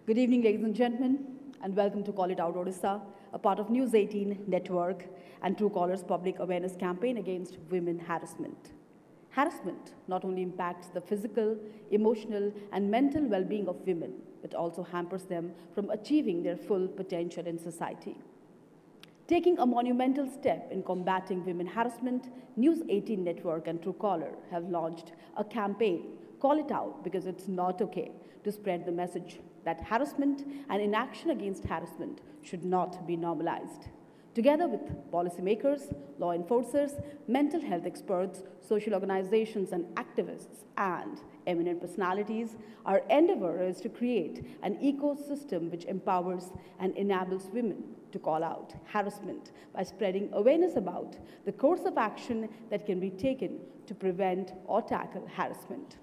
Good evening, ladies and gentlemen, and welcome to Call It Out Odisha, a part of News 18 Network and Truecaller's public awareness campaign against women harassment. Harassment not only impacts the physical, emotional, and mental well-being of women, but also hampers them from achieving their full potential in society. Taking a monumental step in combating women harassment, News 18 Network and Truecaller have launched a campaign, Call It Out Because It's Not Okay, to spread the message that harassment and inaction against harassment should not be normalized. Together with policymakers, law enforcers, mental health experts, social organizations and activists, and eminent personalities, our endeavor is to create an ecosystem which empowers and enables women to call out harassment by spreading awareness about the course of action that can be taken to prevent or tackle harassment.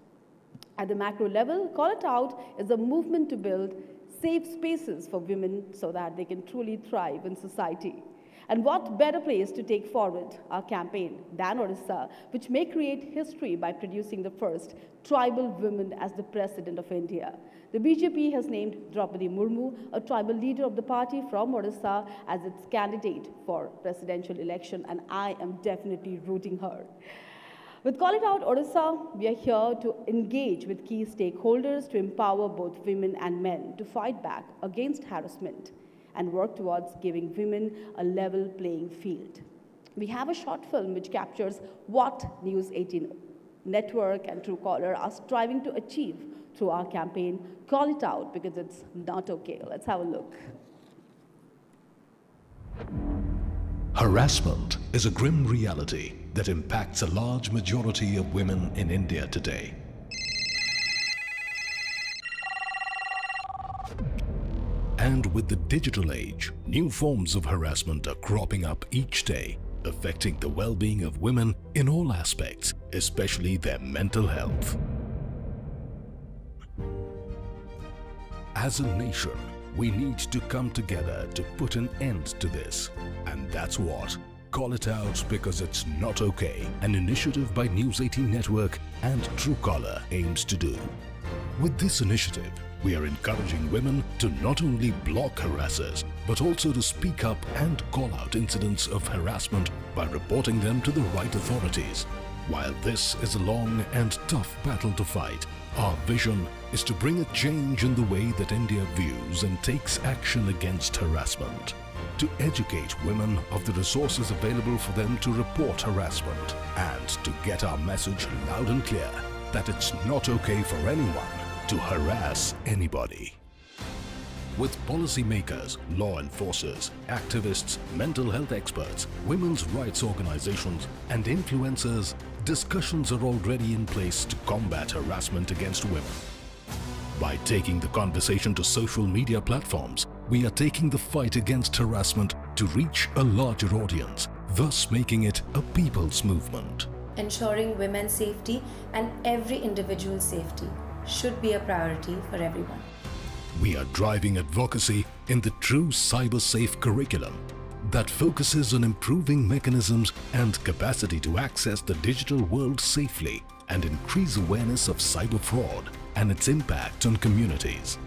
At the macro level, Call It Out is a movement to build safe spaces for women so that they can truly thrive in society. And what better place to take forward our campaign than Odisha, which may create history by producing the first tribal woman as the President of India. The BJP has named Draupadi Murmu, a tribal leader of the party from Odisha, as its candidate for presidential election, and I am definitely rooting her. With Call It Out Odisha, we are here to engage with key stakeholders to empower both women and men to fight back against harassment and work towards giving women a level playing field. We have a short film which captures what News 18 Network and Truecaller are striving to achieve through our campaign, Call It Out Because It's Not Okay. Let's have a look. Harassment is a grim reality that impacts a large majority of women in India today. And with the digital age, new forms of harassment are cropping up each day, affecting the well-being of women in all aspects, especially their mental health. As a nation, we need to come together to put an end to this. And that's what Call It Out Because It's Not Okay, an initiative by News 18 Network and Truecaller, aims to do. With this initiative, we are encouraging women to not only block harassers, but also to speak up and call out incidents of harassment by reporting them to the right authorities. While this is a long and tough battle to fight, our vision is to bring a change in the way that India views and takes action against harassment. To educate women of the resources available for them to report harassment, and to get our message loud and clear that it's not okay for anyone to harass anybody. With policymakers, law enforcers, activists, mental health experts, women's rights organizations, and influencers, discussions are already in place to combat harassment against women. By taking the conversation to social media platforms, we are taking the fight against harassment to reach a larger audience, thus making it a people's movement. Ensuring women's safety and every individual's safety should be a priority for everyone. We are driving advocacy in the true cyber-safe curriculum that focuses on improving mechanisms and capacity to access the digital world safely and increase awareness of cyber fraud and its impact on communities.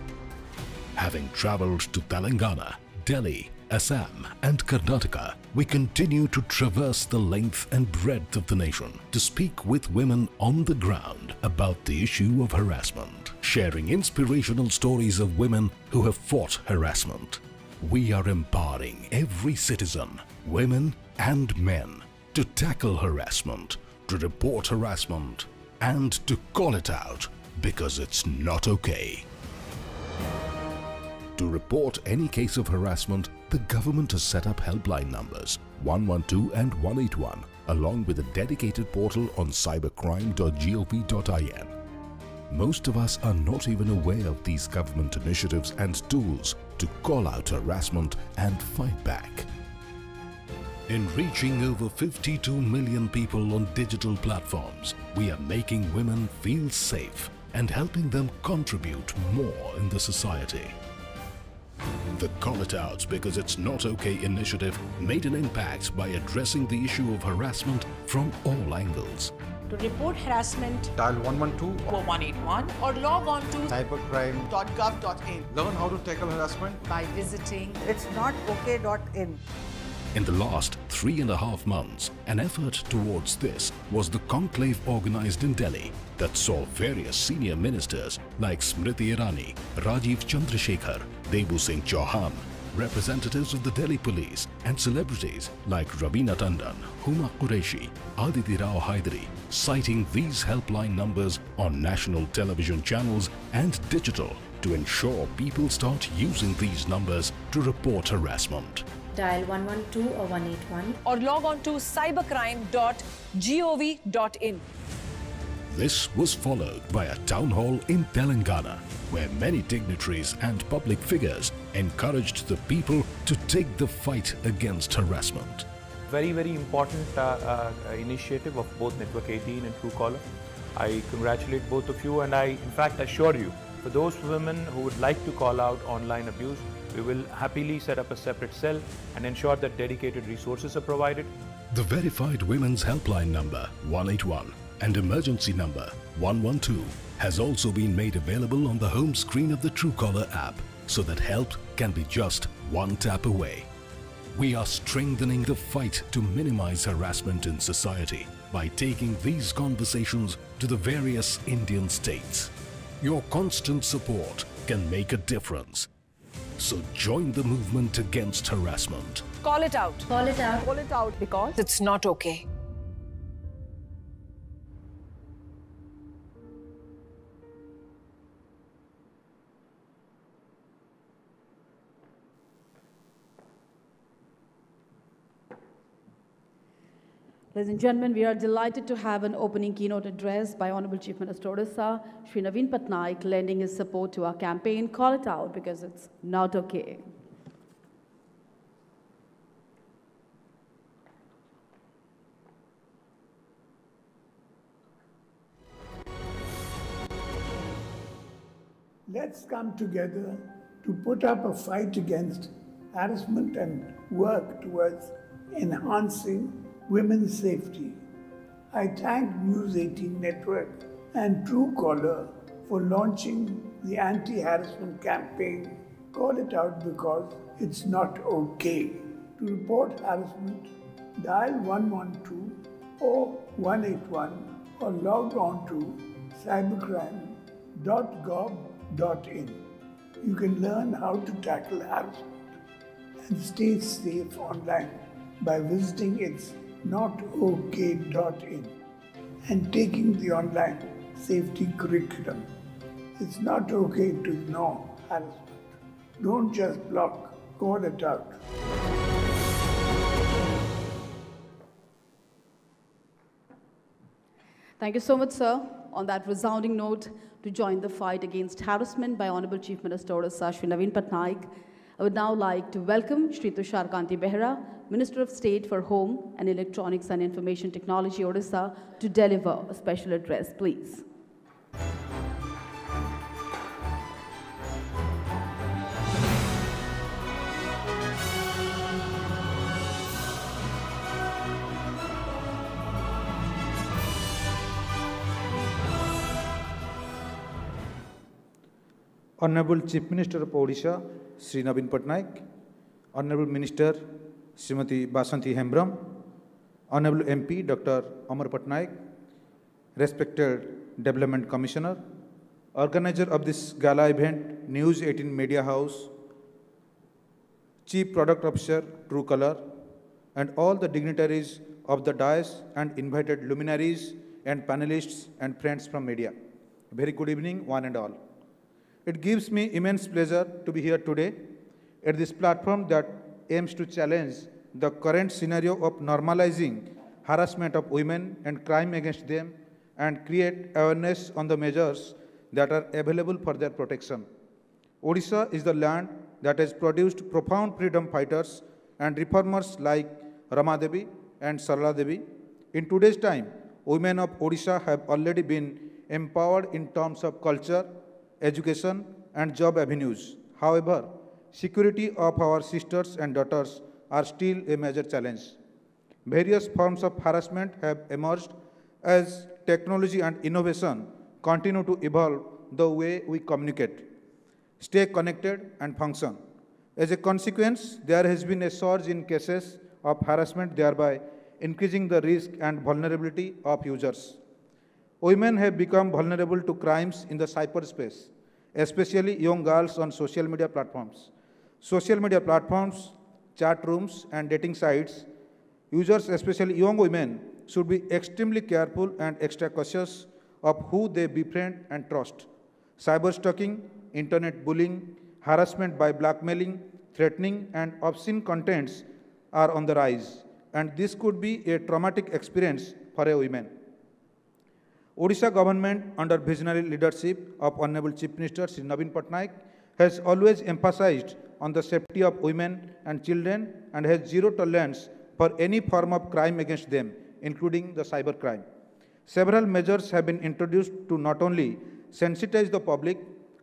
Having traveled to Telangana, Delhi, Assam and Karnataka, we continue to traverse the length and breadth of the nation to speak with women on the ground about the issue of harassment, sharing inspirational stories of women who have fought harassment. We are empowering every citizen, women and men, to tackle harassment, to report harassment, and to call it out because it's not okay. To report any case of harassment, the government has set up helpline numbers 112 and 181 along with a dedicated portal on cybercrime.gov.in. Most of us are not even aware of these government initiatives and tools to call out harassment and fight back. In reaching over 52 million people on digital platforms, we are making women feel safe and helping them contribute more in the society. The Call It Out Because It's Not Okay initiative made an impact by addressing the issue of harassment from all angles. To report harassment, dial 112 or 181 or log on to cybercrime.gov.in. Learn how to tackle harassment by visiting itsnotok.in. In the last 3.5 months, an effort towards this was the conclave organized in Delhi that saw various senior ministers like Smriti Irani, Rajiv Chandrasekhar, Debu Singh Chauhan, representatives of the Delhi police and celebrities like Raveena Tandon, Huma Qureshi, Aditi Rao Hydari, citing these helpline numbers on national television channels and digital to ensure people start using these numbers to report harassment. Dial 112 or 181 or log on to cybercrime.gov.in. This was followed by a town hall in Telangana, where many dignitaries and public figures encouraged the people to take the fight against harassment. Very, very important initiative of both Network 18 and Truecaller. I congratulate both of you, and I in fact assure you, for those women who would like to call out online abuse, we will happily set up a separate cell and ensure that dedicated resources are provided. The verified women's helpline number 181 and emergency number 112 has also been made available on the home screen of the Truecaller app so that help can be just one tap away. We are strengthening the fight to minimize harassment in society by taking these conversations to the various Indian states. Your constant support can make a difference. So join the movement against harassment. Call it out. Call it out. Call it out because it's not okay. Ladies and gentlemen, we are delighted to have an opening keynote address by Honorable Chief Minister Odisha, Shri Naveen Patnaik, lending his support to our campaign, Call It Out because it's not okay. Let's come together to put up a fight against harassment and work towards enhancing women's safety. I thank News 18 Network and Truecaller for launching the anti-harassment campaign, Call It Out because it's not okay. To report harassment, dial 112 or 181 or log on to cybercrime.gov.in. You can learn how to tackle harassment and stay safe online by visiting its notok.in and taking the online safety curriculum. It's not okay to ignore harassment. Don't just block, call it out. Thank you so much, sir. On that resounding note, to join the fight against harassment by Honorable Chief Minister Odisha, Shri Naveen Patnaik, I would now like to welcome Shri Tushar Kanti Behera, Minister of State for Home and Electronics and Information Technology, Odisha, to deliver a special address, please. Honorable Chief Minister of Odisha, Shri Naveen Patnaik, Honorable Minister, Srimati Basanti Hembram, Honorable MP, Dr. Amar Patnaik, respected Development Commissioner, organizer of this gala event, News 18 Media House, Chief Product Officer, Truecaller, and all the dignitaries of the dais and invited luminaries and panelists and friends from media. Very good evening, one and all. It gives me immense pleasure to be here today at this platform that aims to challenge the current scenario of normalizing harassment of women and crime against them and create awareness on the measures that are available for their protection. Odisha is the land that has produced profound freedom fighters and reformers like Rama Devi and Sarala Devi. In today's time, women of Odisha have already been empowered in terms of culture, education, and job avenues. However, security of our sisters and daughters are still a major challenge. Various forms of harassment have emerged as technology and innovation continue to evolve the way we communicate, stay connected, and function. As a consequence, there has been a surge in cases of harassment, thereby increasing the risk and vulnerability of users. Women have become vulnerable to crimes in the cyberspace, especially young girls on social media platforms. Social media platforms, chat rooms, and dating sites, users, especially young women, should be extremely careful and extra cautious of who they befriend and trust. Cyberstalking, internet bullying, harassment by blackmailing, threatening, and obscene contents are on the rise, and this could be a traumatic experience for a woman. Odisha government, under visionary leadership of Honorable Chief Minister Sri Naveen Patnaik, has always emphasized on the safety of women and children and has zero tolerance for any form of crime against them, including the cybercrime. Several measures have been introduced to not only sensitize the public,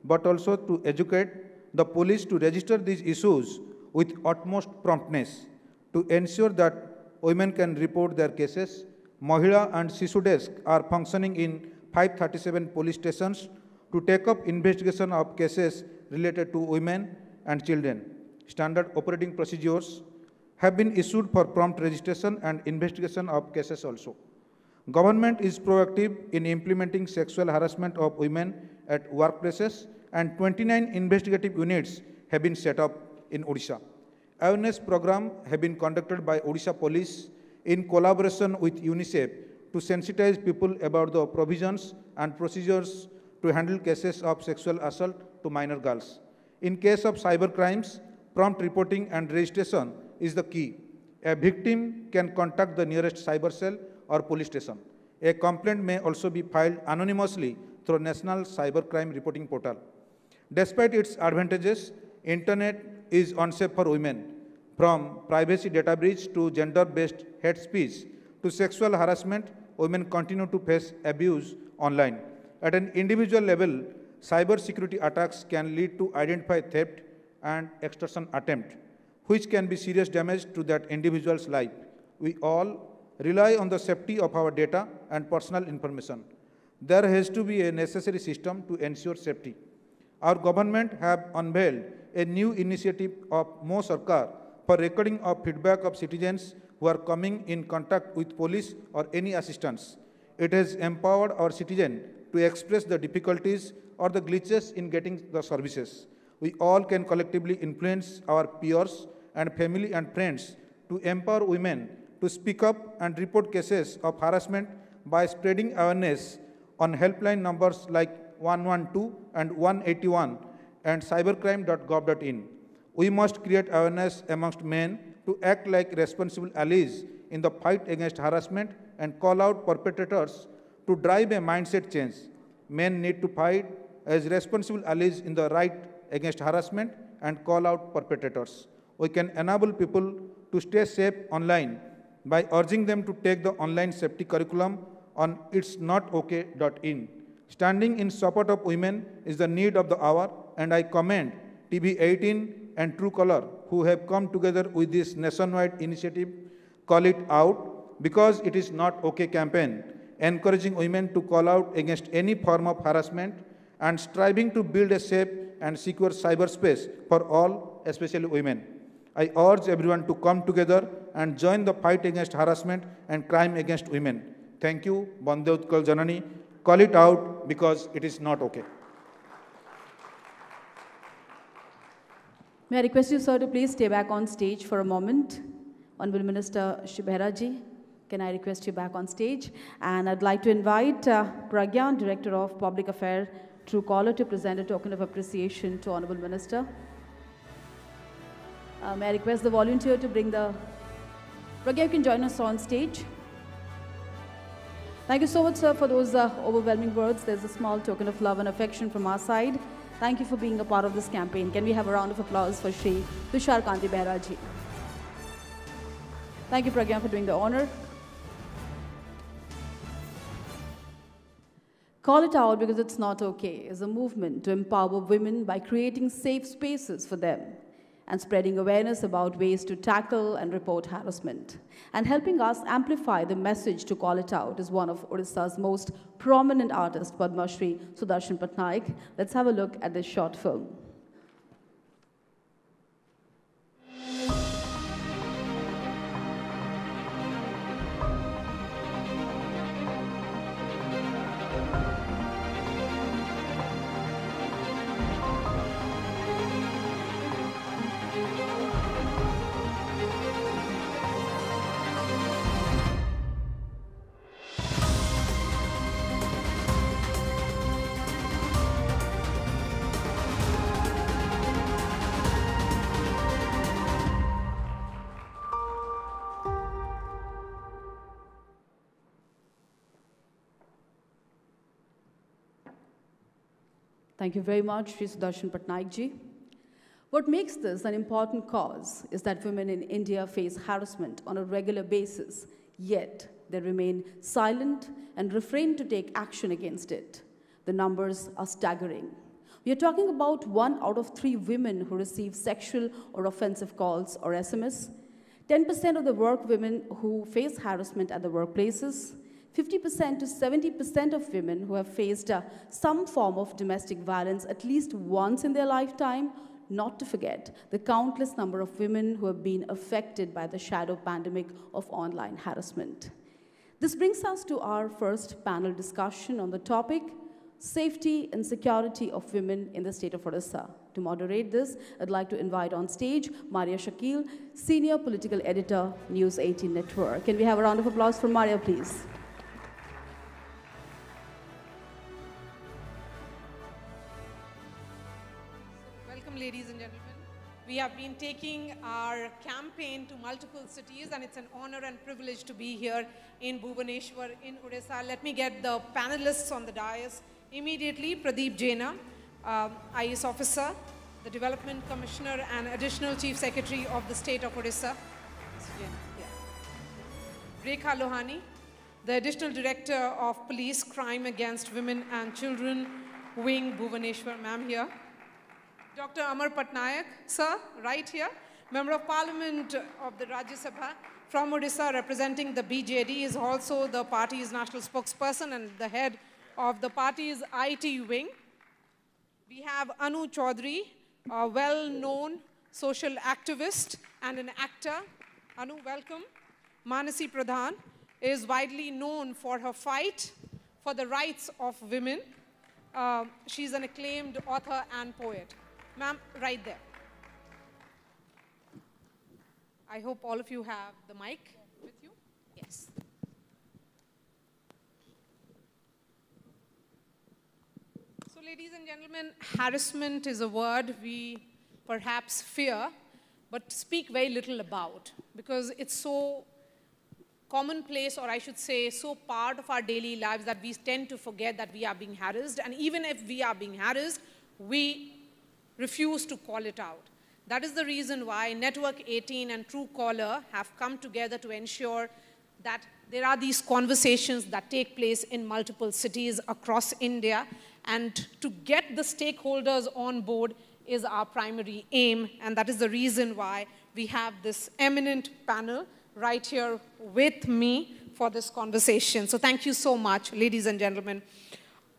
but also to educate the police to register these issues with utmost promptness, to ensure that women can report their cases. Mahila and Sishu Desk are functioning in 537 police stations to take up investigation of cases related to women and children. Standard operating procedures have been issued for prompt registration and investigation of cases also. Government is proactive in implementing sexual harassment of women at workplaces, and 29 investigative units have been set up in Odisha. Awareness program have been conducted by Odisha Police in collaboration with UNICEF to sensitize people about the provisions and procedures to handle cases of sexual assault to minor girls. In case of cyber crimes, prompt reporting and registration is the key. A victim can contact the nearest cyber cell or police station. A complaint may also be filed anonymously through National Cybercrime Reporting Portal. Despite its advantages, Internet is unsafe for women. From privacy data breach to gender-based hate speech to sexual harassment, women continue to face abuse online. At an individual level, cyber security attacks can lead to identified theft and extortion attempt, which can be serious damage to that individual's life. We all rely on the safety of our data and personal information. There has to be a necessary system to ensure safety. Our government have unveiled a new initiative of Mo Sarkar for recording of feedback of citizens who are coming in contact with police or any assistance. It has empowered our citizens to express the difficulties or the glitches in getting the services. We all can collectively influence our peers and family and friends to empower women to speak up and report cases of harassment by spreading awareness on helpline numbers like 112 and 181 and cybercrime.gov.in. We must create awareness amongst men to act like responsible allies in the fight against harassment and call out perpetrators to drive a mindset change. Men need to fight as responsible allies in the fight against harassment and call out perpetrators. We can enable people to stay safe online by urging them to take the online safety curriculum on itsnotok.in. Standing in support of women is the need of the hour, and I commend TV18 and Truecaller who have come together with this nationwide initiative, Call It Out, because it is not okay campaign, encouraging women to call out against any form of harassment and striving to build a safe and secure cyberspace for all, especially women. I urge everyone to come together and join the fight against harassment and crime against women. Thank you, Bande Utkal Janani. Call it out because it is not okay. May I request you, sir, to please stay back on stage for a moment. Honorable Minister Shri Behera Ji, can I request you back on stage? And I'd like to invite Pragyan, Director of Public Affairs, Truecaller, to present a token of appreciation to Honorable Minister. May I request the volunteer to bring the... Pragya, you can join us on stage. Thank you so much, sir, for those overwhelming words. There's a small token of love and affection from our side. Thank you for being a part of this campaign. Can we have a round of applause for Shri Tushar Kanti Behera Ji? Thank you, Pragya, for doing the honor. Call It Out Because It's Not Okay is a movement to empower women by creating safe spaces for them and spreading awareness about ways to tackle and report harassment. And helping us amplify the message to call it out is one of Odisha's most prominent artists, Padma Shri Sudarshan Patnaik. Let's have a look at this short film. Thank you very much, Shri Sudarshan Patnaik ji. What makes this an important cause is that women in India face harassment on a regular basis, yet they remain silent and refrain to take action against it. The numbers are staggering. We are talking about 1 out of 3 women who receive sexual or offensive calls or SMS, 10% of the work women who face harassment at the workplaces, 50% to 70% of women who have faced some form of domestic violence at least once in their lifetime, not to forget the countless number of women who have been affected by the shadow pandemic of online harassment. This brings us to our first panel discussion on the topic, safety and security of women in the state of Odisha. To moderate this, I'd like to invite on stage Maria Shakil, Senior Political Editor, News 18 Network. Can we have a round of applause for Maria, please? Ladies and gentlemen, we have been taking our campaign to multiple cities, and it's an honor and privilege to be here in Bhubaneswar in Odisha. Let me get the panelists on the dais immediately. Pradeep Jaina, IAS officer, the Development Commissioner and Additional Chief Secretary of the State of Odisha. Rekha Lohani, the Additional Director of Police Crime Against Women and Children Wing, Bhubaneswar, ma'am here. Dr. Amar Patnaik, sir, right here, Member of Parliament of the Rajya Sabha from Odisha, representing the BJD, is also the party's national spokesperson and the head of the party's IT wing. We have Anu Chaudhary, a well-known social activist and an actor. Anu, welcome. Manasi Pradhan is widely known for her fight for the rights of women. She's an acclaimed author and poet. Ma'am, right there. I hope all of you have the mic with you. Yes. So, ladies and gentlemen, harassment is a word we perhaps fear, but speak very little about, because it's so commonplace, or I should say, so part of our daily lives that we tend to forget that we are being harassed. And even if we are being harassed, we refuse to call it out. That is the reason why Network 18 and Truecaller have come together to ensure that there are these conversations that take place in multiple cities across India, and to get the stakeholders on board is our primary aim, and that is the reason why we have this eminent panel right here with me for this conversation. So thank you so much, ladies and gentlemen.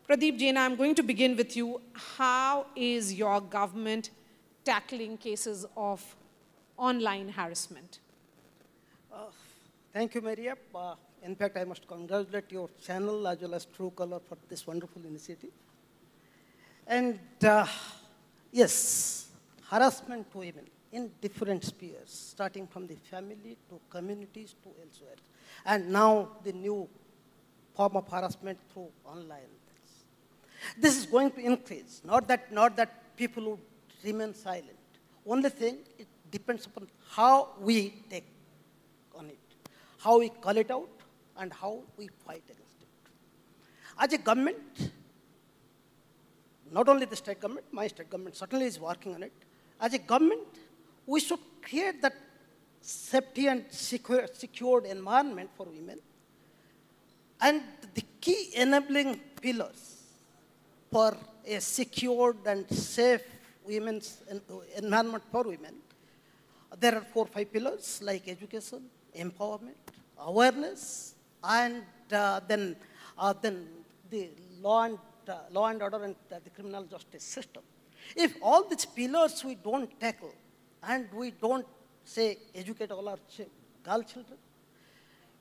Pradeep Jaina, I'm going to begin with you. How is your government tackling cases of online harassment? Thank you, Maria. In fact, I must congratulate your channel as well as Truecaller for this wonderful initiative. And yes, harassment to women in different spheres, starting from the family to communities to elsewhere. And now the new form of harassment through online. This is going to increase, not that people would remain silent. Only thing, it depends upon how we take on it, how we call it out, and how we fight against it. As a government, not only the state government, my state government certainly is working on it. As a government, we should create that safety and secured environment for women. And the key enabling pillars for a secured and safe women's environment for women There are 4 or 5 pillars like education, empowerment, awareness, and then the law and order and the criminal justice system. If all these pillars we don't tackle and we don't say educate all our girl children,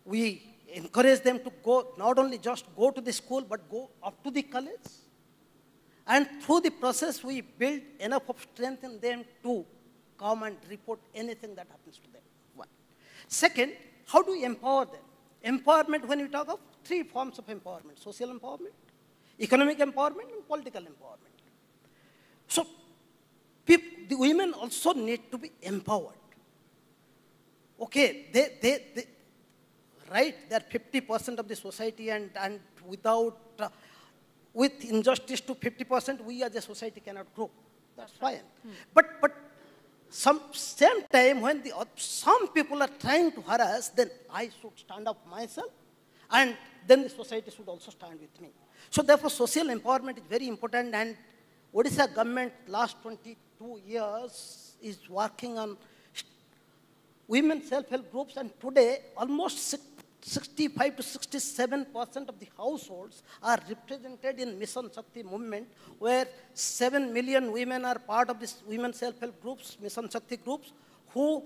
we encourage them to go, not only just go to the school, but go up to the college. And through the process, we build enough of strength in them to come and report anything that happens to them. One. Second, how do we empower them? Empowerment, when we talk of 3 forms of empowerment: social empowerment, economic empowerment, and political empowerment. So, the women also need to be empowered. Okay, right, they're 50% of the society, and without, with injustice to 50%, we as a society cannot grow. That's fine. But same time, when some people are trying to harass, then I should stand up myself, and then the society should also stand with me. So therefore, social empowerment is very important, and Odisha government last 22 years is working on women self-help groups, and today almost 65 to 67% of the households are represented in Mission Shakti movement, where 7 million women are part of this women self-help groups, Mission Shakti groups, who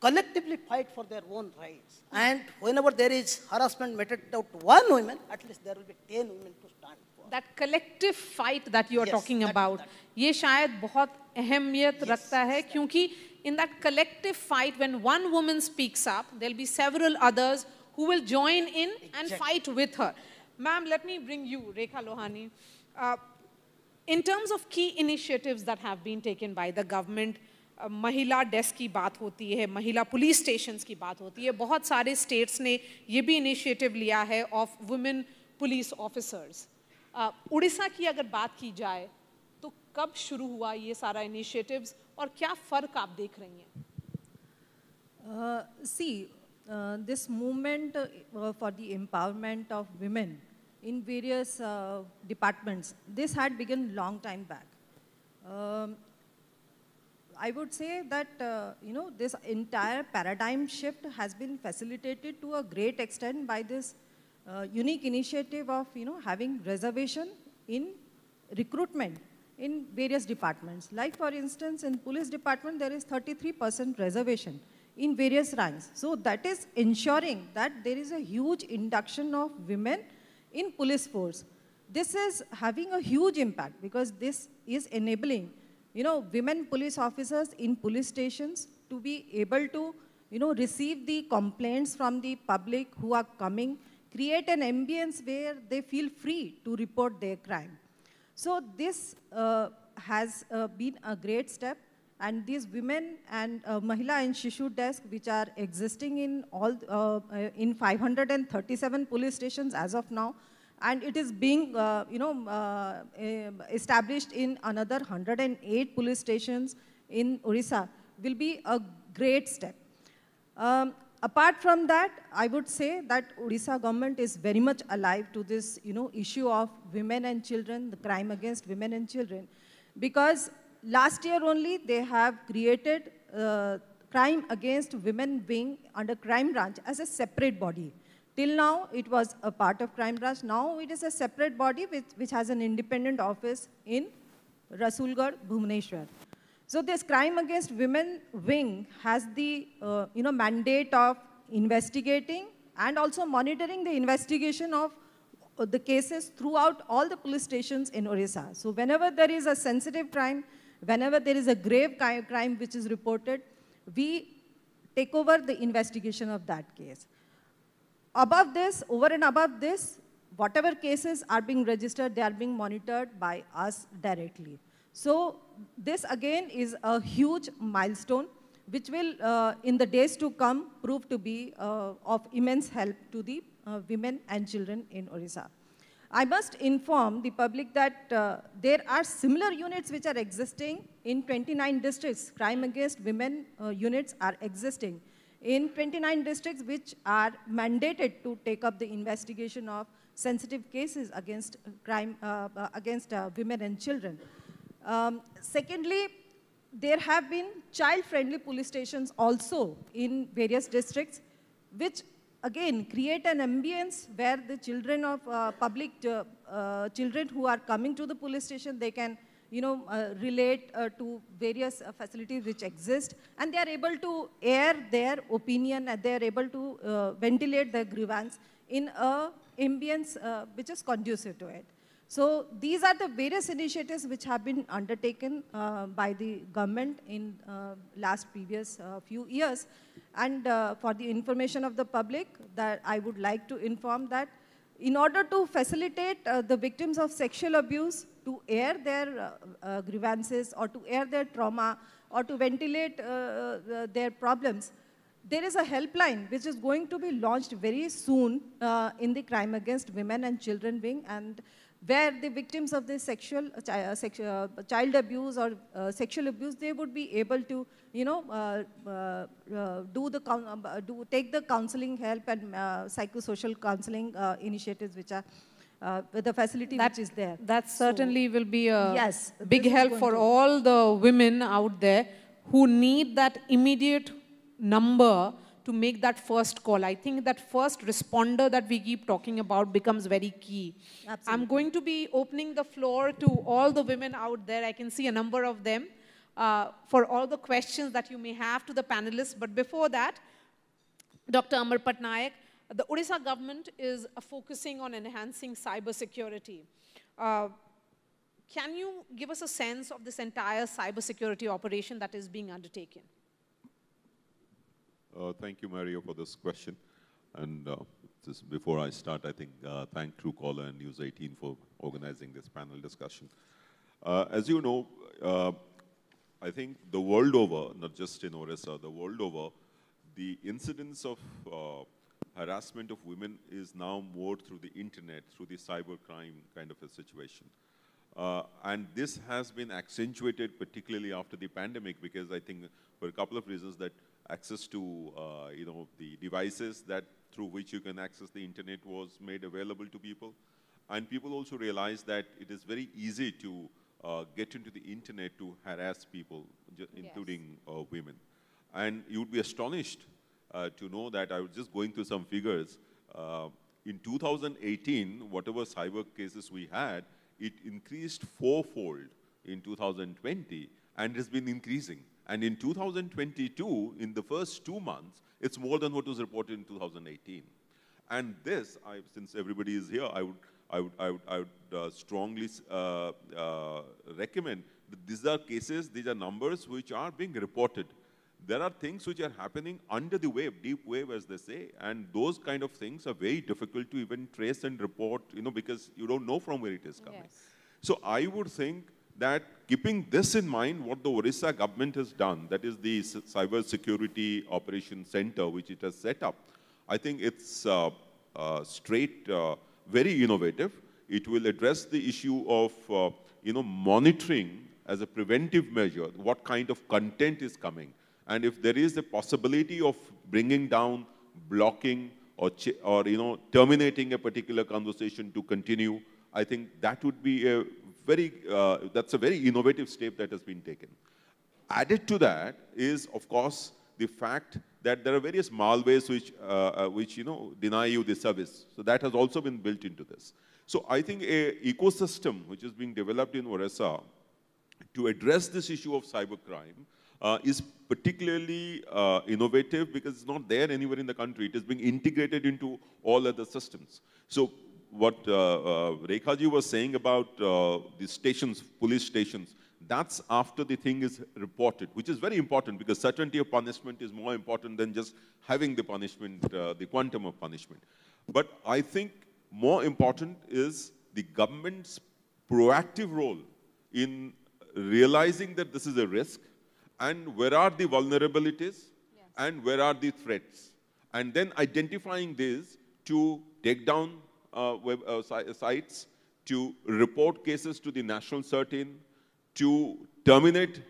collectively fight for their own rights. And whenever there is harassment meted out to one woman, at least there will be 10 women to stand for. That collective fight that you are talking about, ये शायद बहुत अहमियत रखता है, क्योंकि in that collective fight, when one woman speaks up, there'll be several others who will join in and fight with her. Ma'am, let me bring you, Rekha Lohani. In terms of key initiatives that have been taken by the government, महिला desk की बात होती है, महिला police stations की बात होती है, बहुत सारे स्टेट्स ने ये भी इनिशिएटिव लिया है of women police officers. Orissa की अगर बात की जाए तो कब शुरू हुआ ये सारा इनिशिएटिव्स और क्या फ़र्क आप देख रही हैं? This movement for the empowerment of women in various departments, this had begun long time back. I would say that, this entire paradigm shift has been facilitated to a great extent by this unique initiative of, having reservation in recruitment in various departments. Like, for instance, in police department, there is 33% reservation in various ranks. So that is ensuring that there is a huge induction of women in police force. This is having a huge impact because this is enabling women police officers in police stations to be able to, receive the complaints from the public who are coming, create an ambience where they feel free to report their crime. So this has been a great step, and these women and Mahila and Shishu desk, which are existing in all in 537 police stations as of now, and it is being, established in another 108 police stations in Orissa, will be a great step. Apart from that, I would say that Orissa government is very much alive to this, issue of women and children, the crime against women and children, because last year only they have created crime against women wing under crime branch as a separate body. Till now, it was a part of crime branch. Now it is a separate body which has an independent office in Rasulgarh, Bhubaneswar. So this crime against women wing has the mandate of investigating and also monitoring the investigation of the cases throughout all the police stations in Orissa. So whenever there is a sensitive crime, whenever there is a grave crime which is reported, we take over the investigation of that case. Above this, over and above this, whatever cases are being registered, they are being monitored by us directly. So this again is a huge milestone which will, in the days to come, prove to be of immense help to the women and children in Orissa. I must inform the public that there are similar units which are existing in 29 districts. Crime against women units are existing in 29 districts which are mandated to take up the investigation of sensitive cases against crime against women and children. Secondly, there have been child-friendly police stations also in various districts, which again create an ambience where the children of children who are coming to the police station, they can relate to various facilities which exist, and they are able to air their opinion, and they are able to ventilate their grievance in a ambience which is conducive to it. So these are the various initiatives which have been undertaken by the government in previous few years. And for the information of the public, that I would like to inform that in order to facilitate the victims of sexual abuse to air their grievances or to air their trauma or to ventilate their problems, there is a helpline which is going to be launched very soon in the Crime Against Women and Children wing, and where the victims of this child abuse or sexual abuse, they would be able to, take the counseling help and psychosocial counseling initiatives which are with the facility which is there. That certainly will be a big this help for all the women out there who need that immediate number to make that first call. I think that first responder that we keep talking about becomes very key. Absolutely. I'm going to be opening the floor to all the women out there. I can see a number of them for all the questions that you may have to the panelists. But before that, Dr. Amar Patnaik, the Odisha government is focusing on enhancing cyber security. Can you give us a sense of this entire cyber security operation that is being undertaken? Thank you, Mario, for this question. And just before I start, I think thank Truecaller and News 18 for organizing this panel discussion. As you know, I think the world over, not just in Orissa, the world over, the incidence of harassment of women is now more through the internet, through the cybercrime kind of a situation. And this has been accentuated particularly after the pandemic, because I think for a couple of reasons, that access to the devices that through which you can access the internet was made available to people. And people also realized that it is very easy to get into the internet to harass people, including women. And you would be astonished to know that I was just going through some figures. In 2018, whatever cyber cases we had, it increased fourfold in 2020, and it's been increasing. And in 2022, in the first 2 months, it's more than what was reported in 2018. And this, since everybody is here, I would strongly recommend that these are cases, these are numbers which are being reported. There are things which are happening under the wave, deep wave as they say, and those kind of things are very difficult to even trace and report, because you don't know from where it is coming. Yes. So I would think that keeping this in mind, what the Orissa government has done, that is the Cyber Security Operations Center, which it has set up, I think it's very innovative. It will address the issue of monitoring as a preventive measure, what kind of content is coming. And if there is a possibility of bringing down, blocking, or terminating a particular conversation to continue, I think that would be a that's a very innovative step that has been taken. Added to that is, of course, the fact that there are various malwares which deny you the service. So that has also been built into this. So I think an ecosystem which is being developed in Orissa to address this issue of cybercrime is particularly innovative, because it's not there anywhere in the country. It is being integrated into all other systems. So what Rekhaji was saying about the stations, police stations, that's after the thing is reported, which is very important, because certainty of punishment is more important than just having the punishment, the quantum of punishment. But I think more important is the government's proactive role in realizing that this is a risk, and where are the vulnerabilities, and where are the threats, and then identifying these to take down sites, to report cases to the national CERT-In, to terminate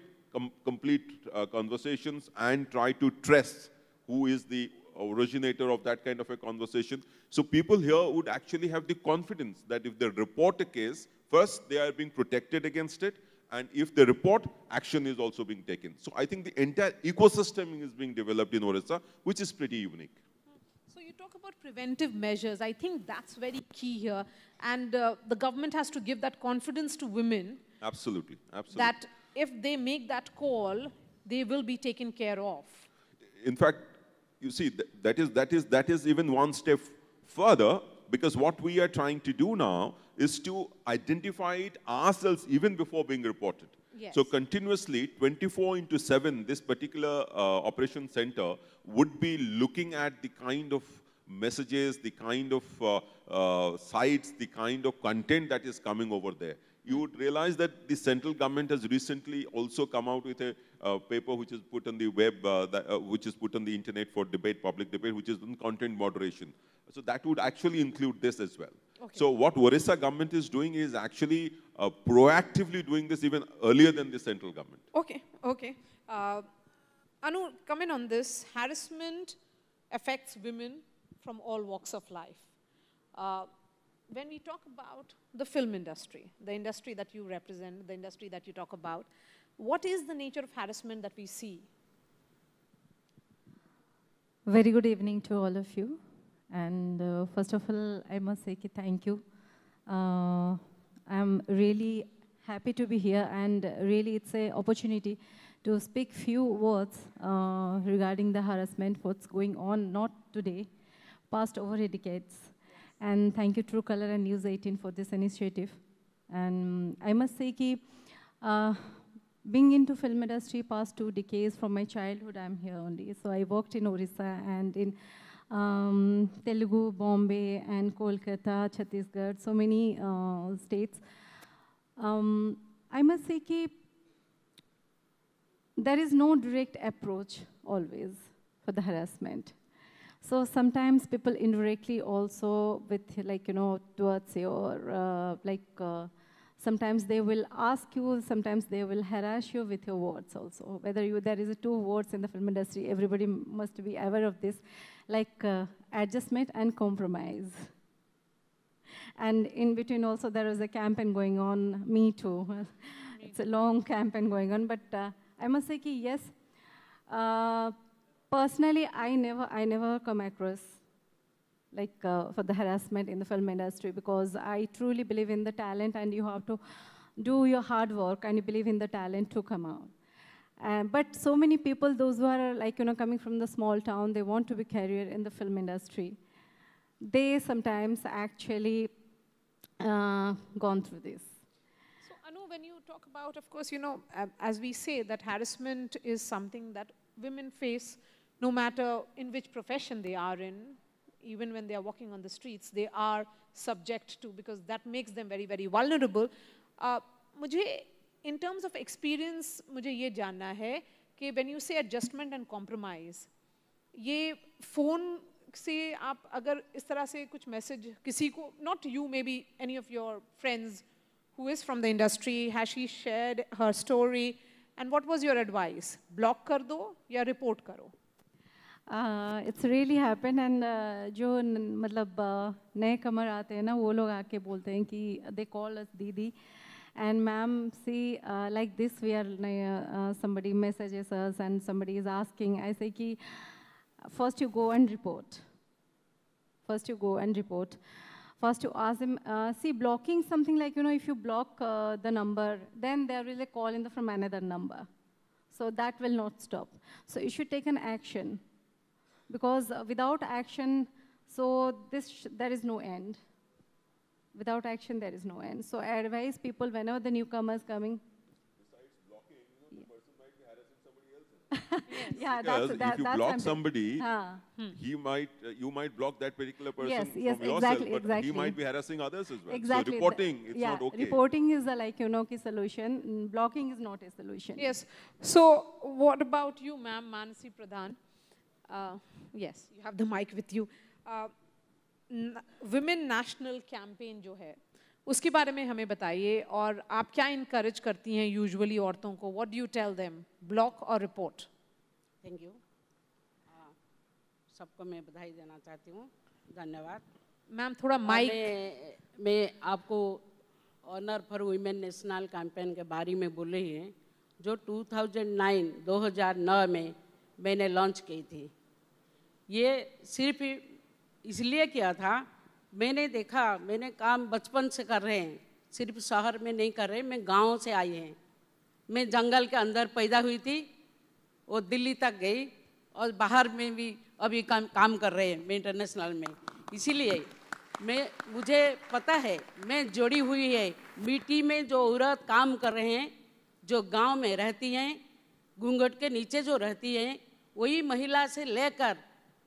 complete conversations and try to trace who is the originator of that kind of a conversation. So people here would actually have the confidence that if they report a case, first they are being protected against it, And if they report, action is also being taken. So I think the entire ecosystem is being developed in Orissa, which is pretty unique. So you talk about preventive measures. I think that's very key here. And the government has to give that confidence to women. Absolutely, absolutely. That if they make that call, they will be taken care of. In fact, you see, that is even one step further, because what we are trying to do now is to identify it ourselves even before being reported. Yes. So continuously, 24/7, this particular operation center would be looking at the kind of messages, the kind of sites, the kind of content that is coming over there. You would realize that the central government has recently also come out with a paper which is put on the web, which is put on the internet for debate, public debate, which is on content moderation. So that would actually include this as well. Okay. So what Orissa government is doing is actually proactively doing this even earlier than the central government. Okay, okay. Anu, come in on this. Harassment affects women from all walks of life. When we talk about the film industry, the industry that you represent, the industry that you talk about, what is the nature of harassment that we see? Very good evening to all of you. And first of all, I must say thank you. I'm really happy to be here, and really it's an opportunity to speak few words regarding the harassment, what's going on, not today, past over decades. And thank you True Color and News 18 for this initiative. And I must say that being into film industry past 2 decades, from my childhood I'm here only. So I worked in Orissa and in Telugu, Bombay and Kolkata, Chhattisgarh, so many states. I must say that there is no direct approach always for the harassment. So sometimes people indirectly also with towards your sometimes they will ask you, sometimes they will harass you with your words also. Whether there is 2 words in the film industry, everybody must be aware of this, like adjustment and compromise. And in between also there is a campaign going on, Me Too. It's a long campaign going on, but I must say yes, personally I never come across for the harassment in the film industry, because I truly believe in the talent, and you have to do your hard work, and you believe in the talent to come out. But so many people, those who are coming from the small town, they want to be career in the film industry. They sometimes actually gone through this. So Anu, when you talk about, of course, as we say that harassment is something that women face no matter in which profession they are in. Even when they are walking on the streets, they are subject to, because that makes them very, very vulnerable. In terms of experience, मुझे ये जानना है कि when you say adjustment and compromise, ये phone से आप अगर इस तरह से कुछ message किसी को, not you, maybe any of your friends who is from the industry, has she shared her story, and what was your advice? Block कर दो या report करो? It's really happened, and जो मतलब नए कमर आते हैं ना, वो लोग आके बोलते हैं कि they call us दीदी, and ma'am, see like this we are somebody messages us and somebody is asking. I say कि first you go and report. First you go and report. First you ask them. See, blocking something like if you block the number, then there will be a call in from another number. So that will not stop. So you should take an action. Because without action, so there is no end. Without action, there is no end. So I advise people, whenever the newcomers coming. Besides blocking, the person might be harassing somebody else. Yeah, because if you block somebody, you might block that particular person from yourself, but he might be harassing others as well. Exactly. So reporting, it's not okay. Reporting is a solution. Blocking is not a solution. Yes. So what about you, ma'am, Manasi Pradhan? Yes, you have the mic with you. Women National Campaign जो है, उसके बारे में हमें बताइए, और आप क्या encourage करती हैं usually औरतों को? What do you tell them? Block or report? Thank you. सबको मैं बधाई देना चाहती हूँ. धन्यवाद. मैम थोड़ा mic. मैं आपको Honour for Women National Campaign के बारे में बोल रही हैं, जो 2009 में मैंने लॉन्च की थी। ये सिर्फ इसलिए किया था, मैंने देखा, मैंने काम बचपन से कर रहे हैं, सिर्फ शहर में नहीं कर रहे, मैं गांव से आई हैं। मैं जंगल के अंदर पैदा हुई थी, वो दिल्ली तक गई और बाहर में भी अभी काम कर रहे हैं मैं इंटरनेशनल में। इसीलिए मुझे पता है, मैं जुड़ी हुई है मिट्टी में। जो औरत काम कर रहे हैं, जो गांव में रहती हैं, घूंघट के नीचे जो रहती हैं, वही महिला से लेकर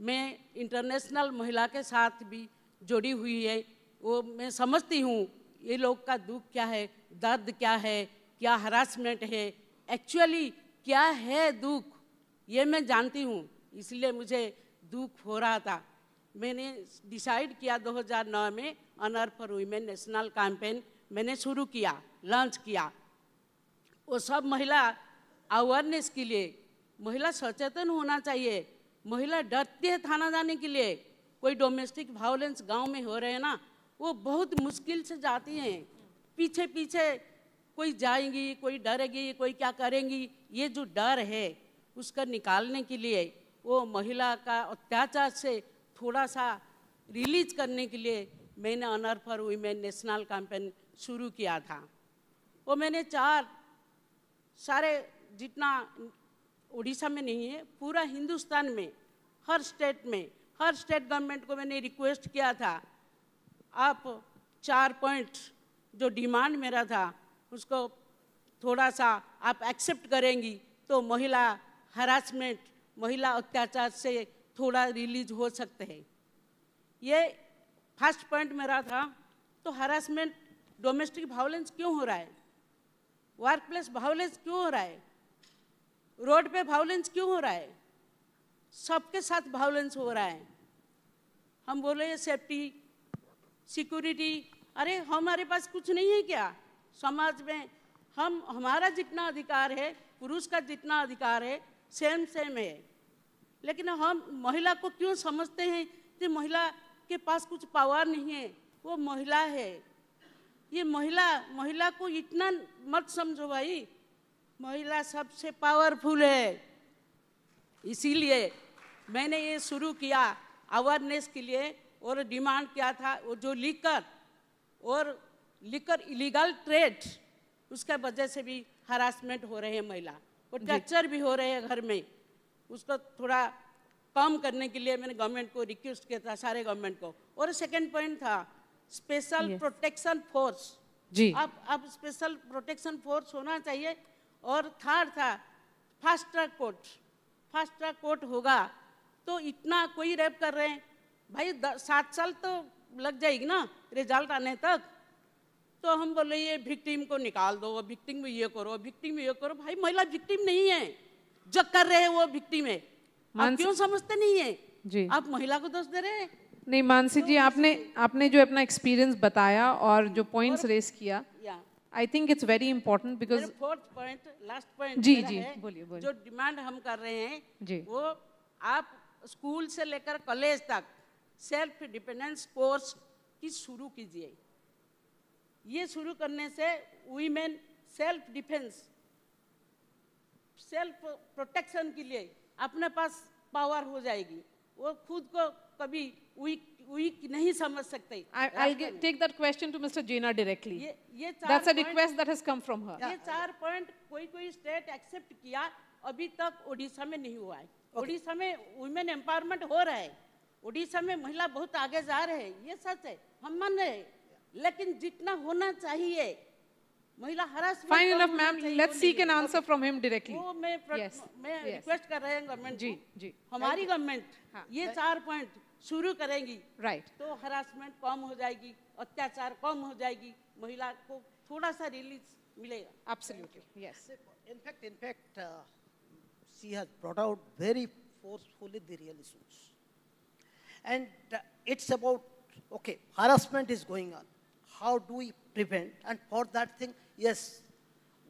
मैं इंटरनेशनल महिला के साथ भी जुड़ी हुई है। वो मैं समझती हूँ ये लोग का दुख क्या है, दर्द क्या है, क्या हरासमेंट है, एक्चुअली क्या है दुख, ये मैं जानती हूँ। इसलिए मुझे दुख हो रहा था। मैंने डिसाइड किया 2009 में Honour for Women National Campaign मैंने शुरू किया, लॉन्च किया। वो सब महिला अवेयरनेस के लिए, महिला सचेतन होना चाहिए। महिला डरती है थाना जाने के लिए। कोई डोमेस्टिक वायलेंस गांव में हो रहे हैं ना, वो बहुत मुश्किल से जाती हैं, पीछे पीछे कोई जाएंगी, कोई डरेगी, कोई क्या करेंगी। ये जो डर है उसका निकालने के लिए, वो महिला का अत्याचार से थोड़ा सा रिलीज करने के लिए मैंने Honour for Women National Campaign शुरू किया था। वो मैंने सारे जितना उड़ीसा में नहीं है, पूरा हिंदुस्तान में हर स्टेट गवर्नमेंट को मैंने रिक्वेस्ट किया था, आप 4 पॉइंट जो डिमांड मेरा था उसको थोड़ा सा आप एक्सेप्ट करेंगी तो महिला हरासमेंट, महिला अत्याचार से थोड़ा रिलीज हो सकते हैं। ये फर्स्ट पॉइंट मेरा था। तो हरासमेंट, डोमेस्टिक वायलेंस क्यों हो रहा है, वर्क प्लेस वायलेंस क्यों हो रहा है, रोड पे वायलेंस क्यों हो रहा है, सबके साथ वायलेंस हो रहा है। हम बोले सेफ्टी, सिक्योरिटी, अरे हमारे पास कुछ नहीं है क्या समाज में? हमारा जितना अधिकार है, पुरुष का जितना अधिकार है, सेम है। लेकिन हम महिला को क्यों समझते हैं कि महिला के पास कुछ पावर नहीं है, वो महिला है। ये महिला को इतना मत समझो भाई, महिला सबसे पावरफुल है। इसीलिए मैंने ये शुरू किया अवेयरनेस के लिए, और डिमांड किया था वो जो लिकर इलीगल ट्रेड, उसके वजह से भी हरासमेंट हो रहे हैं महिला, और टॉर्चर भी हो रहे हैं घर में। उसको थोड़ा कम करने के लिए मैंने गवर्नमेंट को रिक्वेस्ट किया था, सारे गवर्नमेंट को। और सेकंड पॉइंट था स्पेशल प्रोटेक्शन फोर्स। जी, अब स्पेशल प्रोटेक्शन फोर्स होना चाहिए। और थर्ड था fast track court. Fast track court होगा तो इतना कोई रेप कर रहे हैं भाई, 7 साल तो लग जाएगी ना रिजल्ट आने तक। तो हम बोले ये विक्टिम को निकाल दो, विक्टिम में ये करो, विक्टिम में ये करो। भाई महिला विक्टिम नहीं है, जो कर रहे हैं वो विक्टिम है। आप क्यों समझते नहीं है जी? आप महिला को दोष दे रहे हैं। नहीं मानसी जी, आपने जो अपना एक्सपीरियंस बताया और जो पॉइंट्स रेस किया, I think it's very important because fourth point, last point जी बोलिए। जो डिमांड हम कर रहे हैं जी, वो आप स्कूल से लेकर कॉलेज तक सेल्फ डिपेंडेंस कोर्स की शुरू कीजिए। ये शुरू करने से women self defence, self protection के लिए अपने पास पावर हो जाएगी। वो खुद को कभी वीक नहीं समझ सकते। I'll take that question to Mr. Jaina directly. That's a request that has come from her. ये 4 पॉइंट कोई स्टेट एक्सेप्ट किया, अभी तक ओडिशा में नहीं हुआ है। ओडिशा में वुमेन एम्पावरमेंट हो रहा है, ओडिशा में महिला बहुत आगे जा रहे हैं, ये सच है, हम मान रहे हैं। लेकिन जितना होना चाहिए महिला harassment. Fine enough, ma'am. Let's seek an answer from him directly. वो मैं रिक्वेस्ट कर रहे हैं गवर्नमेंट जी, हमारी गवर्नमेंट ये 4 पॉइंट शुरू करेंगी, राइट, तो हरासमेंट कम हो जाएगी, अत्याचार कम हो जाएगी, महिला को थोड़ा सा रिलीज मिलेगा। Absolutely, yes. In fact, she has brought out very forcefully the real issues, and it's about harassment is going on. How do we prevent? And for that thing, yes,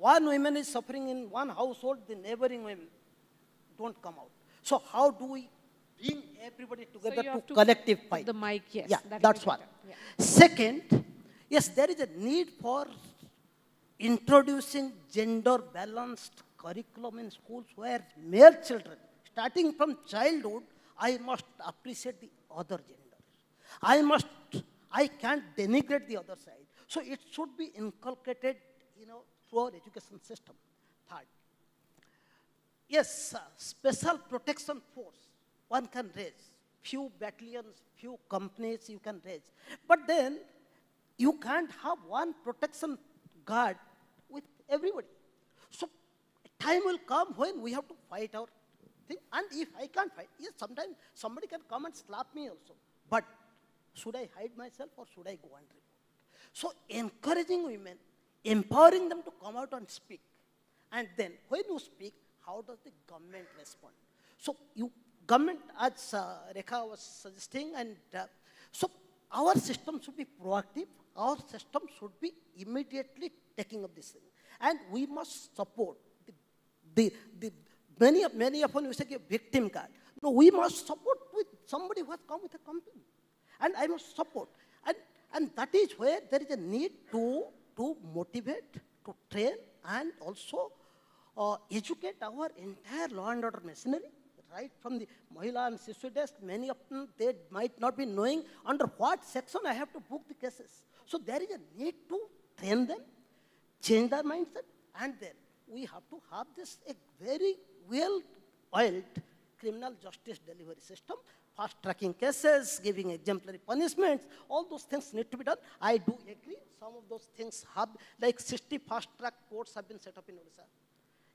one woman is suffering in one household, the neighboring women don't come out. So how do we bring everybody together to collective fight? The mic, yes. Yeah, that's one. Yeah. Second, Yes, there is a need for introducing gender-balanced curriculum in schools where male children, starting from childhood, I must appreciate the other gender. I can't denigrate the other side. So it should be inculcated, through our education system. Third, yes, special protection force, one can raise. Few battalions, few companies you can raise. But then, you can't have one protection guard with everybody. So time will come when we have to fight our thing. And if I can't fight, yes, sometimes somebody can come and slap me also. But should I hide myself or should I go and report? So encouraging women, empowering them to come out and speak. And then when you speak, how does the government respond? So government, as Rekha was suggesting, and so our system should be proactive. Our system should be immediately taking up this thing. And we must support many often we say victim card. No, we must support with somebody who has come with a complaint. And I must support. And that is where there is a need to motivate, to train, and also educate our entire law and order machinery. Right from the Mahila and Sishu desk, many of them, they might not be knowing under what section I have to book the cases. So there is a need to train them, change their mindset, and then we have to have this a very well-oiled criminal justice delivery system, fast-tracking cases, giving exemplary punishments, all those things need to be done. I do agree, some of those things have, like 60 fast-track courts have been set up in Odisha,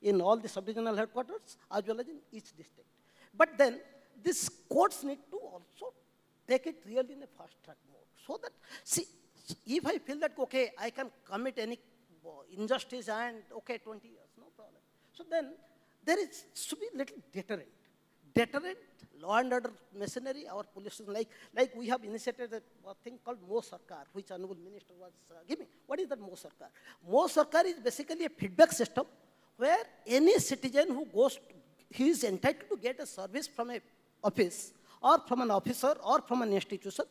in all the sub-regional headquarters, as well as in each district. But then, these courts need to also take it really in a fast-track mode. So that, see, if I feel that, okay, I can commit any injustice and, okay, 20 years, no problem. So then, there is to be little deterrent. Deterrent, law and order machinery, our police, like we have initiated a thing called Mo Sarkar, which Honorable Minister was giving. What is that Mo Sarkar? Mo Sarkar is basically a feedback system where any citizen who goes, he is entitled to get a service from an office or from an officer or from an institution,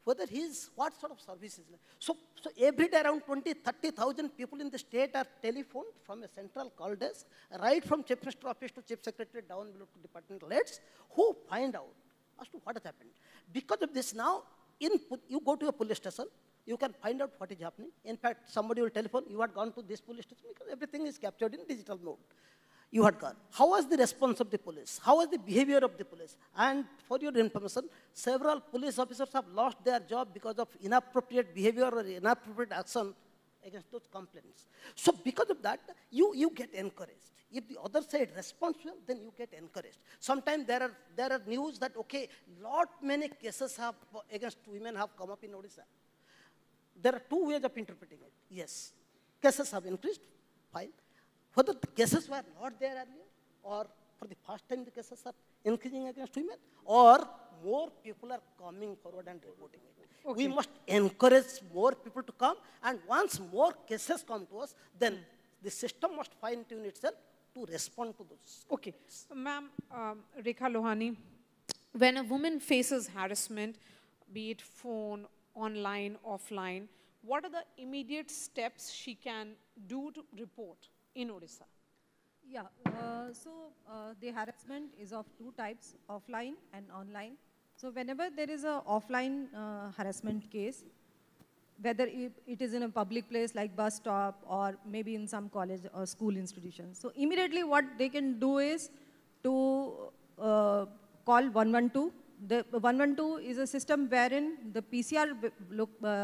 whether he is, what sort of service is. So every day around 20,000-30,000 people in the state are telephoned from a central call desk, right from Chief Minister Office to Chief Secretary down below to departmental heads, who find out as to what has happened. Because of this now, you go to a police station, you can find out what is happening. In fact, somebody will telephone, you had gone to this police station because everything is captured in digital mode. You had gone. How was the response of the police? How was the behavior of the police? And for your information, several police officers have lost their job because of inappropriate behavior or inappropriate action against those complaints. So because of that, you get encouraged. If the other side responds well, then you get encouraged. Sometimes there are news that, okay, lot many cases have against women have come up in Odisha. There are two ways of interpreting it. Yes, cases have increased, fine. Whether the cases were not there earlier, or for the first time the cases are increasing against women, or more people are coming forward and reporting it. Okay. We must encourage more people to come, and once more cases come to us, then the system must fine-tune itself to respond to those. Okay. Ma'am, Rekha Lohani, when a woman faces harassment, be it phone, online, offline, what are the immediate steps she can do to report in Odisha? Yeah, the harassment is of two types, offline and online. So whenever there is a offline harassment case, whether it is in a public place like bus stop or maybe in some college or school institutions. So immediately what they can do is to call 112. The 112 is a system wherein the PCR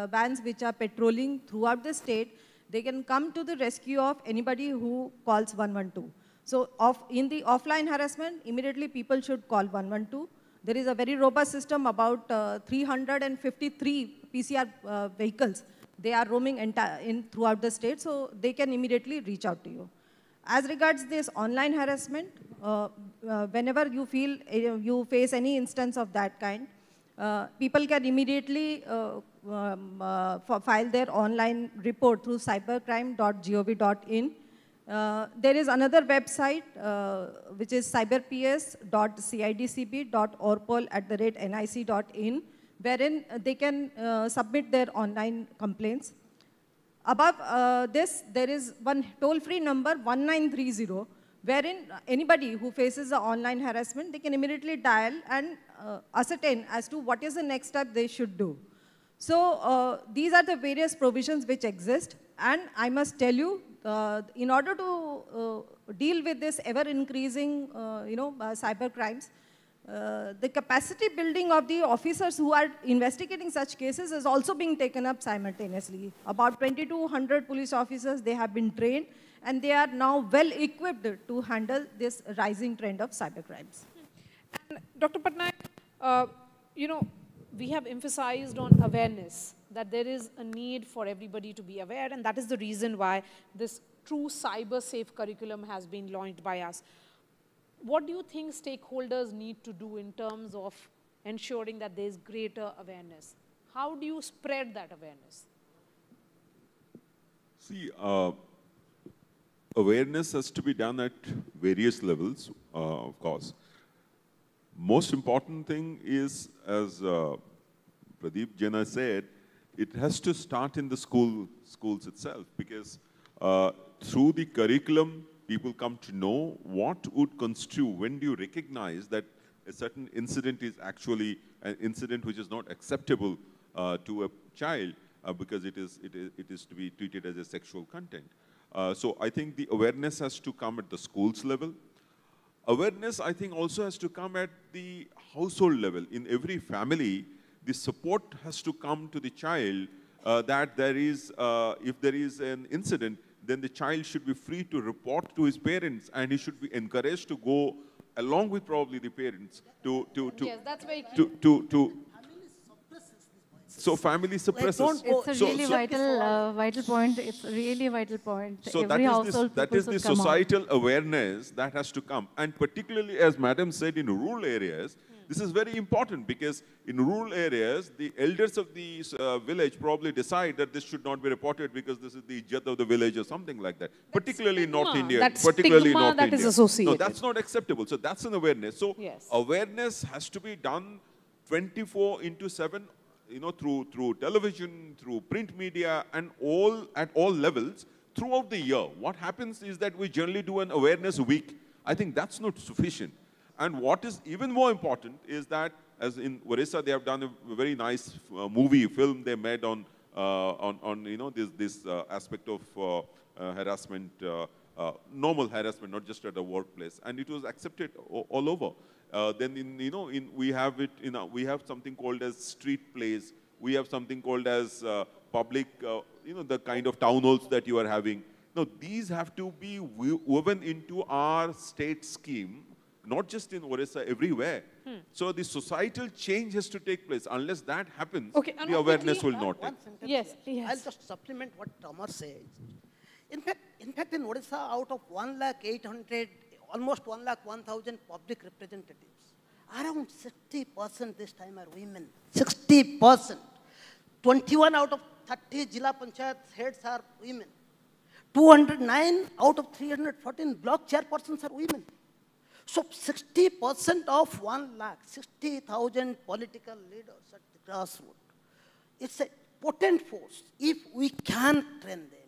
vans which are patrolling throughout the state, they can come to the rescue of anybody who calls 112. So in the offline harassment, immediately people should call 112. There is a very robust system, about 353 PCR vehicles. They are roaming throughout the state, so they can immediately reach out to you. As regards this online harassment, whenever you feel you face any instance of that kind, people can immediately file their online report through cybercrime.gov.in. There is another website which is cyberps.cidcb.orpol@nic.in. wherein they can submit their online complaints. Above this, there is one toll-free number, 1930, wherein anybody who faces the online harassment, they can immediately dial and ascertain as to what is the next step they should do. So these are the various provisions which exist, and I must tell you, in order to deal with this ever-increasing, cyber crimes, the capacity building of the officers who are investigating such cases is also being taken up simultaneously. About 2,200 police officers, they have been trained, and they are now well equipped to handle this rising trend of cyber crimes. And Dr. Patnaik, we have emphasized on awareness, that there is a need for everybody to be aware, and that is the reason why this true cyber safe curriculum has been launched by us. What do you think stakeholders need to do in terms of ensuring that there is greater awareness? How do you spread that awareness? See, awareness has to be done at various levels, of course. Most important thing is, as Pradeep Jena said, it has to start in the schools itself, because through the curriculum, people come to know what would constitute, when do you recognize that a certain incident is actually an incident which is not acceptable to a child because it is to be treated as a sexual content. So I think the awareness has to come at the schools level. Awareness, I think, also has to come at the household level. In every family, the support has to come to the child that there is, if there is an incident, then the child should be free to report to his parents, and he should be encouraged to go along with probably the parents yes, that's very key. So family suppresses. It's a really vital point. It's a really vital point. So that is the societal awareness that has to come. And particularly, as Madam said, in rural areas, this is very important, because in rural areas, the elders of the village probably decide that this should not be reported because this is the ijjat of the village or something like that. Particularly in North India. Particularly in North India. Is associated. No, that's not acceptable. So that's an awareness. So yes, awareness has to be done 24/7. Through television, through print media, and at all levels throughout the year. What happens is that we generally do an awareness week. I think that's not sufficient. And what is even more important is that, as in Orissa, they have done a very nice film they made on this aspect of harassment, normal harassment, not just at the workplace, and it was accepted all over. Then we have something called as street plays. We have something called as public, the kind of town halls that you are having. Now these have to be woven into our state scheme, not just in Orissa, everywhere. So the societal change has to take place. Unless that happens, the awareness will not take. Yes. I'll just supplement what Amar says. In fact, in Odisha, out of 1,800,000, almost 1,01,000 public representatives, around 60% this time are women. 60%. 21 out of 30 Jila Panchayat heads are women. 209 out of 314 block chairpersons are women. So 60% of 1,60,000 political leaders at the grassroots. It's a potent force. If we can train them,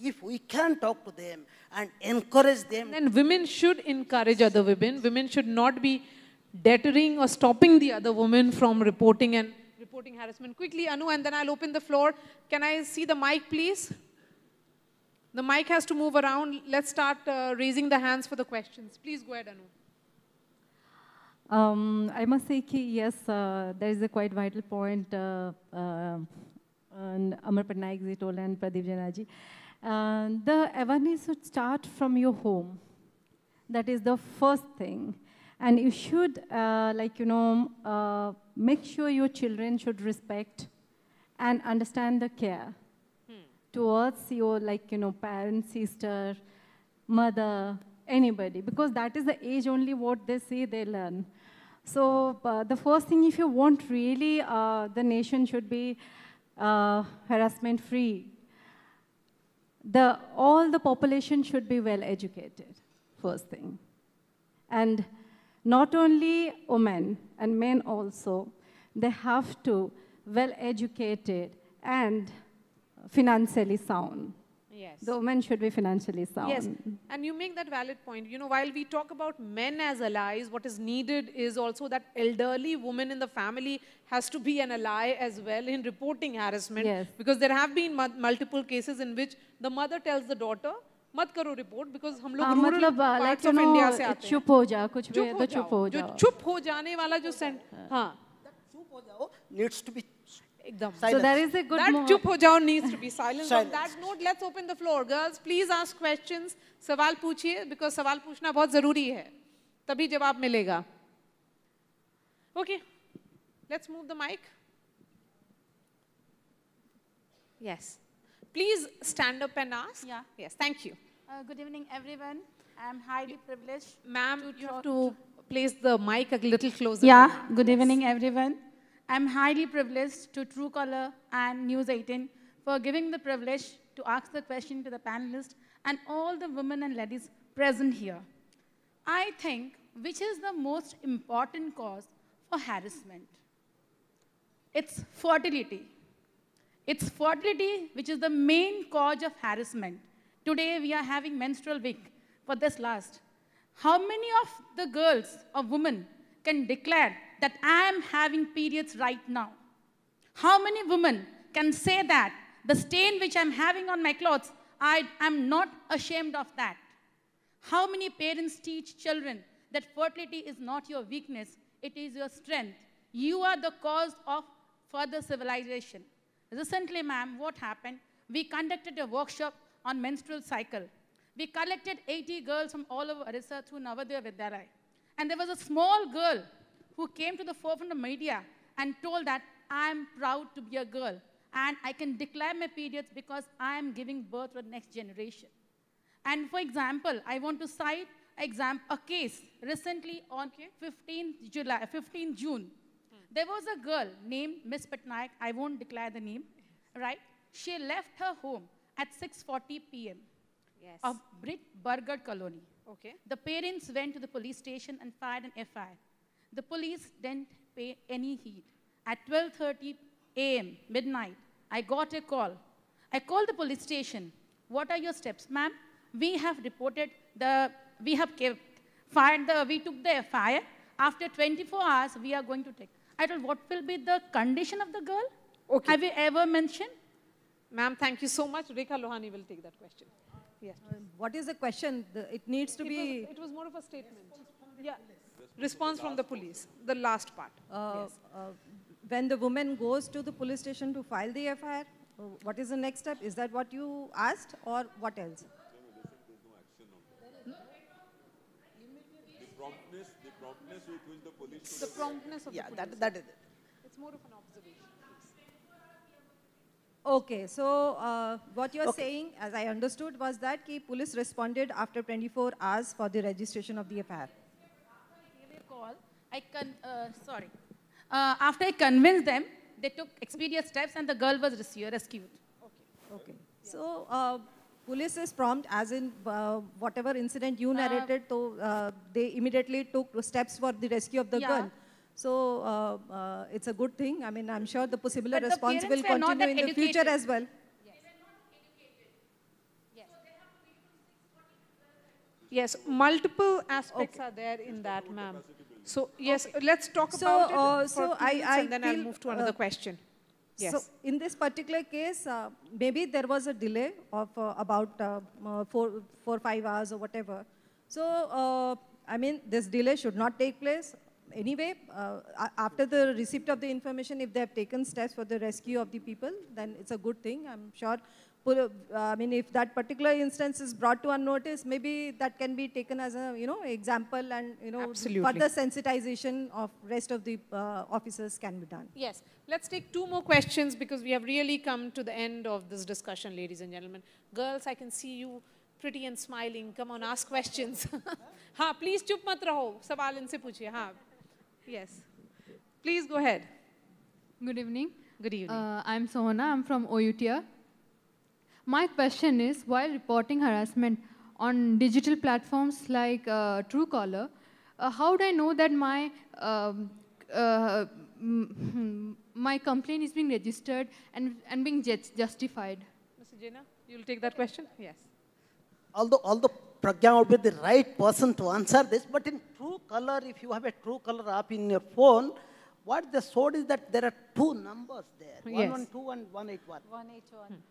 if we can talk to them and encourage them. And women should encourage other women. Women should not be deterring or stopping the other women from reporting harassment. Quickly, Anu, and then I'll open the floor. Can I see the mic, please? The mic has to move around. Let's start raising the hands for the questions. Please go ahead, Anu. I must say, yes, there is a quite vital point and Amar Patnaik ji told and Pradeep Jena ji. The awareness should start from your home. That is the first thing. And you should, make sure your children should respect and understand the care towards your, parents, sister, mother, anybody. Because that is the age only what they see, they learn. So the first thing, if you want really, the nation should be harassment-free. All the population should be well educated, first thing. And not only women and men also, they have to well-educated and financially sound. Yes. The women should be financially sound. Yes, and you make that valid point. You know, while we talk about men as allies, what is needed is also that elderly woman in the family has to be an ally as well in reporting harassment. Yes. Because there have been multiple cases in which the mother tells the daughter, "मत करो report," because हम लोग rural मतलब parts of India से आते हैं. चुप हो जा, कुछ भी है तो चुप हो जो जाओ. चुप हो जाने वाला जो हाँ. चुप हो जाओ needs to be एकदम. So there is a good That चुप हो जाओ needs to be silenced. On that note, let's open the floor. Girls, please ask questions. सवाल पूछिए, because सवाल पूछना बहुत जरूरी है. तभी जवाब मिलेगा. Okay, let's move the mic. Yes. Please stand up and ask. Yeah. Yes, thank you. Good evening, everyone. I'm highly privileged. Ma'am, you have to place the mic a little closer. Yeah, good evening, everyone. I'm highly privileged to Truecaller and News 18 for giving the privilege to ask the question to the panelists and all the women and ladies present here. I think which is the most important cause for harassment? It's fertility. It's fertility which is the main cause of harassment. Today we are having menstrual week for this last. How many of the girls or women can declare that I am having periods right now? How many women can say that the stain which I'm having on my clothes, I am not ashamed of that? How many parents teach children that fertility is not your weakness, it is your strength? You are the cause of further civilization. Recently, ma'am, what happened? We conducted a workshop on menstrual cycle. We collected 80 girls from all over Orissa through Navodaya Vidyalaya. And there was a small girl who came to the forefront of media and told that I am proud to be a girl and I can declare my periods because I am giving birth to the next generation. And for example, I want to cite a case recently on 15 June. There was a girl named Miss Patnaik, I won't declare the name, right? She left her home at 6:40 p.m. Yes. of Brit Burgard Colony. Okay. The parents went to the police station and filed an FIR. The police didn't pay any heed. At 12:30 a.m., midnight, I got a call. I called the police station. What are your steps? Ma'am, we have reported we took the FIR. After 24 hours, we are going to take. I told, what will be the condition of the girl? Okay. Have you ever mentioned? Ma'am, thank you so much. Rekha Lohani will take that question. Yes. What is the question? It needs to be... It was more of a statement. Yeah. Response from the police, the last part. Yes. When the woman goes to the police station to file the FIR, what is the next step? Is that what you asked or what else? The promptness with which the police... The promptness of the police. Yeah, that is it. It's more of an observation. Okay, so what you're saying, as I understood, was that the police responded after 24 hours for the registration of the FIR. After I convinced them, they took expedient steps and the girl was rescued. Okay. So, police is prompt, as in whatever incident you narrated, so they immediately took steps for the rescue of the girl. So, it's a good thing. I mean, I'm sure the possible response will continue in the future as well. Yes, multiple aspects are there in that, ma'am. So, yes, let's talk about it for 2 minutes and then I'll move to another question. Yes. So, in this particular case, maybe there was a delay of about 4 or 5 hours or whatever. So, I mean, this delay should not take place. Anyway, after the receipt of the information, if they have taken steps for the rescue of the people, then it's a good thing. I'm sure, I mean, if that particular instance is brought to our notice, maybe that can be taken as a, example and, further sensitization of rest of the officers can be done. Yes. Let's take 2 more questions because we have really come to the end of this discussion, ladies and gentlemen. Girls, I can see you pretty and smiling. Come on, ask questions. Ha, please chup mat raho. Sawal inse puchiye. Ha. Yes. Please go ahead. Good evening. Good evening. I'm Sohana. I'm from OUTR. My question is, while reporting harassment on digital platforms like Truecaller, how do I know that my complaint is being registered and being justified. Mr. Jena, you'll take that question? Yes. Although Pragya would be the right person to answer this, but in Truecaller, if you have a Truecaller app in your phone, what they showed is that there are two numbers there, Yes. 112 and 181. 181.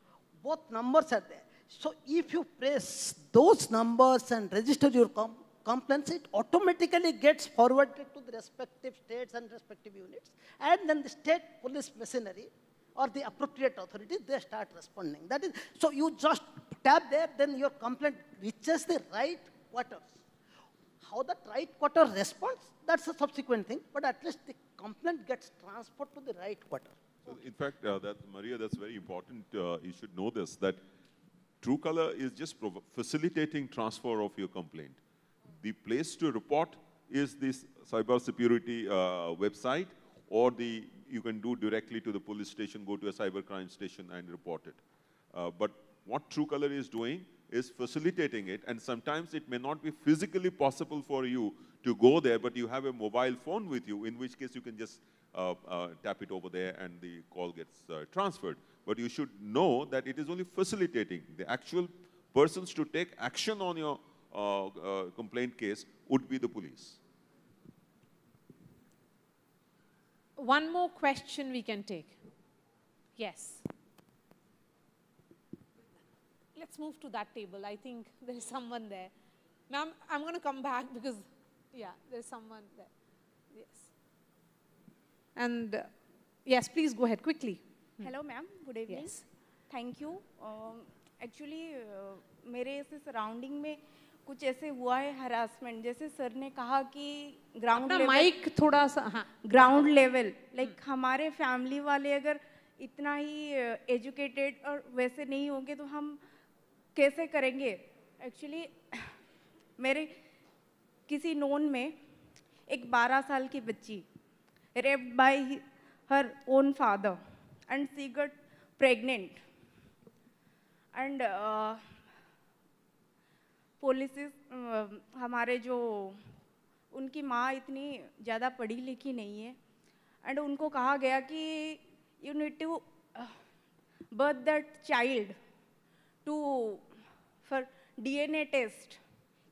Both numbers are there. So if you press those numbers and register your complaints, it automatically gets forwarded to the respective states and respective units. And then the state police machinery or the appropriate authorities, they start responding. That is, so you just tap there, then your complaint reaches the right quarters. How that right quarter responds, that's a subsequent thing, but at least the complaint gets transferred to the right quarter. So in fact, Maria, that's very important. You should know this, that Truecaller is just facilitating transfer of your complaint. The place to report is this cybersecurity website, or you can do directly to the police station, go to a cybercrime station and report it. But what Truecaller is doing is facilitating it, and sometimes it may not be physically possible for you to go there, but you have a mobile phone with you, in which case you can just tap it over there and the call gets transferred. But you should know that it is only facilitating. The actual persons to take action on your complaint case would be the police. One more question we can take. Yes. Let's move to that table. I think there is someone there. Ma'am, I'm going to come back because, yeah, there's someone there. Yes. And, yes, please go ahead quickly. Hello, ma'am. Good evening. Yes. Thank you. Actually, मेरे ऐसे surrounding में कुछ ऐसे हुआ है harassment, जैसे sir ने कहा कि ग्राउंड लेवल, माइक थोड़ा सा, हाँ, ग्राउंड लेवल, लाइक हमारे फैमिली वाले अगर इतना ही एजुकेटेड और वैसे नहीं होंगे तो हम कैसे करेंगे? एक्चुअली मेरे किसी नोन में एक 12 साल की बच्ची raped by her own father and she got pregnant, and police हमारे जो उनकी माँ इतनी ज़्यादा पढ़ी लिखी नहीं है, and उनको कहा गया कि you need to birth that child to for DNA test,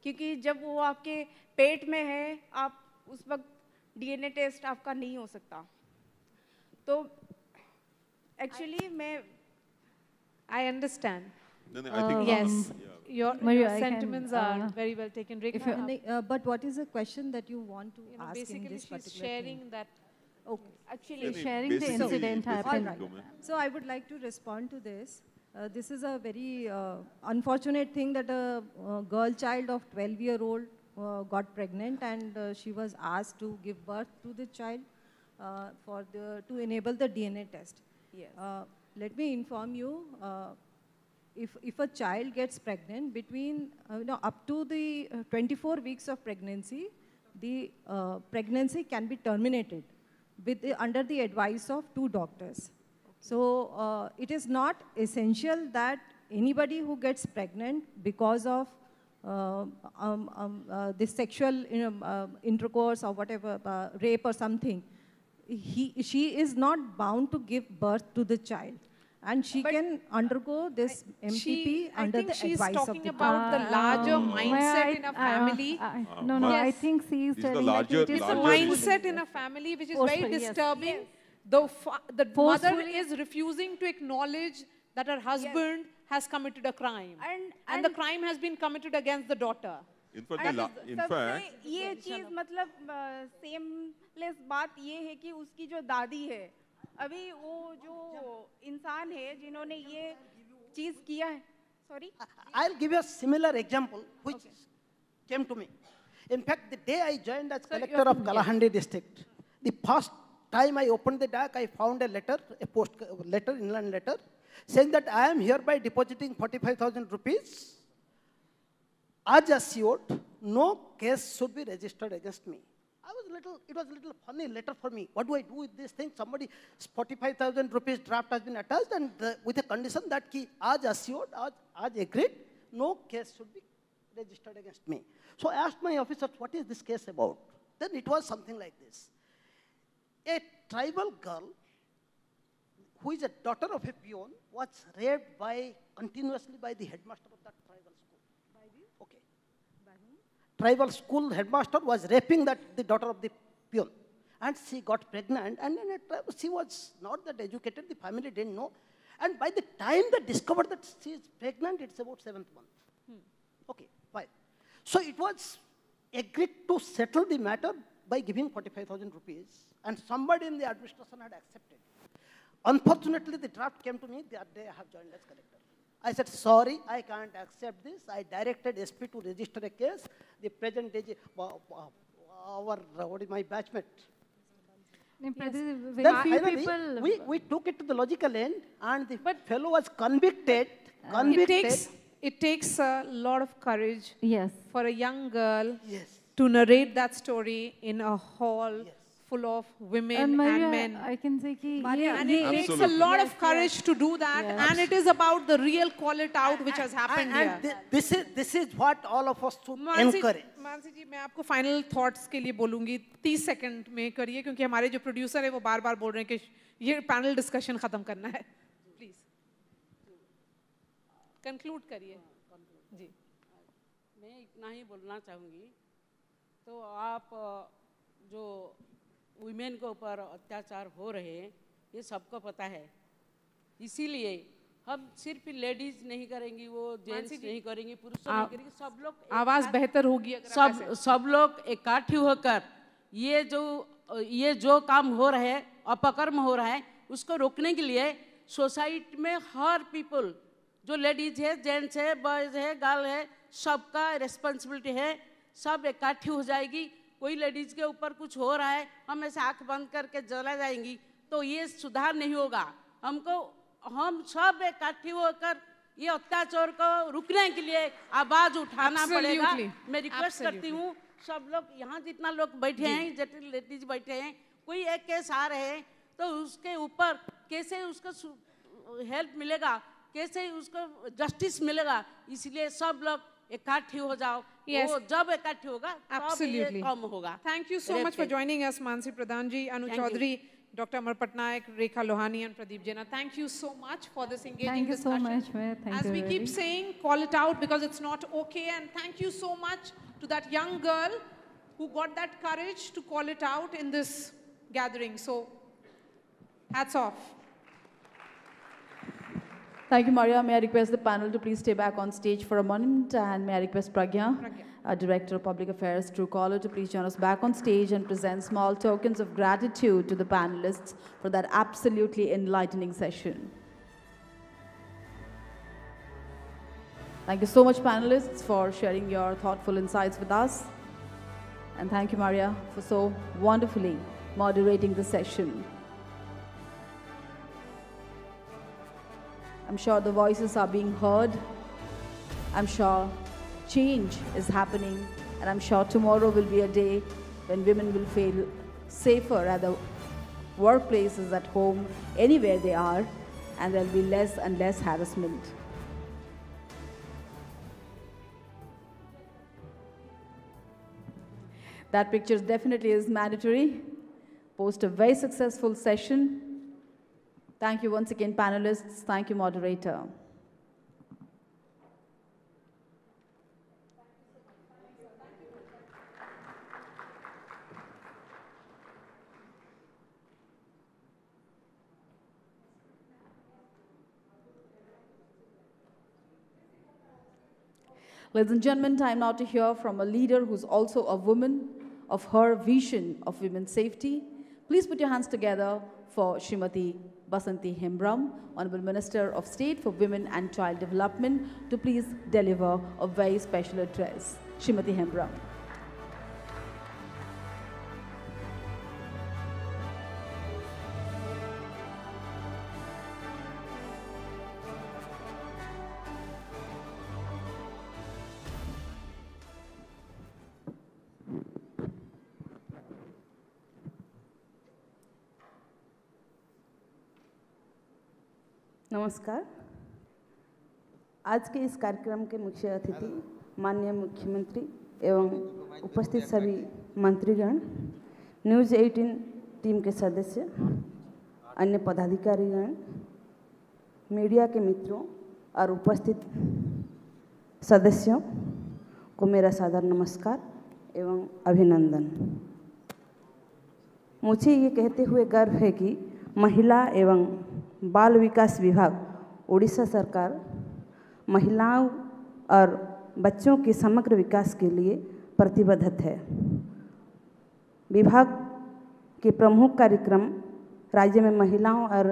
क्योंकि जब वो आपके पेट में है आप उस वक्त DNA टेस्ट आपका नहीं हो सकता. तो एक्चुअली मैं I understand. No, I think yes, your Maria, sentiments are very well taken. Rekha, but what is the question that you want to ask in basically this she's particular sharing thing? that. Okay. Actually, sharing the incident happened. Right. So I would like to respond to this. This is a very unfortunate thing that a girl child of 12-year-old got pregnant, and she was asked to give birth to the child to enable the DNA test. Yes. Let me inform you, if a child gets pregnant between up to the 24 weeks of pregnancy, the pregnancy can be terminated under the advice of 2 doctors. So it is not essential that anybody who gets pregnant because of this sexual intercourse or whatever, rape or something, she is not bound to give birth to the child. And she can undergo this MTP under the advice of the I think she's talking about the larger mindset in a family. No, Yes. I think she's telling that it is It's a mindset in a family which is very Forceful, yes. disturbing. The mother is refusing to acknowledge that her husband has committed a crime. And the crime has been committed against the daughter. In fact, सबसे ये चीज़ मतलब seamless बात ये है कि उसकी जो दादी है, अभी वो जो इंसान है जिन्होंने ये चीज़ किया है, sorry, I'll give you a similar example which came to me. In fact, the day I joined as collector of Kalahandi district, the first time I opened the DAC, I found a letter, inland letter, saying that I am hereby depositing 45,000 rupees as assured, no case should be registered against me. It was a little funny letter for me. What do I do with this thing? Somebody's 45,000 rupees draft has been attached, and with a condition that as assured, as agreed, no case should be registered against me. So I asked my officers, what is this case about? Then it was something like this. a tribal girl who is a daughter of a peon was raped continuously by the headmaster of that tribal school. By the? Okay. By whom? Tribal school headmaster was raping the daughter of the peon. And she got pregnant, and she was not that educated, the family didn't know. And by the time they discovered that she is pregnant, it's about 7th month. Okay, fine. So it was agreed to settle the matter by giving 45,000 rupees, and somebody in the administration had accepted. Unfortunately, the draft came to me, they have joined as collector. I said, sorry, I can't accept this. I directed SP to register a case. The present DG, my batchmate. Yes. Then finally, we took it to the logical end, and the fellow was convicted. It takes a lot of courage for a young girl yes. to narrate that story in a hall full of women and men. I can say and it takes a lot of courage to do that, and it is about the real call it out which has happened here. This is what all of us should encourage. Mansi जी, मैं आपको final thoughts के लिए बोलूंगी, 30 second में करिए, क्योंकि हमारे जो प्रोड्यूसर है वो बार-बार बोल रहे हैं कि ये पैनल डिस्कशन खत्म करना है. प्लीज कंक्लूड करिए. जी, मैं इतना ही बोलना चाहूँगी. तो आप जो वुमेन के ऊपर अत्याचार हो रहे हैं ये सबको पता है, इसीलिए हम सिर्फ लेडीज नहीं करेंगे, वो जेंट्स नहीं करेंगे, पुरुष नहीं करेंगे, सब लोग आवाज बेहतर होगी अगर सब लोग इकट्ठे होकर ये जो काम हो रहा है, अपकर्म हो रहा है, उसको रोकने के लिए सोसाइटी में हर पीपल जो लेडीज है, जेंट्स है, बॉयज है, गर्ल है, सबका रिस्पॉन्सिबिलिटी है. सब इकट्ठी हो जाएगी. कोई लेडीज के ऊपर कुछ हो रहा है, हम ऐसे आंख बंद करके चला जाएंगी तो ये सुधार नहीं होगा. हम सब इकट्ठी होकर ये अत्याचार को रुकने के लिए आवाज उठाना पड़ेगा. मैं रिक्वेस्ट करती हूँ सब लोग, यहाँ जितना लोग बैठे हैं, जितने लेडीज बैठे हैं, कोई एक केस आ रहे हैं तो उसके ऊपर कैसे उसको हेल्प मिलेगा, कैसे उसको जस्टिस मिलेगा, इसलिए सब लोग इकट्ठे हो जाओ. वो जब इकट्ठे होगा तब ये कम होगा. Thank you so much for joining us, Mansi Pradhan ji, Anu Chaudhary, Dr. Amar Patnaik, Rekha Lohani and Pradeep Jaina. Thank you so much for this engaging discussion. Thank you so much. As we keep saying, call it out because it's not okay. And thank you so much to that young girl who got that courage to call it out in this gathering. So, hats off. Thank you, Maria. May I request the panel to please stay back on stage for a moment, and may I request Pragya, Director of Public Affairs, Truecaller, to please join us back on stage and present small tokens of gratitude to the panelists for that absolutely enlightening session. Thank you so much, panelists, for sharing your thoughtful insights with us. And thank you, Maria, for so wonderfully moderating the session. I'm sure the voices are being heard. I'm sure change is happening. And I'm sure tomorrow will be a day when women will feel safer at the workplaces, at home, anywhere they are, and there'll be less and less harassment. That picture definitely is mandatory. Post a very successful session. Thank you once again, panelists. Thank you, moderator. Ladies and gentlemen, time now to hear from a leader who's also a woman, of her vision of women's safety. Please put your hands together for Srimati Basanti Hembram, Honorable Minister of State for Women and Child Development, to please deliver a very special address. Srimati Hembram. नमस्कार. आज के इस कार्यक्रम के मुख्य अतिथि माननीय मुख्यमंत्री एवं उपस्थित सभी मंत्रीगण, न्यूज़ 18 टीम के सदस्य, अन्य पदाधिकारीगण, मीडिया के मित्रों और उपस्थित सदस्यों को मेरा सादर नमस्कार एवं अभिनंदन। मुझे ये कहते हुए गर्व है कि महिला एवं बाल विकास विभाग उड़ीसा सरकार महिलाओं और बच्चों के समग्र विकास के लिए प्रतिबद्ध है। विभाग के प्रमुख कार्यक्रम राज्य में महिलाओं और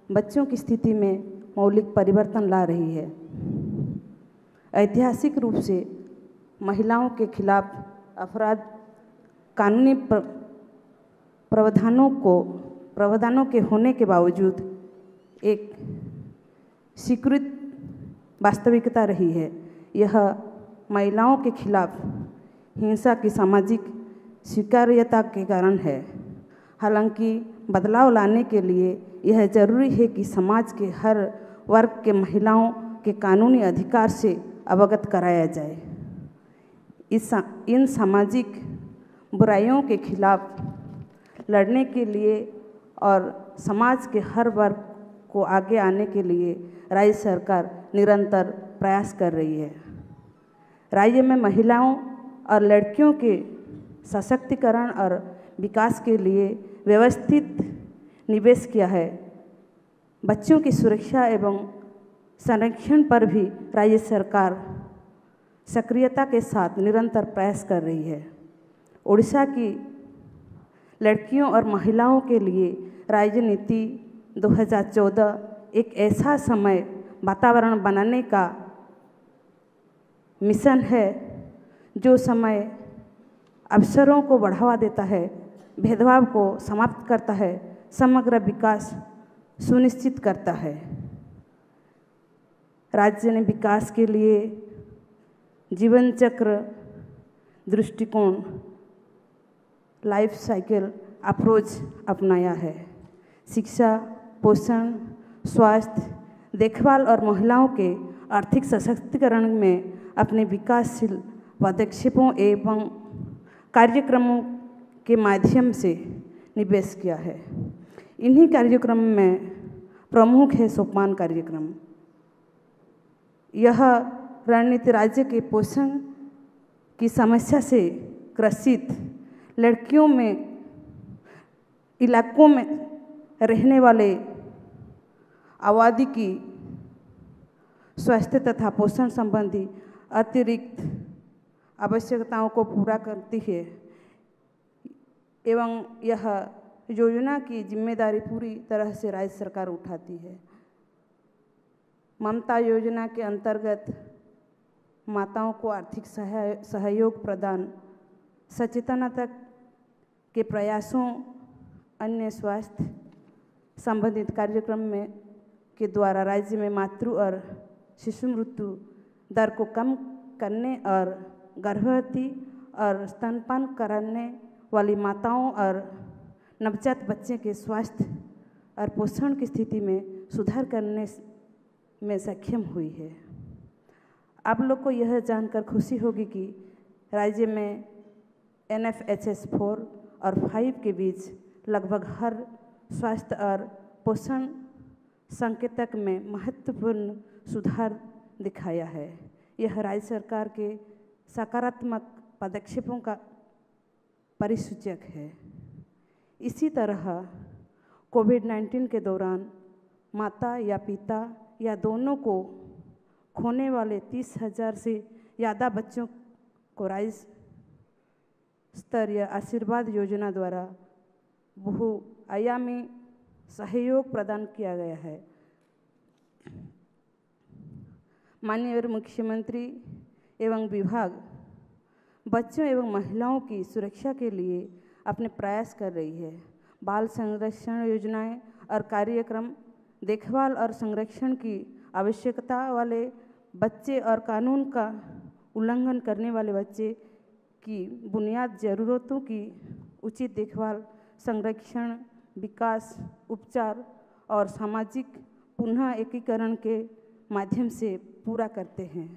बच्चों की स्थिति में मौलिक परिवर्तन ला रही है। ऐतिहासिक रूप से महिलाओं के खिलाफ अपराध कानूनी प्रावधानों के होने के बावजूद एक स्वीकृत वास्तविकता रही है। यह महिलाओं के खिलाफ हिंसा की सामाजिक स्वीकार्यता के कारण है। हालांकि बदलाव लाने के लिए यह जरूरी है कि समाज के हर वर्ग के महिलाओं के कानूनी अधिकार से अवगत कराया जाए। इन सामाजिक बुराइयों के खिलाफ लड़ने के लिए और समाज के हर वर्ग को आगे आने के लिए राज्य सरकार निरंतर प्रयास कर रही है। राज्य में महिलाओं और लड़कियों के सशक्तिकरण और विकास के लिए व्यवस्थित निवेश किया है। बच्चों की सुरक्षा एवं संरक्षण पर भी राज्य सरकार सक्रियता के साथ निरंतर प्रयास कर रही है। उड़ीसा की लड़कियों और महिलाओं के लिए राज्य नीति 2014 एक ऐसा समय वातावरण बनाने का मिशन है जो समय अवसरों को बढ़ावा देता है, भेदभाव को समाप्त करता है, समग्र विकास सुनिश्चित करता है। राज्य ने विकास के लिए जीवन चक्र दृष्टिकोण लाइफ साइकिल अप्रोच अपनाया है। शिक्षा, पोषण, स्वास्थ्य, देखभाल और महिलाओं के आर्थिक सशक्तिकरण में अपने विकासशील पदक्षेपों एवं कार्यक्रमों के माध्यम से निवेश किया है। इन्हीं कार्यक्रम में प्रमुख है सोपान कार्यक्रम। यह रणनीति राज्य के पोषण की समस्या से ग्रसित लड़कियों में इलाकों में रहने वाले आबादी की स्वास्थ्य तथा पोषण संबंधी अतिरिक्त आवश्यकताओं को पूरा करती है एवं यह योजना की जिम्मेदारी पूरी तरह से राज्य सरकार उठाती है। ममता योजना के अंतर्गत माताओं को आर्थिक सहयोग प्रदान, सचेतनता के प्रयासों, अन्य स्वास्थ्य संबंधित कार्यक्रम में के द्वारा राज्य में मातृ और शिशु मृत्यु दर को कम करने और गर्भवती और स्तनपान कराने वाली माताओं और नवजात बच्चे के स्वास्थ्य और पोषण की स्थिति में सुधार करने में सक्षम हुई है। आप लोग को यह जानकर खुशी होगी कि राज्य में NFHS 4 और 5 के बीच लगभग हर स्वास्थ्य और पोषण संकेतक में महत्वपूर्ण सुधार दिखाया है। यह राज्य सरकार के सकारात्मक पदक्षेपों का परिसूचक है। इसी तरह कोविड-19 के दौरान माता या पिता या दोनों को खोने वाले 30,000 से ज़्यादा बच्चों को राज्य स्तरीय आशीर्वाद योजना द्वारा बहुआयामी सहयोग प्रदान किया गया है। माननीय मुख्यमंत्री एवं विभाग बच्चों एवं महिलाओं की सुरक्षा के लिए अपने प्रयास कर रही है। बाल संरक्षण योजनाएं और कार्यक्रम देखभाल और संरक्षण की आवश्यकता वाले बच्चे और कानून का उल्लंघन करने वाले बच्चे की बुनियादी ज़रूरतों की उचित देखभाल, संरक्षण, विकास, उपचार और सामाजिक पुनः एकीकरण के माध्यम से पूरा करते हैं।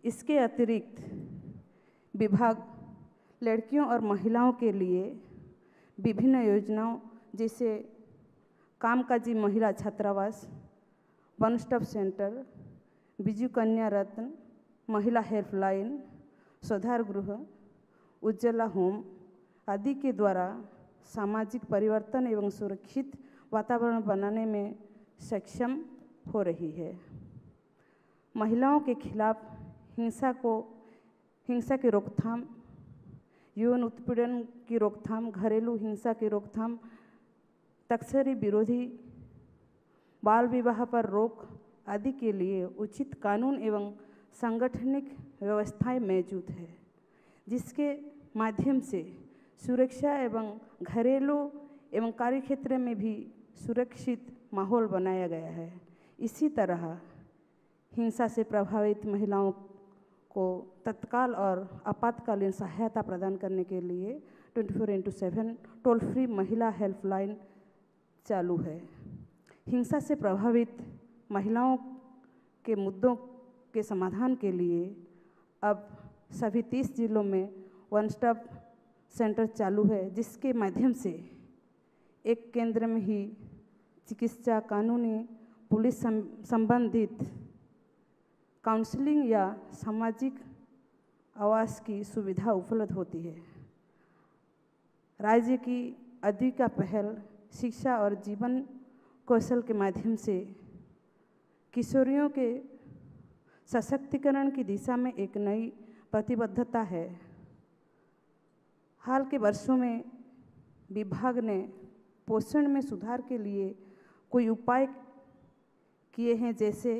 इसके अतिरिक्त विभाग लड़कियों और महिलाओं के लिए विभिन्न योजनाओं जैसे कामकाजी महिला छात्रावास, वन स्टॉप सेंटर, बिजू कन्या रत्न, महिला हेल्पलाइन, सुधार गृह, उज्ज्वला होम आदि के द्वारा सामाजिक परिवर्तन एवं सुरक्षित वातावरण बनाने में सक्षम हो रही है। महिलाओं के खिलाफ हिंसा की रोकथाम, यौन उत्पीड़न की रोकथाम, घरेलू हिंसा की रोकथाम, तस्करी विरोधी, बाल विवाह पर रोक आदि के लिए उचित कानून एवं सांगठनिक व्यवस्थाएं मौजूद है, जिसके माध्यम से सुरक्षा एवं घरेलू एवं कार्यक्षेत्र में भी सुरक्षित माहौल बनाया गया है। इसी तरह हिंसा से प्रभावित महिलाओं को तत्काल और आपातकालीन सहायता प्रदान करने के लिए 24x7 टोल फ्री महिला हेल्पलाइन चालू है। हिंसा से प्रभावित महिलाओं के मुद्दों के समाधान के लिए अब सभी 30 जिलों में वन स्टॉप सेंटर चालू है, जिसके माध्यम से एक केंद्र में ही चिकित्सा, कानूनी, पुलिस संबंधित काउंसलिंग या सामाजिक आवास की सुविधा उपलब्ध होती है। राज्य की आजीविका पहल शिक्षा और जीवन कौशल के माध्यम से किशोरियों के सशक्तिकरण की दिशा में एक नई प्रतिबद्धता है। हाल के वर्षों में विभाग ने पोषण में सुधार के लिए कोई उपाय किए हैं, जैसे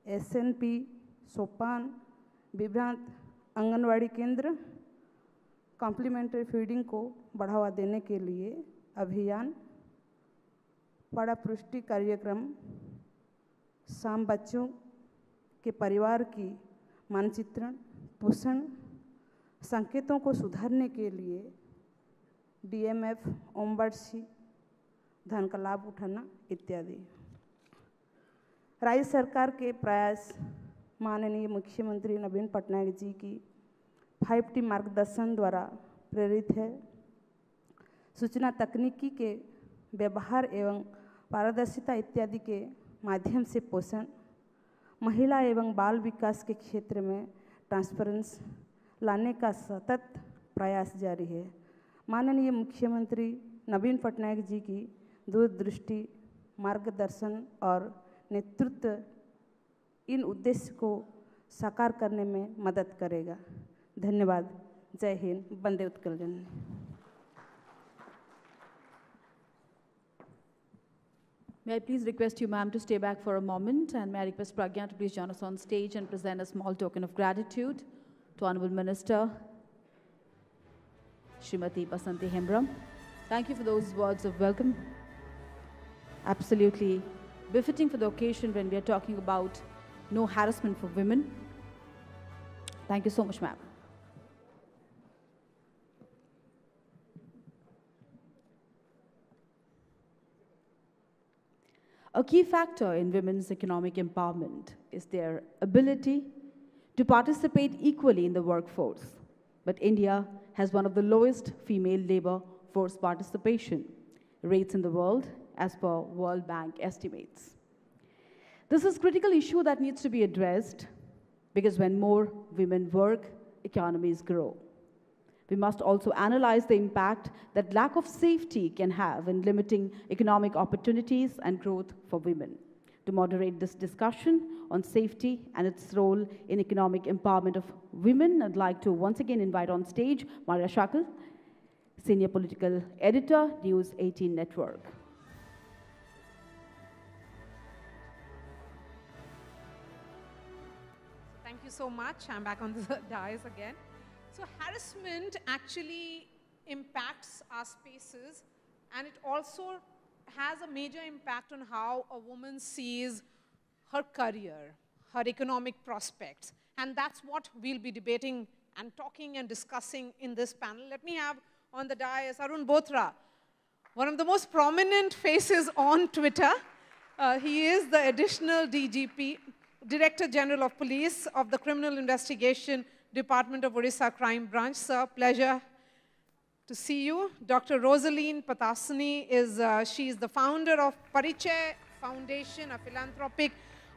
SNP, सोपान, विभ्रांत आंगनवाड़ी केंद्र, कॉम्प्लीमेंट्री फीडिंग को बढ़ावा देने के लिए अभियान, बड़ा पुष्टि कार्यक्रम, शाम बच्चों के परिवार की मानचित्रण, पोषण संकेतों को सुधारने के लिए DMF, ओम्बडशी, धन का लाभ उठाना इत्यादि। राज्य सरकार के प्रयास माननीय मुख्यमंत्री नवीन पटनायक जी की 5T मार्गदर्शन द्वारा प्रेरित है। सूचना तकनीकी के व्यवहार एवं पारदर्शिता इत्यादि के माध्यम से पोषण, महिला एवं बाल विकास के क्षेत्र में ट्रांसपेरेंसी लाने का सतत प्रयास जारी है। माननीय मुख्यमंत्री नवीन पटनायक जी की दूरदृष्टि, मार्गदर्शन और नेतृत्व इन उद्देश्य को साकार करने में मदद करेगा। धन्यवाद। जय हिंद, वंदे उत्कल जननी। May I please request you, ma'am, to stay back for a moment, and may I request Pragya to please join us on stage and present a small token of gratitude to Honorable Minister Srimati Basanti Hembram. Thank you for those words of welcome. Absolutely befitting for the occasion when we are talking about no harassment for women. Thank you so much, ma'am. A key factor in women's economic empowerment is their ability to participate equally in the workforce. But India has one of the lowest female labor force participation rates in the world, as per World Bank estimates. This is a critical issue that needs to be addressed, because when more women work, economies grow. We must also analyze the impact that lack of safety can have in limiting economic opportunities and growth for women. To moderate this discussion on safety and its role in economic empowerment of women, I'd like to once again invite on stage Maria Shakal, Senior Political Editor, News 18 Network. Thank you so much. I'm back on the dais again. So harassment actually impacts our spaces, and it also has a major impact on how a woman sees her career, her economic prospects. And that's what we'll be debating and talking and discussing in this panel. Let me have on the dais Arun Bothra, one of the most prominent faces on Twitter. He is the additional DGP, Director General of Police of the Criminal Investigation Department of Odisha Crime Branch. Sir, pleasure to see you. Dr. Rosaline Patasani is, she is the founder of Parichay Foundation, a philanthropic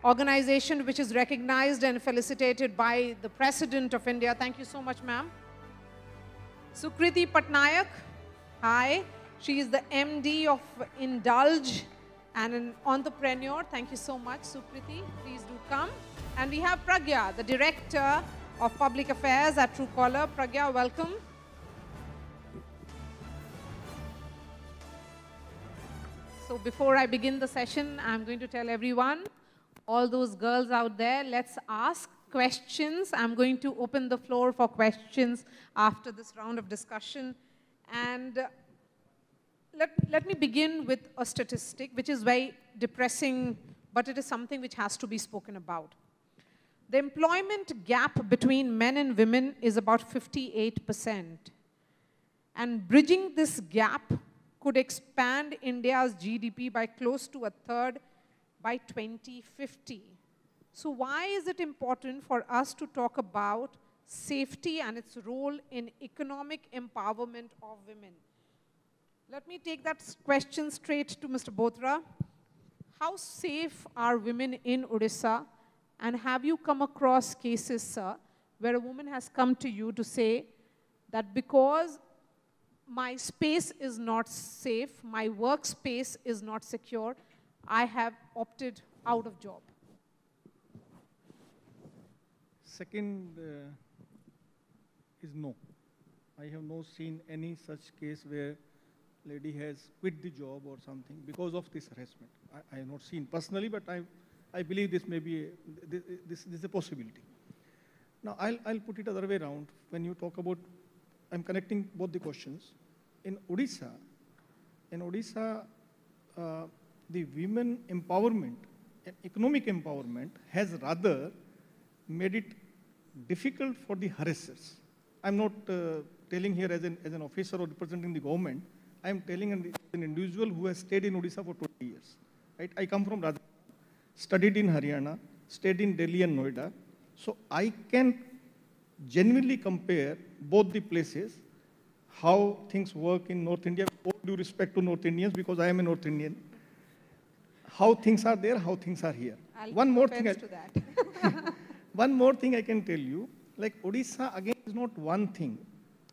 organization which is recognized and felicitated by the President of India. Thank you so much, ma'am. Sukriti Patnaik, hi. She is the MD of Indulge and an entrepreneur. Thank you so much, Sukriti. Please do come. And we have Pragya, the Director of Public Affairs at Truecaller. Pragya, welcome. So before I begin the session, I'm going to tell everyone, all those girls out there, let's ask questions. I'm going to open the floor for questions after this round of discussion. And let me begin with a statistic, which is very depressing, but it is something which has to be spoken about. The employment gap between men and women is about 58%. And bridging this gap could expand India's GDP by close to a third by 2050. So why is it important for us to talk about safety and its role in economic empowerment of women? Let me take that question straight to Mr. Bothra. How safe are women in Odisha? And have you come across cases, sir, where a woman has come to you to say that because my space is not safe, my workspace is not secure, I have opted out of job? Second is no. I have not seen any such case where lady has quit the job or something because of this harassment. I have not seen personally, but I believe this may be, this is a possibility. Now, I'll put it other way around. When you talk about, I'm connecting both the questions. In Odisha, the women empowerment and economic empowerment has rather made it difficult for the harassers. I'm not telling here as an officer or representing the government. I'm telling an individual who has stayed in Odisha for 20 years. Right? I come from Rajasthan, studied in Haryana, stayed in Delhi and Noida. So I can genuinely compare both the places, how things work in North India, with all due respect to North Indians, because I am a North Indian. How things are there, how things are here. One more thing I can tell you, like Odisha again is not one thing.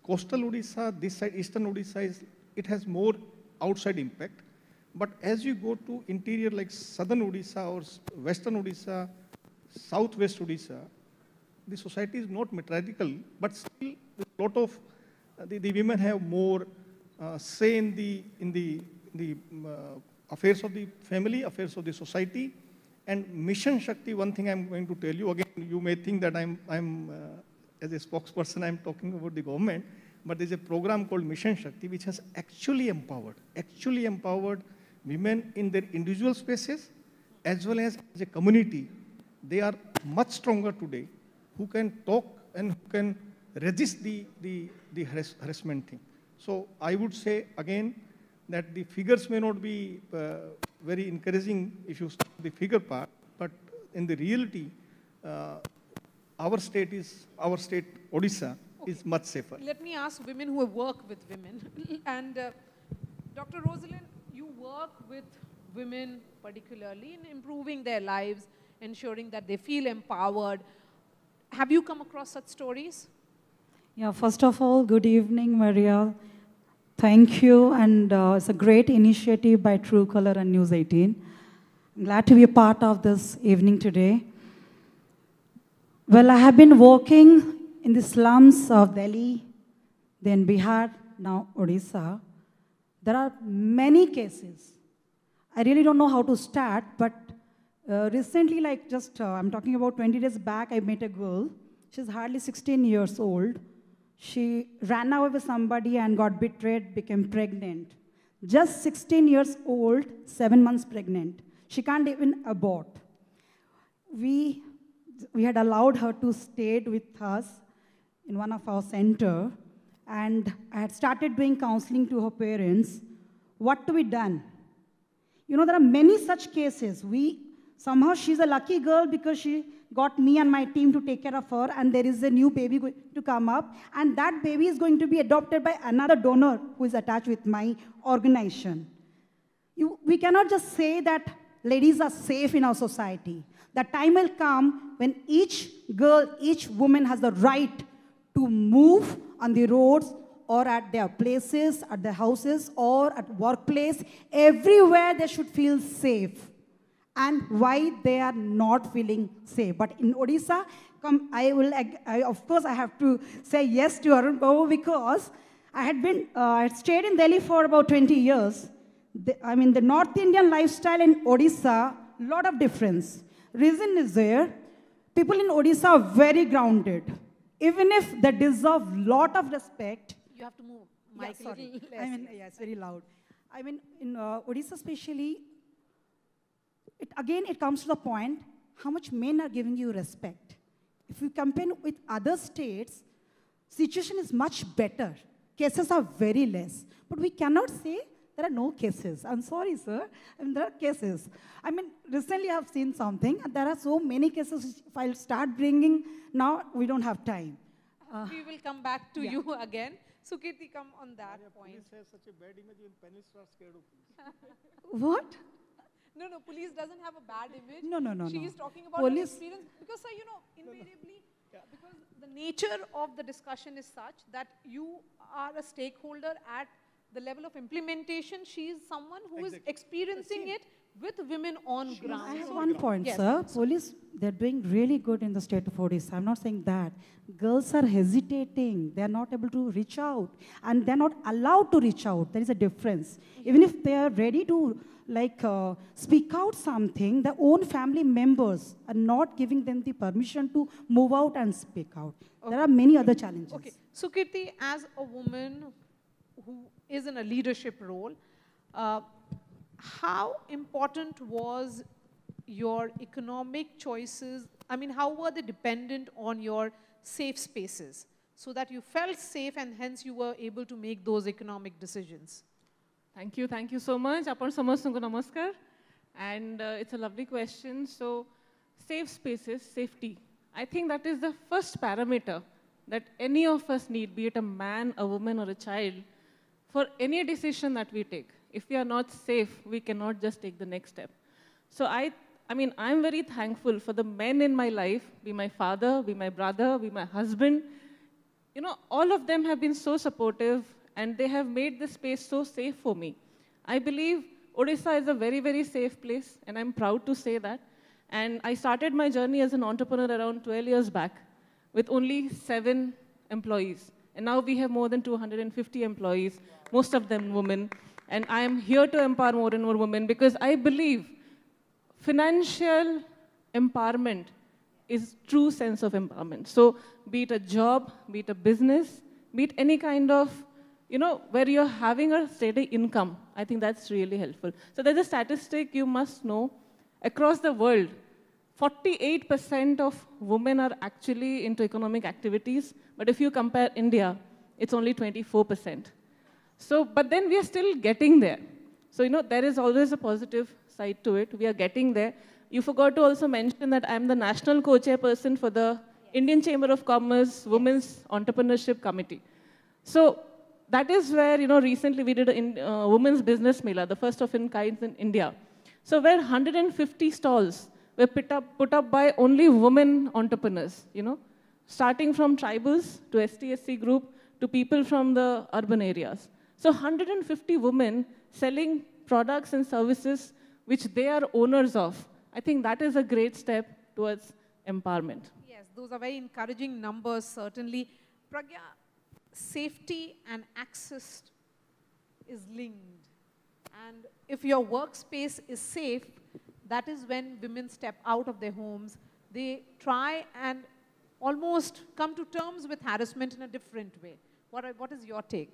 Coastal Odisha, this side, Eastern Odisha, it has more outside impact. But as you go to interior like Southern Odisha or Western Odisha, Southwest Odisha, the society is not matriarchal, but still a lot of the women have more say in the affairs of the family, affairs of the society. And Mission Shakti, one thing I'm going to tell you, again, you may think that I'm as a spokesperson, I'm talking about the government, but there's a program called Mission Shakti, which has actually empowered women in their individual spaces, as well as a community. They are much stronger today, who can talk and who can resist the harassment thing. So I would say, again, that the figures may not be very encouraging if you start the figure part, but in the reality, our state, Odisha, is much safer. Let me ask women who work with women. And Dr. Rosalind, you work with women particularly in improving their lives, ensuring that they feel empowered. Have you come across such stories? Yeah, first of all, good evening, Maria. Thank you, and it's a great initiative by Truecaller and News 18. I'm glad to be a part of this evening today. Well, I have been working in the slums of Delhi, then Bihar, now Odisha. There are many cases. I really don't know how to start, but recently, like just, I'm talking about 20 days back, I met a girl. She's hardly 16 years old. She ran away with somebody and got betrayed, became pregnant. Just 16 years old, 7 months pregnant. She can't even abort. We had allowed her to stay with us in one of our center, and I had started doing counseling to her parents. What to be done? You know, there are many such cases. Somehow she's a lucky girl because she got me and my team to take care of her, and there is a new baby going to come up, and that baby is going to be adopted by another donor who is attached with my organization. We cannot just say that ladies are safe in our society. The time will come when each girl, each woman has the right to move on the roads or at their places, at their houses, or at workplace. Everywhere they should feel safe. And why they are not feeling safe. But in Odisha, of course, I have to say yes to Arun Babu because I had stayed in Delhi for about 20 years. The North Indian lifestyle in Odisha, lot of difference. Reason is there, people in Odisha are very grounded. Even if they deserve lot of respect. You have to move, Mike, yeah, sorry. less. It's very loud. In Odisha especially, it comes to the point, how much men are giving you respect. If you compare with other states, situation is much better. Cases are very less. But we cannot say there are no cases. I'm sorry, sir. There are cases. Recently I have seen something, and there are so many cases. If I'll start bringing, now we don't have time. We will come back to you again. Sukirti, come on that point. Police has such a bad image when panelists are scared of police. What? No, police doesn't have a bad image. No. She is talking about her experience. Because, sir, invariably, because the nature of the discussion is such that you are a stakeholder at the level of implementation. She is someone who is experiencing it with women on ground. I have one point, sir. Police, they're doing really good in the state of Odisha. I'm not saying that. Girls are hesitating. They're not able to reach out. And they're not allowed to reach out. There is a difference. Even if they are ready to speak out something, their own family members are not giving them the permission to move out and speak out. There are many other challenges. Okay. Sukirti, as a woman who is in a leadership role, how important was your economic choices? How were they dependent on your safe spaces so that you felt safe and hence you were able to make those economic decisions? Thank you so much. Apan samastungu namaskar. And it's a lovely question. So, safe spaces, safety. I think that is the first parameter that any of us need, be it a man, a woman, or a child, for any decision that we take. If we are not safe, we cannot just take the next step. So I'm very thankful for the men in my life, be my father, be my brother, be my husband. All of them have been so supportive and they have made the space so safe for me. I believe Odisha is a very, very safe place, and I'm proud to say that. And I started my journey as an entrepreneur around 12 years back with only 7 employees. And now we have more than 250 employees, most of them women. And I am here to empower more and more women because I believe financial empowerment is true sense of empowerment. So be it a job, be it a business, be it any kind of, where you're having a steady income, I think that's really helpful. So there's a statistic you must know. Across the world, 48% of women are actually into economic activities. But if you compare India, it's only 24%. So, but then we are still getting there. So, there is always a positive side to it. We are getting there. You forgot to also mention that I'm the national co-chairperson for the Indian Chamber of Commerce Women's Entrepreneurship Committee. So, that is where, recently we did a Women's Business Mela, the first of its kind in India. So, where 150 stalls were put up by only women entrepreneurs, starting from tribals to STSC group to people from the urban areas. So 150 women selling products and services which they are owners of. I think that is a great step towards empowerment. Yes, those are very encouraging numbers, certainly. Pragya, safety and access is linked. And if your workspace is safe, that is when women step out of their homes. They try and almost come to terms with harassment in a different way. What is your take?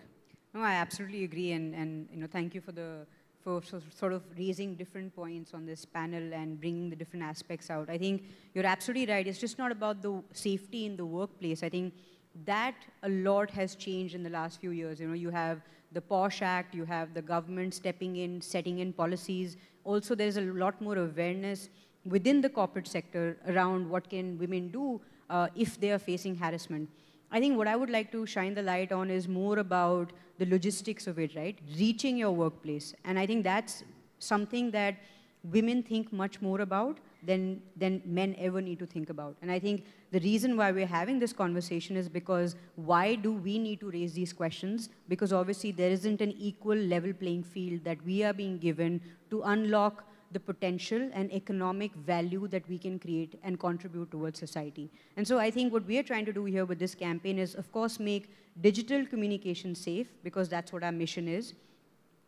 No, I absolutely agree, and thank you for sort of raising different points on this panel and bringing the different aspects out. I think you're absolutely right. It's just not about the safety in the workplace. I think that a lot has changed in the last few years. You have the POSH Act, you have the government stepping in, setting in policies. Also, there's a lot more awareness within the corporate sector around what can women do if they are facing harassment. I think what I would like to shine the light on is more about the logistics of it, right? Reaching your workplace. And I think that's something that women think much more about than men ever need to think about. And I think the reason why we're having this conversation is because why do we need to raise these questions? Because obviously there isn't an equal level playing field that we are being given to unlock the potential and economic value that we can create and contribute towards society. And so I think what we are trying to do here with this campaign is, of course, make digital communication safe, because that's what our mission is.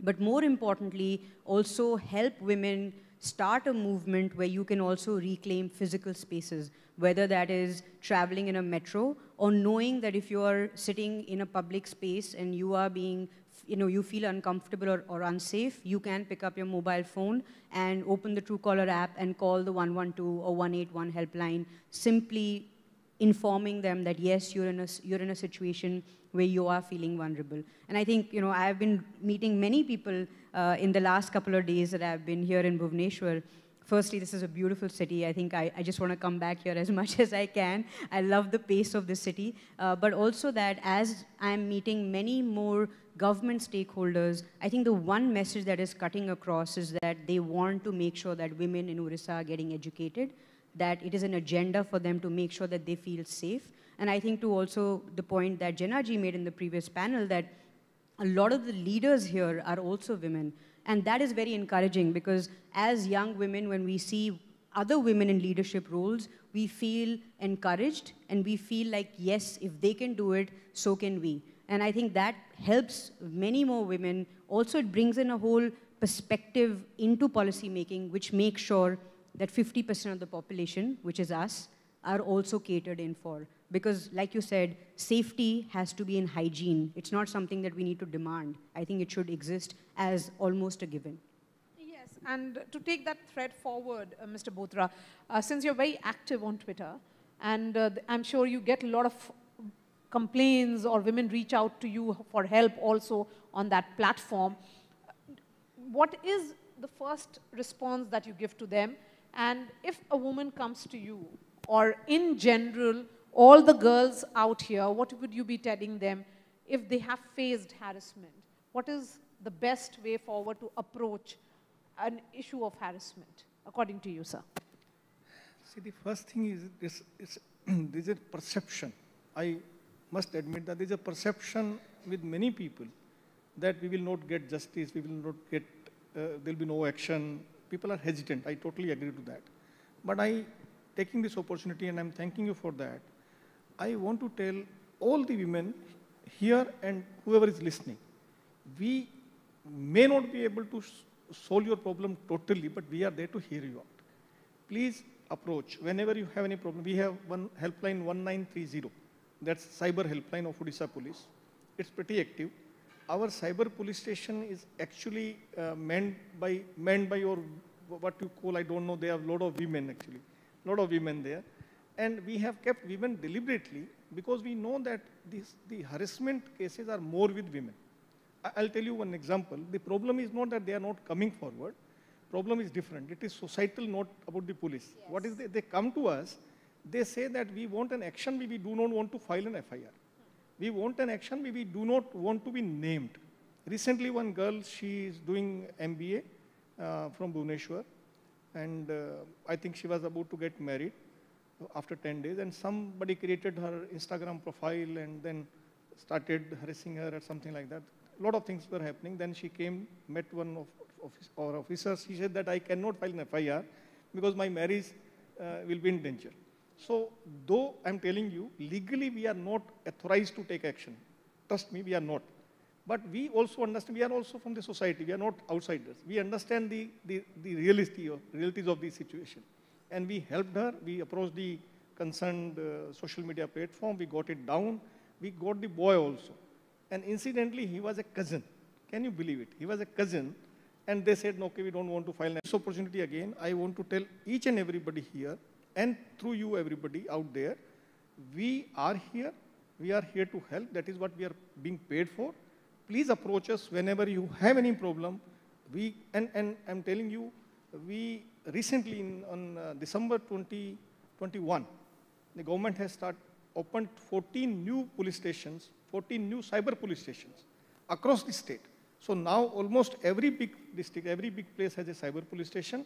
But more importantly, also help women start a movement where you can also reclaim physical spaces, whether that is traveling in a metro or knowing that if you are sitting in a public space and you are being, you feel uncomfortable or unsafe, you can pick up your mobile phone and open the Truecaller app and call the 112 or 181 helpline, simply informing them that yes, you're in a situation where you are feeling vulnerable. And I think, I've been meeting many people in the last couple of days that I've been here in Bhubaneswar. Firstly, this is a beautiful city. I think I just want to come back here as much as I can. I love the pace of the city. But also that as I'm meeting many more government stakeholders, I think the one message that is cutting across is that they want to make sure that women in Orissa are getting educated, that it is an agenda for them to make sure that they feel safe. And I think to also the point that Jenna ji made in the previous panel, that a lot of the leaders here are also women. And that is very encouraging, because as young women, when we see other women in leadership roles, we feel encouraged and we feel like, yes, if they can do it, so can we. And I think that helps many more women. Also, it brings in a whole perspective into policy making, which makes sure that 50% of the population, which is us, are also catered in for. Because, like you said, safety has to be in hygiene. It's not something that we need to demand. I think it should exist as almost a given. Yes, and to take that thread forward, Mr. Bothra, since you're very active on Twitter, and I'm sure you get a lot of complaints or women reach out to you for help also on that platform, what is the first response that you give to them? And if a woman comes to you, or in general, all the girls out here, what would you be telling them if they have faced harassment? What is the best way forward to approach an issue of harassment, according to you, sir? See, the first thing is there's a perception. I must admit that there's a perception with many people that we will not get justice, we will not get, there'll be no action. People are hesitant. I totally agree to that. But taking this opportunity, and I'm thanking you for that, I want to tell all the women here and whoever is listening, we may not be able to solve your problem totally, but we are there to hear you out. Please approach. Whenever you have any problem, we have one helpline 1930. That's cyber helpline of Odisha Police. It's pretty active. Our cyber police station is actually manned by your, what you call, I don't know, they have a lot of women actually. A lot of women there. And we have kept women deliberately because we know that the harassment cases are more with women. I'll tell you one example. The problem is not that they are not coming forward. Problem is different. It is societal, not about the police. Yes. What is they come to us, they say that we want an action, we do not want to file an FIR. We want an action, we do not want to be named. Recently, one girl, she is doing MBA from Bhubaneswar, and I think she was about to get married after 10 days, and somebody created her Instagram profile and then started harassing her or something like that. A lot of things were happening. Then she came, met one of our officers. She said that I cannot file an FIR because my marriage will be in danger. So, though I'm telling you, legally we are not authorized to take action. Trust me, we are not. But we also understand, we are also from the society, we are not outsiders. We understand the realities of the situation. And we helped her, we approached the concerned social media platform, we got it down, we got the boy also. And incidentally, he was a cousin. Can you believe it? He was a cousin, and they said, no, okay, we don't want to file this opportunity again. I want to tell each and everybody here, and through you, everybody out there, we are here to help. That is what we are being paid for. Please approach us whenever you have any problem. And I'm telling you, we recently on December 2021, the government has opened 14 new police stations, 14 new cyber police stations across the state. So now almost every big district, every big place has a cyber police station.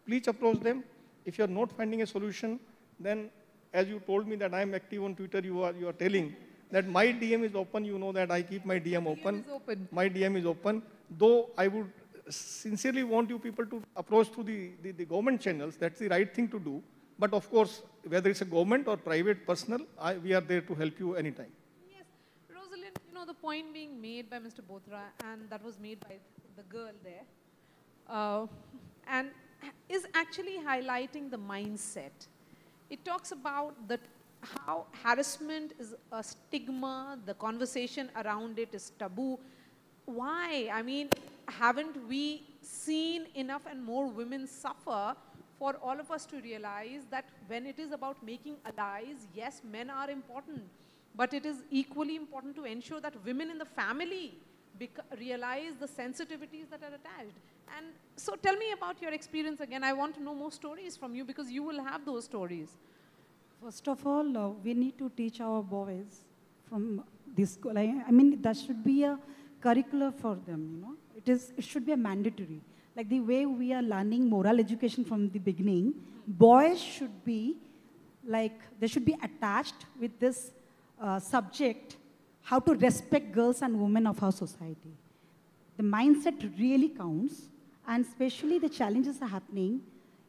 Please approach them. If you are not finding a solution, then as you told me that I am active on Twitter, you are telling that my DM is open. You know that I keep my DM open. My DM is open. Though I would sincerely want you people to approach through the government channels. That's the right thing to do. But of course, whether it's a government or private, personal, we are there to help you anytime. Yes, Rosalind, you know, the point being made by Mr. Bothra, and that was made by the girl there, and is actually highlighting the mindset. It talks about how harassment is a stigma, the conversation around it is taboo. Why? I mean, haven't we seen enough and more women suffer for all of us to realize that when it is about making allies, yes, men are important, but it is equally important to ensure that women in the family realize the sensitivities that are attached. And so tell me about your experience again. I want to know more stories from you because you will have those stories. First of all, we need to teach our boys from this school. I mean, that should be a curriculum for them, you know. It should be a mandatory. Like the way we are learning moral education from the beginning, boys should be like, they should be attached with this subject, how to respect girls and women of our society. The mindset really counts, and especially the challenges are happening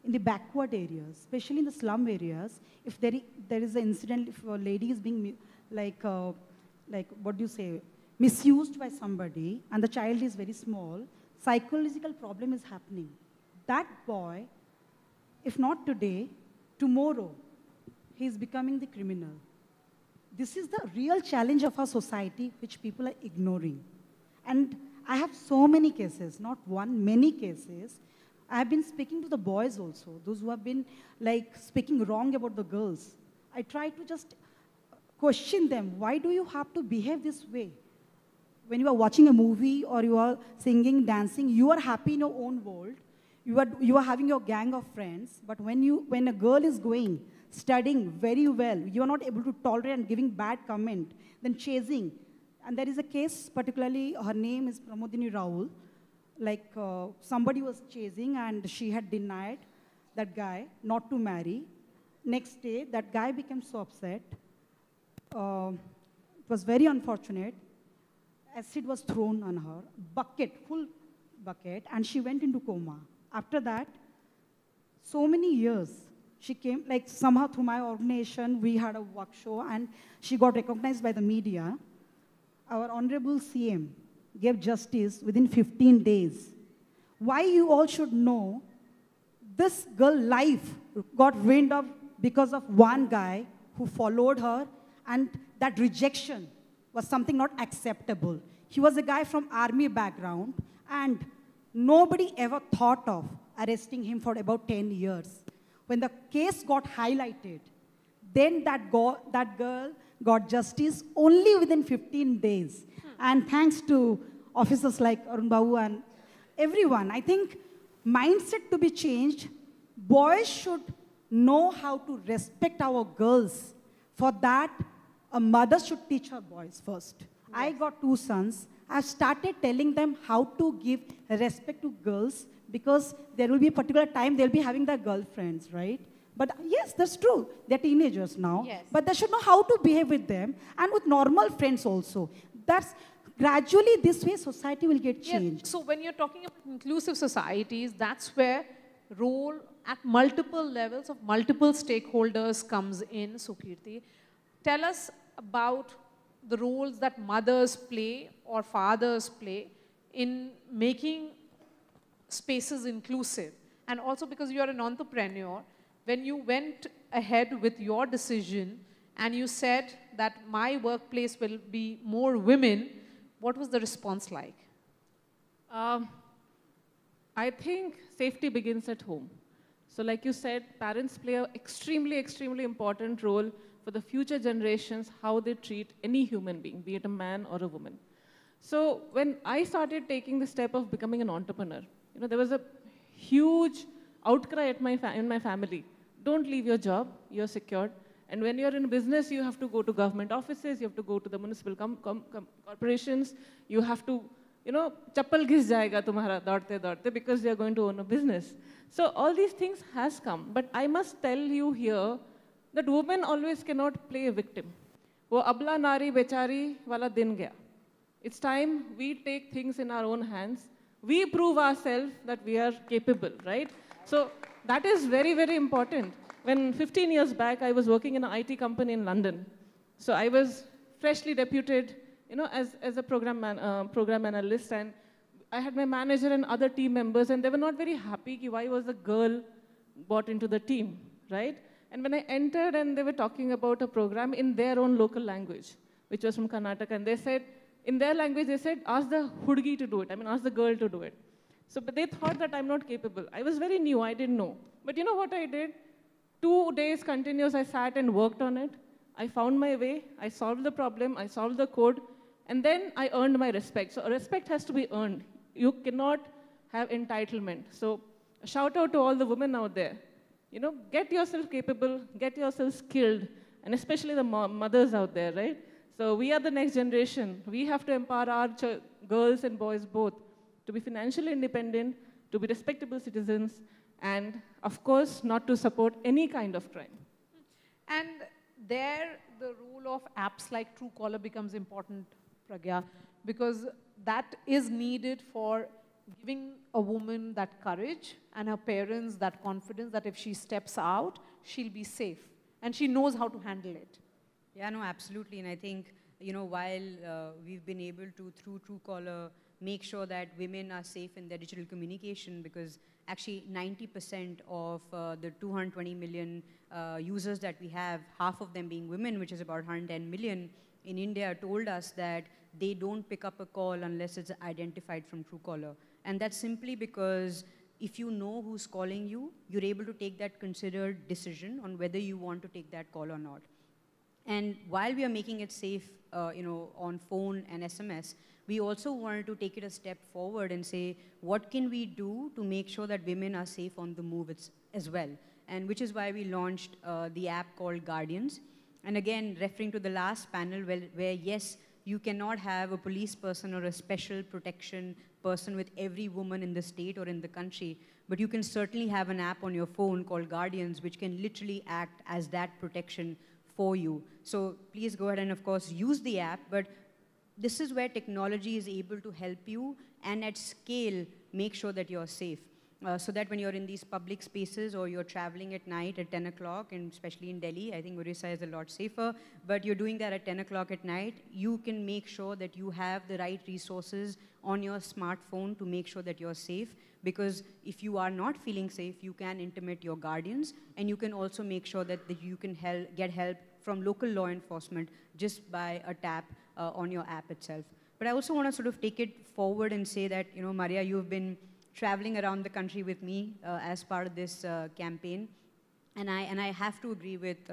in the backward areas, especially in the slum areas. If there is an incident, if a lady is being what do you say, misused by somebody, and the child is very small, psychological problem is happening. That boy, if not today, tomorrow, he is becoming the criminal. This is the real challenge of our society, which people are ignoring. And I have so many cases, not one, many cases. I have been speaking to the boys also, those who have been like speaking wrong about the girls. I try to just question them, why do you have to behave this way? When you are watching a movie or you are singing, dancing, you are happy in your own world. You are having your gang of friends, but when a girl is going, studying very well, you are not able to tolerate and giving bad comment, then chasing. And there is a case, particularly, her name is Pramodini Rahul. Like somebody was chasing and she had denied that guy not to marry. Next day, that guy became so upset. It was very unfortunate. Acid was thrown on her, full bucket, and she went into coma. After that, so many years, she came, like somehow through my organization, we had a work show, and she got recognized by the media. Our Honorable CM gave justice within 15 days. Why you all should know, this girl's life got ruined up because of one guy who followed her, and that rejection was something not acceptable. He was a guy from army background, and nobody ever thought of arresting him for about 10 years. When the case got highlighted, then that girl got justice only within 15 days. And thanks to officers like Arun Babu and everyone, I think mindset to be changed. Boys should know how to respect our girls. For that, a mother should teach her boys first. Yes. I got 2 sons. I started telling them how to give respect to girls, because there will be a particular time they'll be having their girlfriends, right? But yes, that's true. They're teenagers now. Yes. But they should know how to behave with them and with normal friends also. That's gradually this way society will get changed. Yes. So when you're talking about inclusive societies, that's where role at multiple levels of multiple stakeholders comes in. Sukirti, tell us about the roles that mothers play or fathers play in making spaces inclusive. And also, because you are an entrepreneur, when you went ahead with your decision and you said that my workplace will be more women, what was the response like? I think safety begins at home. So like you said, parents play an extremely, extremely important role for the future generations, how they treat any human being, be it a man or a woman. So when I started taking the step of becoming an entrepreneur, there was a huge outcry at in my family. Don't leave your job, you're secured. And when you're in business, you have to go to government offices, you have to go to the municipal corporations, you have to, chappal ghis jayega tumhara daudte daudte because you're going to own a business. So all these things has come. But I must tell you here that women always cannot play a victim. Wo abla nari bechari wala din gaya. It's time we take things in our own hands. We prove ourselves that we are capable, right? So that is very, very important. When 15 years back, I was working in an IT company in London. So I was freshly deputed, as a program analyst, and I had my manager and other team members, and they were not very happy why was a girl brought into the team, right? And when I entered, and they were talking about a program in their own local language, which was from Karnataka, and they said, in their language, they said, ask the hudgi to do it. I mean, ask the girl to do it. So, but they thought that I'm not capable. I was very new, I didn't know. But you know what I did? 2 days continuous, I sat and worked on it. I found my way, I solved the problem, I solved the code, and then I earned my respect. So respect has to be earned. You cannot have entitlement. So a shout out to all the women out there. Get yourself capable, get yourself skilled, and especially the mothers out there, right? So we are the next generation. We have to empower our girls and boys both to be financially independent, to be respectable citizens, and of course, not to support any kind of crime. And there, the role of apps like Truecaller becomes important, Pragya, because that is needed for giving a woman that courage and her parents that confidence that if she steps out, she'll be safe. And she knows how to handle it. Yeah, no, absolutely. And I think, while we've been able to, through Truecaller, make sure that women are safe in their digital communication, because actually 90% of the 220 million users that we have, half of them being women, which is about 110 million in India, told us that they don't pick up a call unless it's identified from Truecaller. And that's simply because if you know who's calling you, you're able to take that considered decision on whether you want to take that call or not. And while we are making it safe, on phone and SMS, we also wanted to take it a step forward and say, what can we do to make sure that women are safe on the move as well? And which is why we launched the app called Guardians. And again, referring to the last panel where yes, you cannot have a police person or a special protection person with every woman in the state or in the country, but you can certainly have an app on your phone called Guardians, which can literally act as that protection for you. So please go ahead and, of course, use the app, but this is where technology is able to help you and at scale make sure that you're safe. So that when you're in these public spaces or you're traveling at night at 10 o'clock, and especially in Delhi, I think Orissa is a lot safer, but you're doing that at 10 o'clock at night, you can make sure that you have the right resources on your smartphone to make sure that you're safe. Because if you are not feeling safe, you can intimate your guardians, and you can also make sure that you can get help from local law enforcement just by a tap on your app itself. But I also want to sort of take it forward and say that, Maria, you've been traveling around the country with me as part of this campaign. And I have to agree with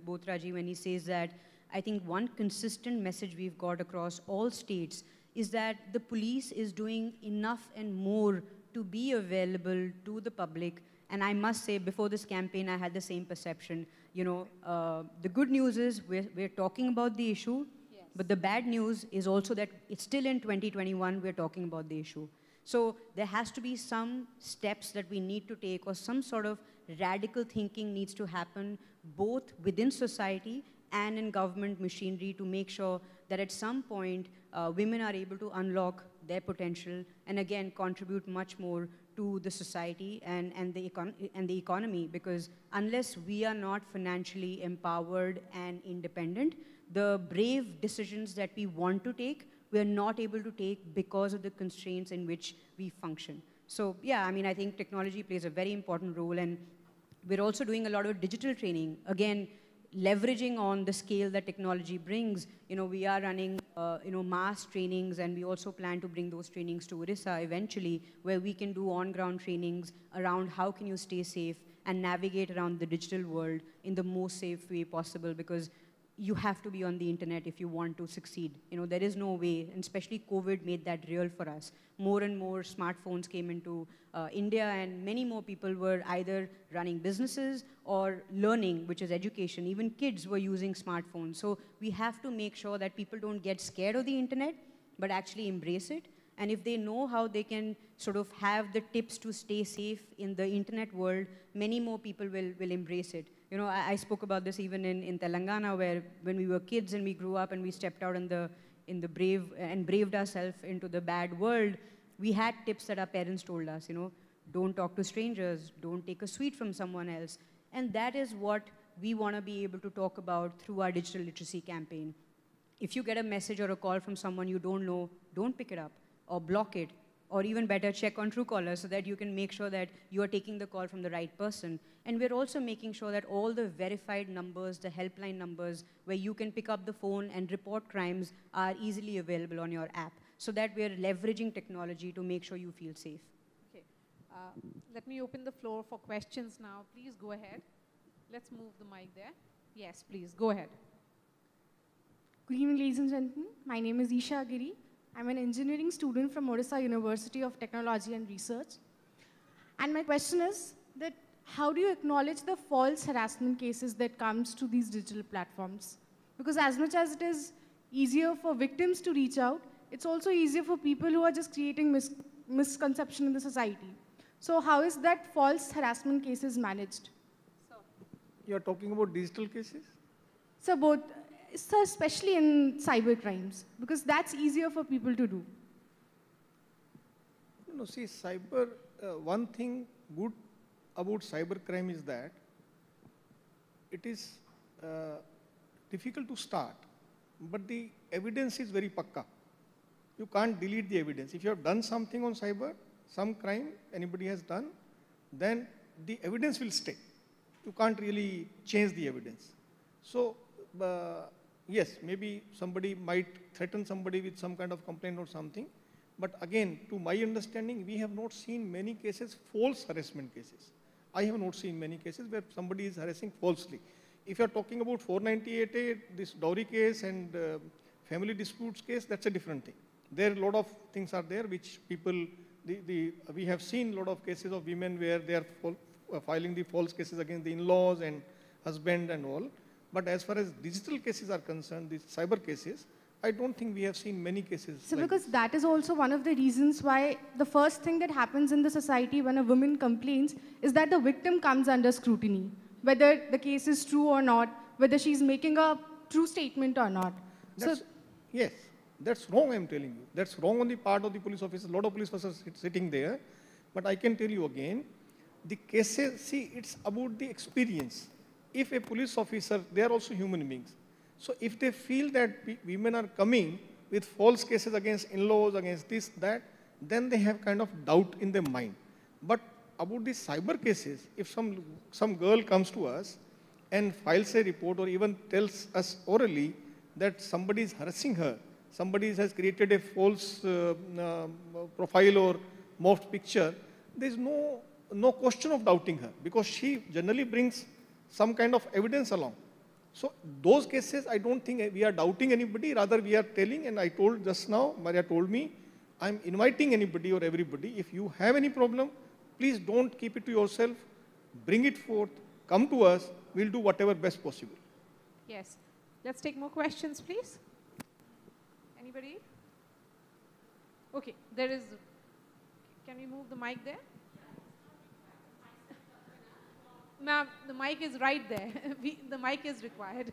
both Rajiv when he says that I think one consistent message we've got across all states is that the police is doing enough and more to be available to the public. And I must say, before this campaign, I had the same perception. The good news is we're talking about the issue, yes. But the bad news is also that it's still in 2021, we're talking about the issue. So there has to be some steps that we need to take, or some sort of radical thinking needs to happen both within society and in government machinery to make sure that at some point women are able to unlock their potential and again contribute much more to the society and the economy, because unless we are not financially empowered and independent, the brave decisions that we want to take we are not able to take because of the constraints in which we function. So yeah, I mean, I think technology plays a very important role, and we're also doing a lot of digital training. Again, leveraging on the scale that technology brings. We are running, mass trainings, and we also plan to bring those trainings to Orissa eventually, where we can do on-ground trainings around how can you stay safe and navigate around the digital world in the most safe way possible, because you have to be on the internet if you want to succeed. You know, there is no way, and especially COVID made that real for us. More and more smartphones came into India, and many more people were either running businesses or learning, which is education. Even kids were using smartphones. So we have to make sure that people don't get scared of the internet, but actually embrace it. And if they know how they can sort of have the tips to stay safe in the internet world, many more people will embrace it. You know, I spoke about this even in Telangana, where when we were kids and we grew up and we stepped out in the brave and braved ourselves into the bad world, we had tips that our parents told us, you know, don't talk to strangers, don't take a sweet from someone else. And that is what we want to be able to talk about through our digital literacy campaign. If you get a message or a call from someone you don't know, don't pick it up or block it, or even better, check on Truecaller so that you can make sure that you are taking the call from the right person. And we're also making sure that all the verified numbers, the helpline numbers, where you can pick up the phone and report crimes are easily available on your app, so that we're leveraging technology to make sure you feel safe. Okay. Let me open the floor for questions now. Please go ahead. Let's move the mic there. Yes, please, go ahead. Good evening, ladies and gentlemen. My name is Isha Giri. I'm an engineering student from Odisha University of Technology and Research. And my question is that how do you acknowledge the false harassment cases that comes to these digital platforms? Because as much as it is easier for victims to reach out, it's also easier for people who are just creating misconception in the society. So how is that false harassment cases managed? You're talking about digital cases? So both. So especially in cyber crimes, because that's easier for people to do. No, see, cyber, one thing good about cyber crime is that it is difficult to start, but the evidence is very pakka. You can't delete the evidence. If you have done something on cyber, some crime anybody has done, then the evidence will stay. You can't really change the evidence. So, yes, maybe somebody might threaten somebody with some kind of complaint or something. But again, to my understanding, we have not seen many cases, false harassment cases. I have not seen many cases where somebody is harassing falsely. If you're talking about 498A, this dowry case and family disputes case, that's a different thing. There are a lot of things are there which people, we have seen a lot of cases of women where they are filing the false cases against the in-laws and husband and all. But as far as digital cases are concerned, these cyber cases, I don't think we have seen many cases. So like because this. that is also one of the reasons why the first thing that happens in the society when a woman complains is that the victim comes under scrutiny, whether the case is true or not, whether she's making a true statement or not. Yes, that's wrong, I'm telling you. That's wrong on the part of the police officers. A lot of police officers sitting there. But I can tell you again, the cases, see, it's about the experience. If a police officer, they are also human beings. So if they feel that women are coming with false cases against in-laws, against this, that, then they have kind of doubt in their mind. But about these cyber cases, if some girl comes to us and files a report or even tells us orally that somebody is harassing her, somebody has created a false profile or morphed picture, there is no question of doubting her, because she generally brings some kind of evidence along. So those cases, I don't think we are doubting anybody, rather we are telling, and I told just now, Maria told me, I'm inviting anybody or everybody, if you have any problem, please don't keep it to yourself, bring it forth, come to us, we'll do whatever best possible. Yes. Let's take more questions, please. Anybody? Okay, there is, can we move the mic there? Ma'am, the mic is right there. The mic is required.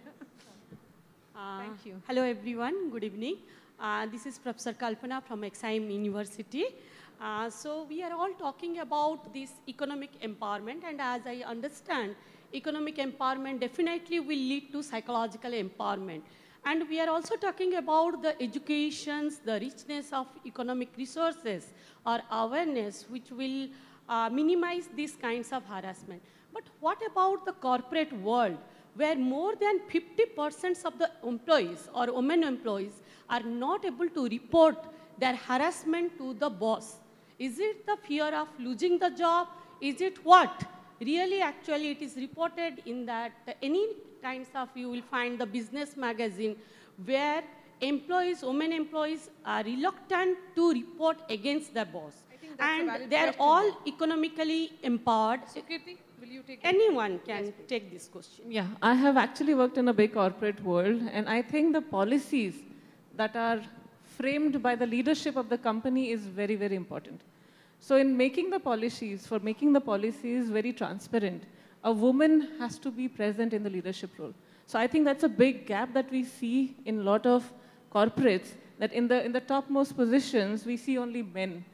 Thank you. Hello everyone, good evening. This is Professor Kalpana from Exim University. So we are all talking about this economic empowerment, and as I understand, economic empowerment definitely will lead to psychological empowerment. And we are also talking about the educations, the richness of economic resources or awareness which will minimize these kinds of harassment. But what about the corporate world, where more than 50% of the employees or women employees are not able to report their harassment to the boss? Is it the fear of losing the job? Is it what? Really, actually, it is reported in that any kinds of, you will find the business magazine where employees, women employees are reluctant to report against their boss. And they're all economically empowered. So, Kirti, will you take Anyone can take this question. Yeah, I have actually worked in a big corporate world, and I think the policies that are framed by the leadership of the company is very, very important. So in making the policies, for making the policies very transparent, a woman has to be present in the leadership role. So I think that's a big gap that we see in a lot of corporates, that in the topmost positions, we see only men,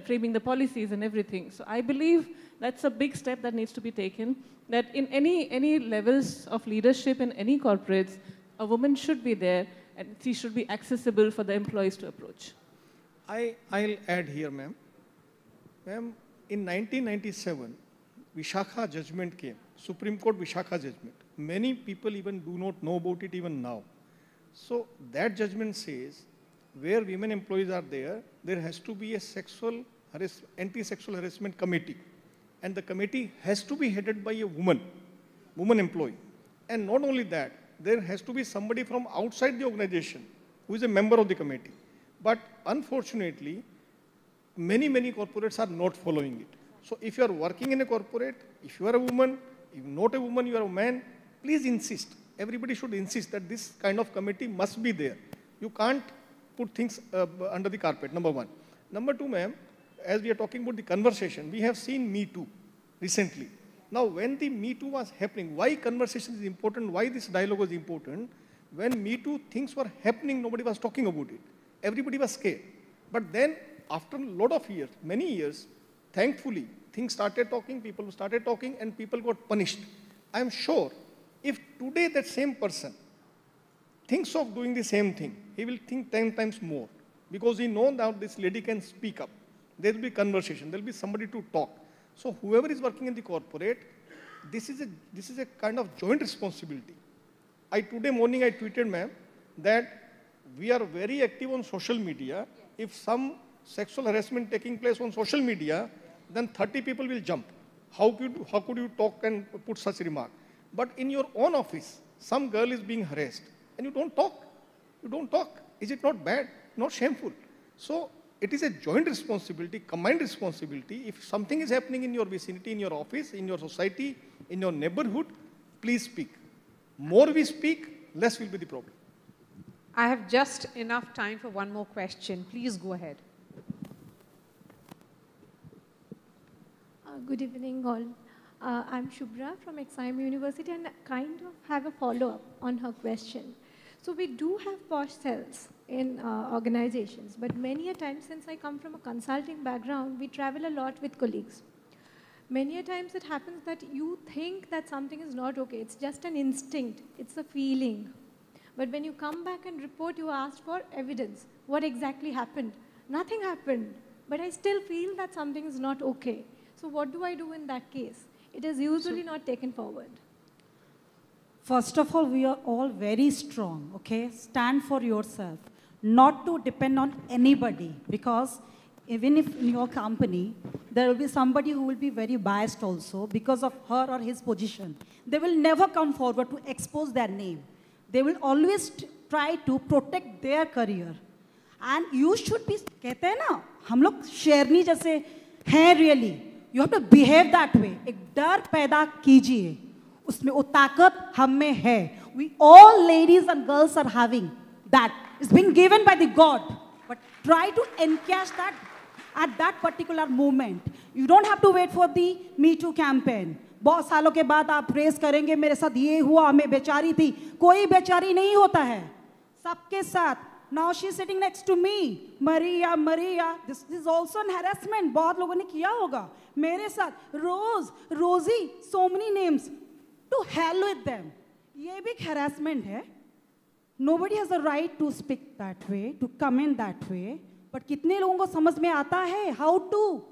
framing the policies and everything. So I believe that's a big step that needs to be taken, that in any levels of leadership in any corporates, a woman should be there and she should be accessible for the employees to approach. I'll add here, ma'am. Ma'am, in 1997, Vishakha judgment came, Supreme Court Vishakha judgment. Many people even do not know about it even now. So that judgment says, where women employees are there has to be a anti-sexual harassment committee. And the committee has to be headed by a woman employee. And not only that, there has to be somebody from outside the organization who is a member of the committee. But unfortunately, many corporates are not following it. So if you are working in a corporate, if you are a woman, if not a woman, you are a man, please insist. Everybody should insist that this kind of committee must be there. You can't put things under the carpet, number one. Number two, ma'am, as we are talking about the conversation, we have seen Me Too recently. Now, when the Me Too was happening, why conversation is important, why this dialogue was important, when Me Too things were happening, nobody was talking about it. Everybody was scared. But then, after a lot of years, many years, thankfully, things started talking, people started talking, and people got punished. I am sure, if today that same person thinks of doing the same thing, he will think 10 times more, because he knows now this lady can speak up. There will be conversation, there will be somebody to talk. So whoever is working in the corporate, this is a kind of joint responsibility. Today morning I tweeted, ma'am, that we are very active on social media. If some sexual harassment taking place on social media, then 30 people will jump. How could you talk and put such a remark? But in your own office, some girl is being harassed, and you don't talk. You don't talk. Is it not bad? Not shameful. So it is a joint responsibility, combined responsibility. If something is happening in your vicinity, in your office, in your society, in your neighborhood, please speak. More we speak, less will be the problem. I have just enough time for one more question. Please go ahead. Good evening, all. I'm Shubhra from Exime University, and kind of have a follow-up on her question. So we do have posh cells in organizations, but many a time, since I come from a consulting background, we travel a lot with colleagues. Many a times it happens that you think that something is not okay. It's just an instinct. It's a feeling. But when you come back and report, you ask for evidence. What exactly happened? Nothing happened, but I still feel that something is not okay. So what do I do in that case? It is usually not taken forward. First of all, we are all very strong, okay? Stand for yourself, not to depend on anybody, because even if in your company, there will be somebody who will be very biased also because of her or his position. They will never come forward to expose their name. They will always try to protect their career. And you should be, कहते हैं ना, हम लोग शेरनी जैसे हैं really. You have to behave that way. एक डर पैदा कीजिए. उसमें वो ताकत हम में है. We all ladies and girls are having that. It's been given by the God. But try to encash that at that particular moment. You don't have to wait for the Me Too campaign. बहुत सालों के बाद आप press करेंगे मेरे साथ ये हुआ मैं बेचारी थी. कोई बेचारी नहीं होता है. सबके साथ. Now she's sitting next to me. Maria, Maria. This is also an harassment. बहुत लोगों ने किया होगा. मेरे साथ Rose, Rosie, so many names. To hell with them. ये भी एक harassment है. Nobody has the right to speak that way, to comment that way. But कितने लोगों को समझ में आता है how to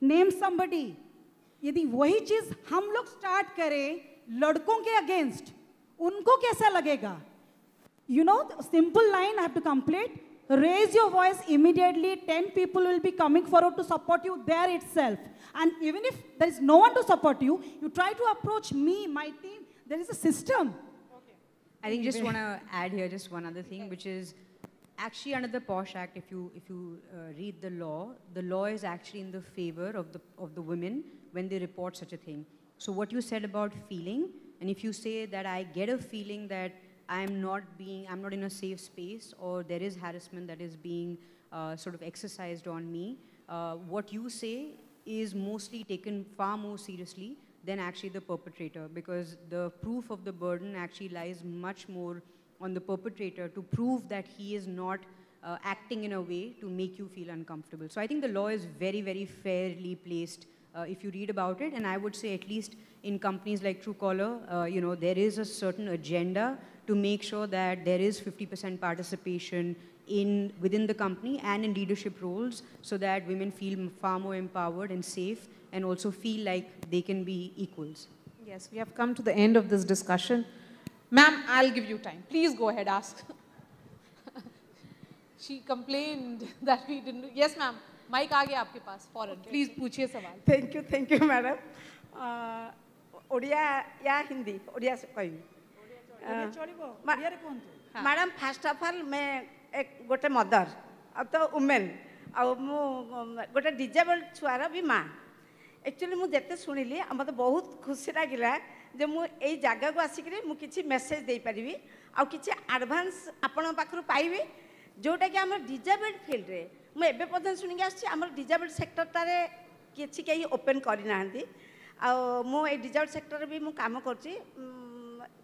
name somebody. यदि वही चीज हम लोग start करें लड़कों के against, उनको कैसा लगेगा? You know, simple line I have to complete. Raise your voice immediately. 10 people will be coming forward to support you there itself. And even if there is no one to support you, you try to approach me, my team. There is a system. I think just want to add here just one other thing, which is actually under the POSH Act, if you read the law is actually in the favor of the women when they report such a thing. So what you said about feeling, and if you say that I get a feeling that I'm not in a safe space, or there is harassment that is being sort of exercised on me, what you say is mostly taken far more seriously than actually the perpetrator, because the proof of the burden actually lies much more on the perpetrator to prove that he is not acting in a way to make you feel uncomfortable. So I think the law is very, very fairly placed if you read about it, and I would say at least in companies like Truecaller, there is a certain agenda to make sure that there is 50% participation within the company and in leadership roles, so that women feel far more empowered and safe and also feel like they can be equals. Yes, we have come to the end of this discussion. Ma'am, I'll give you time. Please go ahead, ask. She complained that we didn't. Yes, ma'am. Mic आ गया आपके पास फौरन. Please पूछिए सवाल. Thank you, madam. Odia या हिंदी? ओडिया से कही. Madam first of all मैं एक गोटे मदर अब तो वुमेन गोटे डिजेबल्ड छुआर भी माँ एक्चुअली मुझे जिते शुणिली मत बहुत खुशी लगिला जे मु एई जगह को आसिक मु किछि मेसेज दे पारिबी आ किछि एडवांस आपण पाखरु पाइबी जोटा कि हमर डिजेबल्ड फील्ड रे मु एबे पदन सुनिक आछि हमर डिजेबल्ड सेक्टर टारे किछि केही ओपन करि नाहंती आ मु ए डिजेबल्ड सेक्टर भी मु काम करछि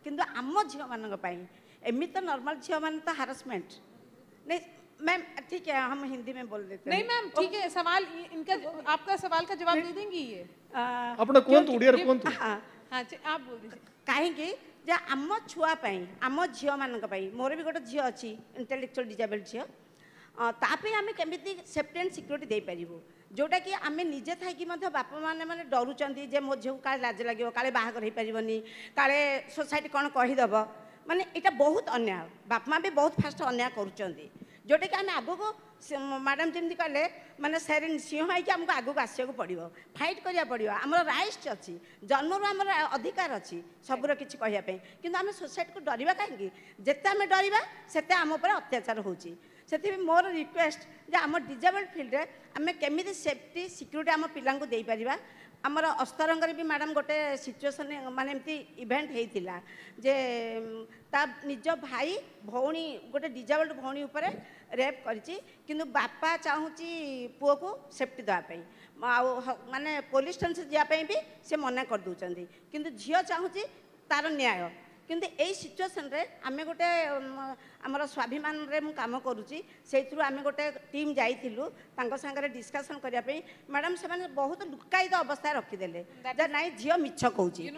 किंतु आम झील मान एमती तो नॉर्मल झील मान तो हारासमेंट नहीं मैम ठीक है हम हिंदी में बोल देते हैं नहीं मैम ठीक है सवाल इनका आपका सवाल का जवाब दे देंगी ये अपना कौन तो उड़िया कौन तो हाँ आप बोल दीजिए कहीं जे आम छुआ आम झील मान मोर भी गोटे झील अच्छी इंटेलेक्चुअल डिजेबल्ड झील तापे आम केमी सेफ्टी एंड सिक्योरिटी दे पारिबु जोटा कि आम निजे थी बापा मैंने डरुंच जे मो झील का लाज लगे काले बाहागर हो पारनी काले सोसाइटी कौन कहीदेव माने यहाँ बहुत अन्याय बापा माँ भी बहुत फास्ट अन्याय करुँच जोटा कि आम आग को मैडम जमी कहले माने शेरिंग सिंह है आमको आग को आसको पड़ो फाइट करा पड़ो आम राइट्स अच्छी जन्मर आम अधिकार अच्छी सबूर किसी कहवाई कि आम सोसाइटी को डरवा कहीं जिते आम डरवा से आम पर अत्याचार होची से मोर रिक्वेस्ट जे आम डिजेबल्ड फील्ड रे आम केमी सेफ्टी सिक्योरिटी आम पिला दे पारिबा आमर अस्तरंगर भी मैडम गोटे सिचुएसन माने एमती इवेंट होता जे ता निज भाई भौणी गोटे डिजेबल्ड भौणी उपरे रेप करिछि किंतु बापा चाहूची पुओ को सेफ्टी देवाई माने पुलिस स्टेशन जावाई भी से मना कर दौरान किंतु झील चाहूची तार न्याय किंतु यही सिचुएसन रे आमे गोटे आमर स्वाभिमान रे मु काम करूची से आमे गोटे टीम जाइथिलु तांको संगे डिस्कशन करिया पे मैडम से माने बहुत लुकायित अवस्था रखिदेले जे नाई झियो मिछ कहूची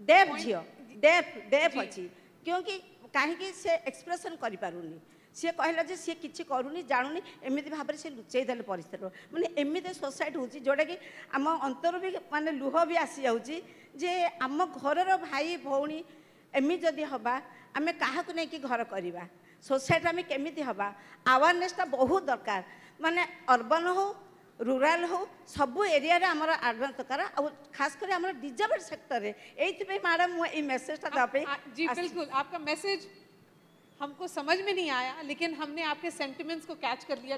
डेफ झियो डेफ अच्छी क्योंकि कहीं से एक्सप्रेशन करि पारुनी सी कहला जे सी किछि करूनी जानूनी एमिति भाव से लुचई देले परिस्थिति माने एमिति सोसाइटी होची जोटा कि आम अंतर भी माने लुह भी आसी जाउची जे आम घरर भाई भौणी एमि जदि हबा आमे काहाकु नै कि घर करबा सोसाइटी आमे केमिति हबा अवेयरनेस बहुत दरकार माने अर्बन हो रूरल हो सबू एरिया रे हमर एडवांस दरकार और खास कर हमर डिजेबल्ड सेक्टर रे एथि पे मैडम ए मेसेज ता दापे जी बिल्कुल आपका मैसेज हमको समझ में नहीं आया लेकिन हमने आपके सेंटिमेंट्स को कैच कर लिया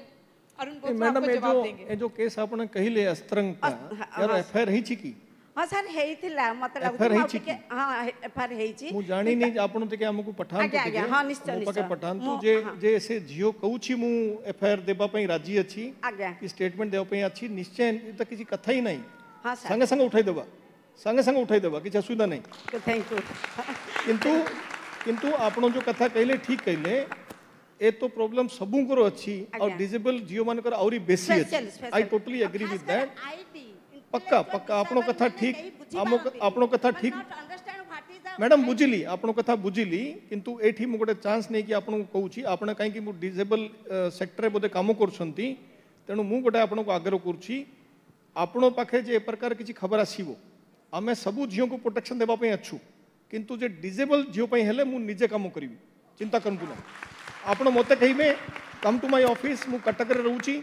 अरुण बोथरा आपको जवाब देंगे ए जो केस आपने कहिले अस्त्रंग का यार एफआईआर हेछि की हां सर हेइथिला मत लागु के हां एफआईआर हेछि मु जानि नै आपन ते के हमकु पठान तो हां निश्चय निश्चय पठान तो जे से जियो कहूछि मु एफआईआर देबा पई राजी अछि कि स्टेटमेंट देबा पई अछि निश्चय त किछि कथा ही नहीं हां सर संगे संगे उठाई देबा किछि असुविधा नहीं थैंक यू किंतु आपण जो कथा कहले ठीक कहले ए तो प्रॉब्लम सबुकर अच्छी और डिजेबल जियो मानकर औरी बेसी अछि I totally agree with that पक्का पक्का आपण कथा ठीक आपण कथा ठीक मैडम बुझिली आपण कथा बुझिली किंतु एठी मु गोटे चांस नै कि आपण कहूची आपण काई कि मु डिजेबल सेक्टर रे बोधे काम करछंती तेनु मु गोटे आपण को आग्रह करछी आपण पाखे जे प्रकार किछि खबर आसीबो आमे सबु जियो को प्रोटेक्शन देबा पई अछु किंतु जे डिजेबल झील हेले मु निजे कम करी चिंता करतु ना आपण मत कहे कम टू माय ऑफिस मु कटक रे रहूची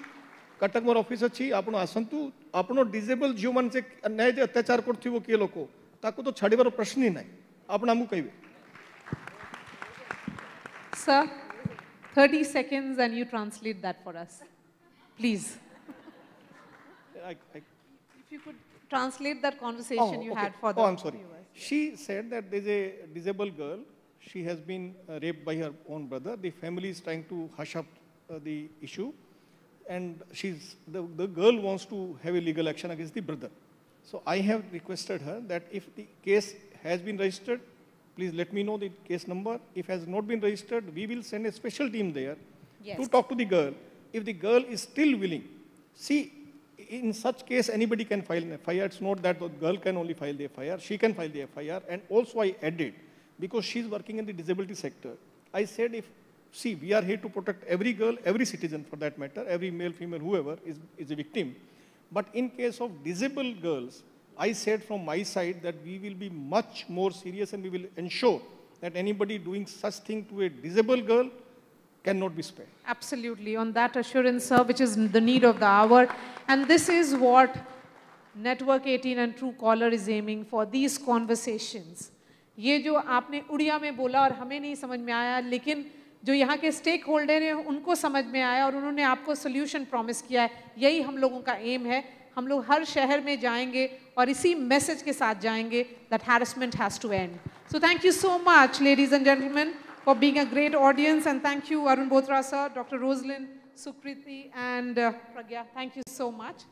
कटक मोर ऑफिस अच्छी आपण आसतु आपण डिजेबल झील मान से अन्याय जे अत्याचार करथिबो किए लोक ताको तो छाड़ीबार प्रश्न ही नहीं आपण आमु कहबे Sir, 30 seconds and you translate that for us, please. If you could translate that conversation you had for the I'm sorry. She said that there's a disabled girl. She has been raped by her own brother. The family is trying to hush up the issue. And the girl wants to have a legal action against the brother. So I have requested her that if the case has been registered, please let me know the case number. If has not been registered, we will send a special team there to talk to the girl. If the girl is still willing, see, in such case, anybody can file an FIR. It's not that the girl can only file the FIR. She can file the FIR. And also I added, because she's working in the disability sector, I said see, we are here to protect every girl, every citizen for that matter, every male, female, whoever is a victim. But in case of disabled girls, I said from my side that we will be much more serious and we will ensure that anybody doing such thing to a disabled girl cannot be spared. Absolutely, on that assurance, sir, which is the need of the hour. And this is what Network 18 and Truecaller is aiming for, these conversations. ये जो आपने उड़िया में बोला और हमें नहीं समझ में आया, लेकिन जो यहाँ के स्टेक होल्डर हैं उनको समझ में आया और उन्होंने आपको सोल्यूशन प्रॉमिस किया है. यही हम लोगों का एम है. हम लोग हर शहर में जाएंगे और इसी मैसेज के साथ जाएंगे that harassment has to end. So thank you so much, ladies and gentlemen, for being a great audience, and thank you, Arun Bothra sir, Dr. Rosalind, Sukriti, and Pragya. Thank you so much.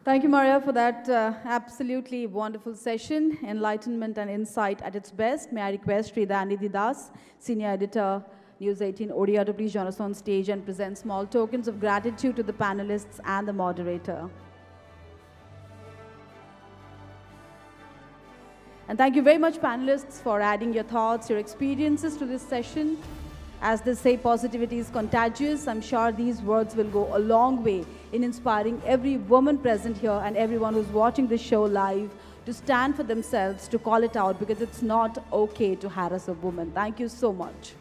Thank you, Maria, for that absolutely wonderful session, enlightenment and insight at its best. May I request Sridhanidhi Das, Senior Editor, News 18 Odia, to please join us on stage and present small tokens of gratitude to the panelists and the moderator. And thank you very much, panelists, for adding your thoughts, your experiences to this session. As they say, positivity is contagious. I'm sure these words will go a long way in inspiring every woman present here and everyone who's watching this show live to stand for themselves, to call it out, because it's not okay to harass a woman. Thank you so much.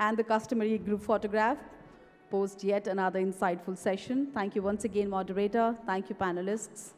And the customary group photograph post yet another insightful session. Thank you once again, moderator. Thank you, panelists.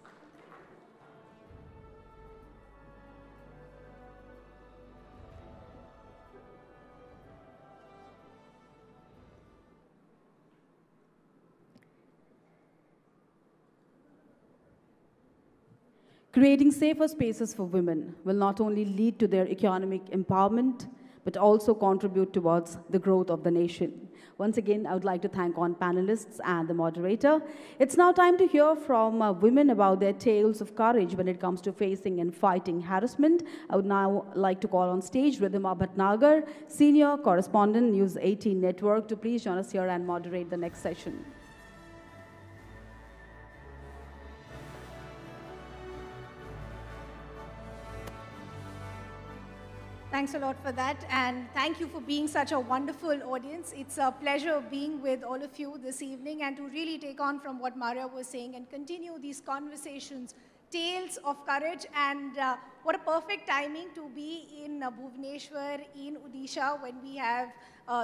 Creating safer spaces for women will not only lead to their economic empowerment, but also contribute towards the growth of the nation. Once again, I would like to thank all panelists and the moderator. It's now time to hear from women about their tales of courage when it comes to facing and fighting harassment. I would now like to call on stage Ridhima Bhatnagar, Senior Correspondent, News 18 Network, to please join us here and moderate the next session. Thanks a lot for that, and thank you for being such a wonderful audience. It's a pleasure being with all of you this evening and to really take on from what Maria was saying and continue these conversations, tales of courage, and what a perfect timing to be in Bhubaneswar, in Odisha, when we have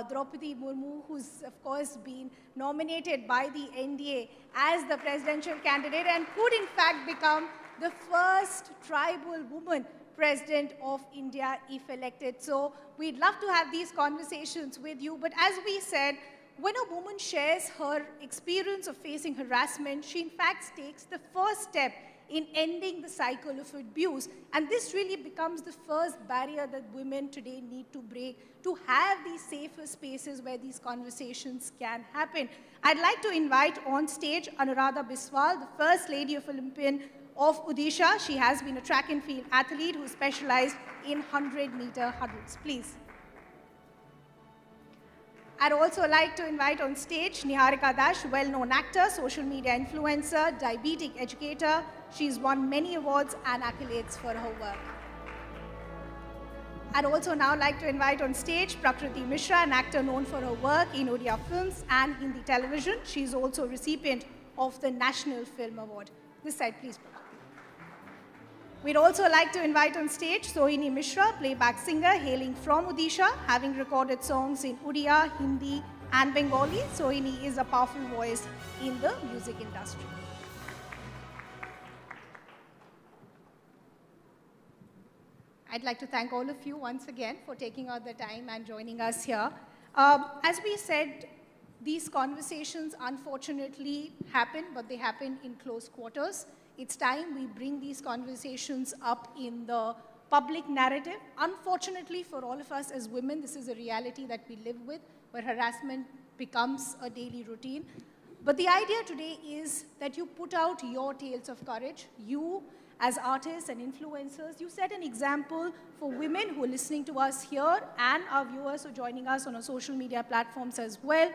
Draupadi Murmu, who's of course been nominated by the NDA as the presidential candidate and could in fact become the first tribal woman President of India if elected. So we'd love to have these conversations with you. But as we said, when a woman shares her experience of facing harassment, she in fact takes the first step in ending the cycle of abuse. And this really becomes the first barrier that women today need to break, to have these safer spaces where these conversations can happen. I'd like to invite on stage Anuradha Biswal, the First Lady of Olympian of Odisha. She has been a track and field athlete who specialized in 100-meter hurdles. Please. I'd also like to invite on stage Niharika Dash, well-known actor, social media influencer, diabetic educator. She's won many awards and accolades for her work. I'd also now like to invite on stage Prakriti Mishra, an actor known for her work in Odia films and Hindi television. She's also a recipient of the National Film Award. This side, please, Prakriti. We'd also like to invite on stage Sohini Mishra, playback singer hailing from Odisha, having recorded songs in Odia, Hindi and Bengali. Sohini is a powerful voice in the music industry. I'd like to thank all of you once again for taking out the time and joining us here. As we said, these conversations unfortunately happen, but they happen in close quarters. It's time we bring these conversations up in the public narrative. Unfortunately for all of us as women, this is a reality that we live with, where harassment becomes a daily routine. But the idea today is that you put out your tales of courage. You, as artists and influencers, you set an example for women who are listening to us here and our viewers who are joining us on our social media platforms as well,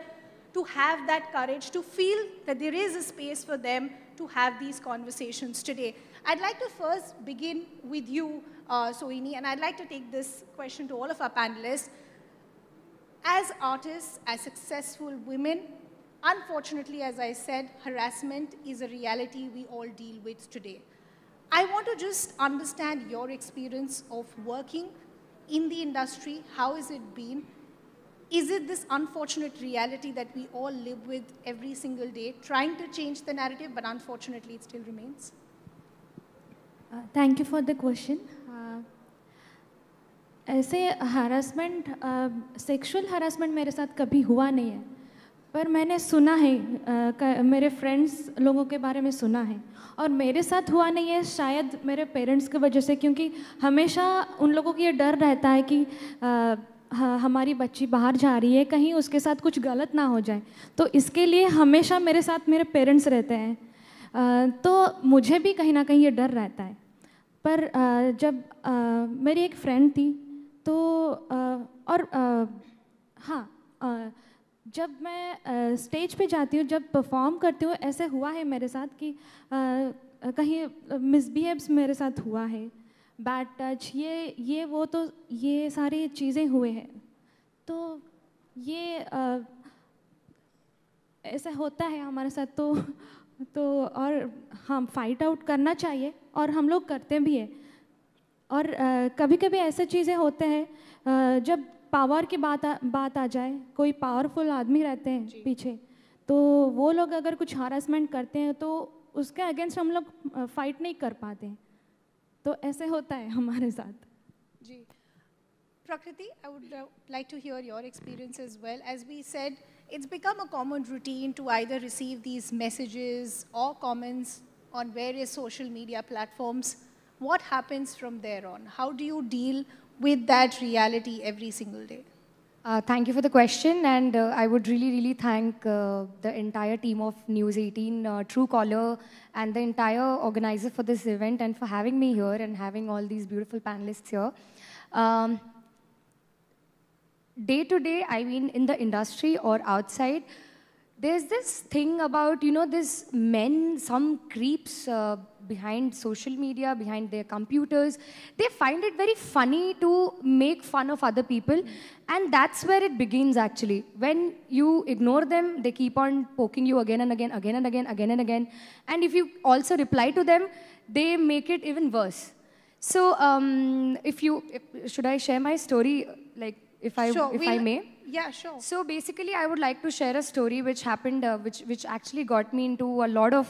to have that courage, to feel that there is a space for them to have these conversations today. I'd like to first begin with you, Sohini, and I'd like to take this question to all of our panelists. As artists, as successful women, unfortunately, as I said, harassment is a reality we all deal with today. I want to just understand your experience of working in the industry. How has it been? Is it this unfortunate reality that we all live with every single day, trying to change the narrative, but unfortunately it still remains? Thank you for the question. ऐसे harassment, sexual harassment मेरे साथ कभी हुआ नहीं है, पर मैंने सुना है, मेरे friends लोगों के बारे में सुना है, और मेरे साथ हुआ नहीं है शायद मेरे parents की वजह से, क्योंकि हमेशा उन लोगों की ये डर रहता है कि हमारी बच्ची बाहर जा रही है, कहीं उसके साथ कुछ गलत ना हो जाए, तो इसके लिए हमेशा मेरे साथ मेरे पेरेंट्स रहते हैं, तो मुझे भी कहीं ना कहीं ये डर रहता है। पर जब मेरी एक फ्रेंड थी तो और हाँ, जब मैं स्टेज पे जाती हूँ, जब परफॉर्म करती हूँ, ऐसे हुआ है मेरे साथ कि कहीं मिसबिहेव्स मेरे साथ हुआ है, बैड टच, ये वो, तो ये सारी चीज़ें हुए हैं, तो ये ऐसा होता है हमारे साथ, तो और हम फाइट आउट करना चाहिए और हम लोग करते भी हैं। और कभी कभी ऐसे चीज़ें होते हैं जब पावर की बात आ जाए, कोई पावरफुल आदमी रहते हैं पीछे, तो वो लोग अगर कुछ हरासमेंट करते हैं तो उसके अगेंस्ट हम लोग फाइट नहीं कर पाते हैं, तो ऐसे होता है हमारे साथ। जी, Prakriti, I would like to hear your experience as well. As we said, it's become a common routine to either receive these messages or comments on various social media platforms. What happens from there on? How do you deal with that reality every single day? Thank you for the question, and I would really thank the entire team of News 18, Truecaller, and the entire organizer for this event, and for having me here and having all these beautiful panelists here. Day to day, I mean, in the industry or outside, there's this thing about, you know, this men, some creeps behind social media, behind their computers, they find it very funny to make fun of other people. And that's where it begins, actually. When you ignore them, they keep on poking you again and again, again and again, again and again. And if you also reply to them, they make it even worse. So should I share my story, like, if I may? Yeah, sure. So basically, I would like to share a story which happened, which actually got me into a lot of,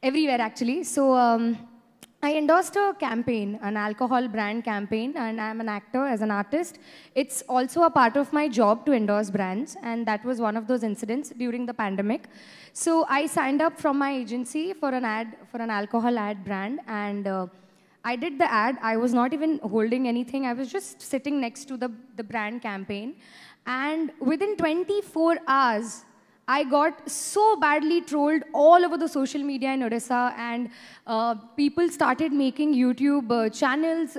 everywhere actually. So I endorsed a campaign, an alcohol brand campaign, and I'm an actor as an artist. It's also a part of my job to endorse brands, and that was one of those incidents during the pandemic. So I signed up from my agency for an ad, for an alcohol ad brand, and I did the ad. I was not even holding anything. I was just sitting next to the brand campaign. And within 24 hours, I got so badly trolled all over the social media in Odisha, and people started making YouTube channels,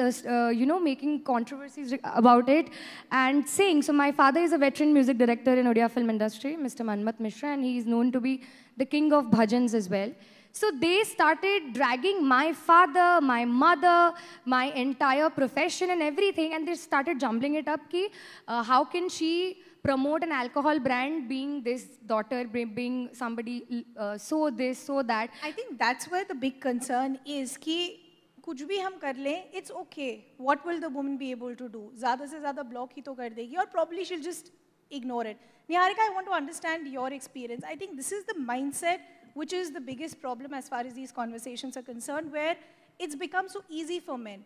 you know, making controversies about it and saying, so my father is a veteran music director in Odia film industry, Mr. Manmat Mishra, and he is known to be the king of bhajans as well. So they started dragging my father, my mother, my entire profession and everything, and they started jumbling it up ki, how can she promote an alcohol brand being this daughter, being somebody so this, so that. I think that's where the big concern is ki कुछ भी हम कर लें, it's okay. What will the woman be able to do? ज़्यादा से ज़्यादा block ही तो कर देगी और probably she'll just ignore it. Niharika, I want to understand your experience. I think this is the mindset which is the biggest problem as far as these conversations are concerned, where it's become so easy for men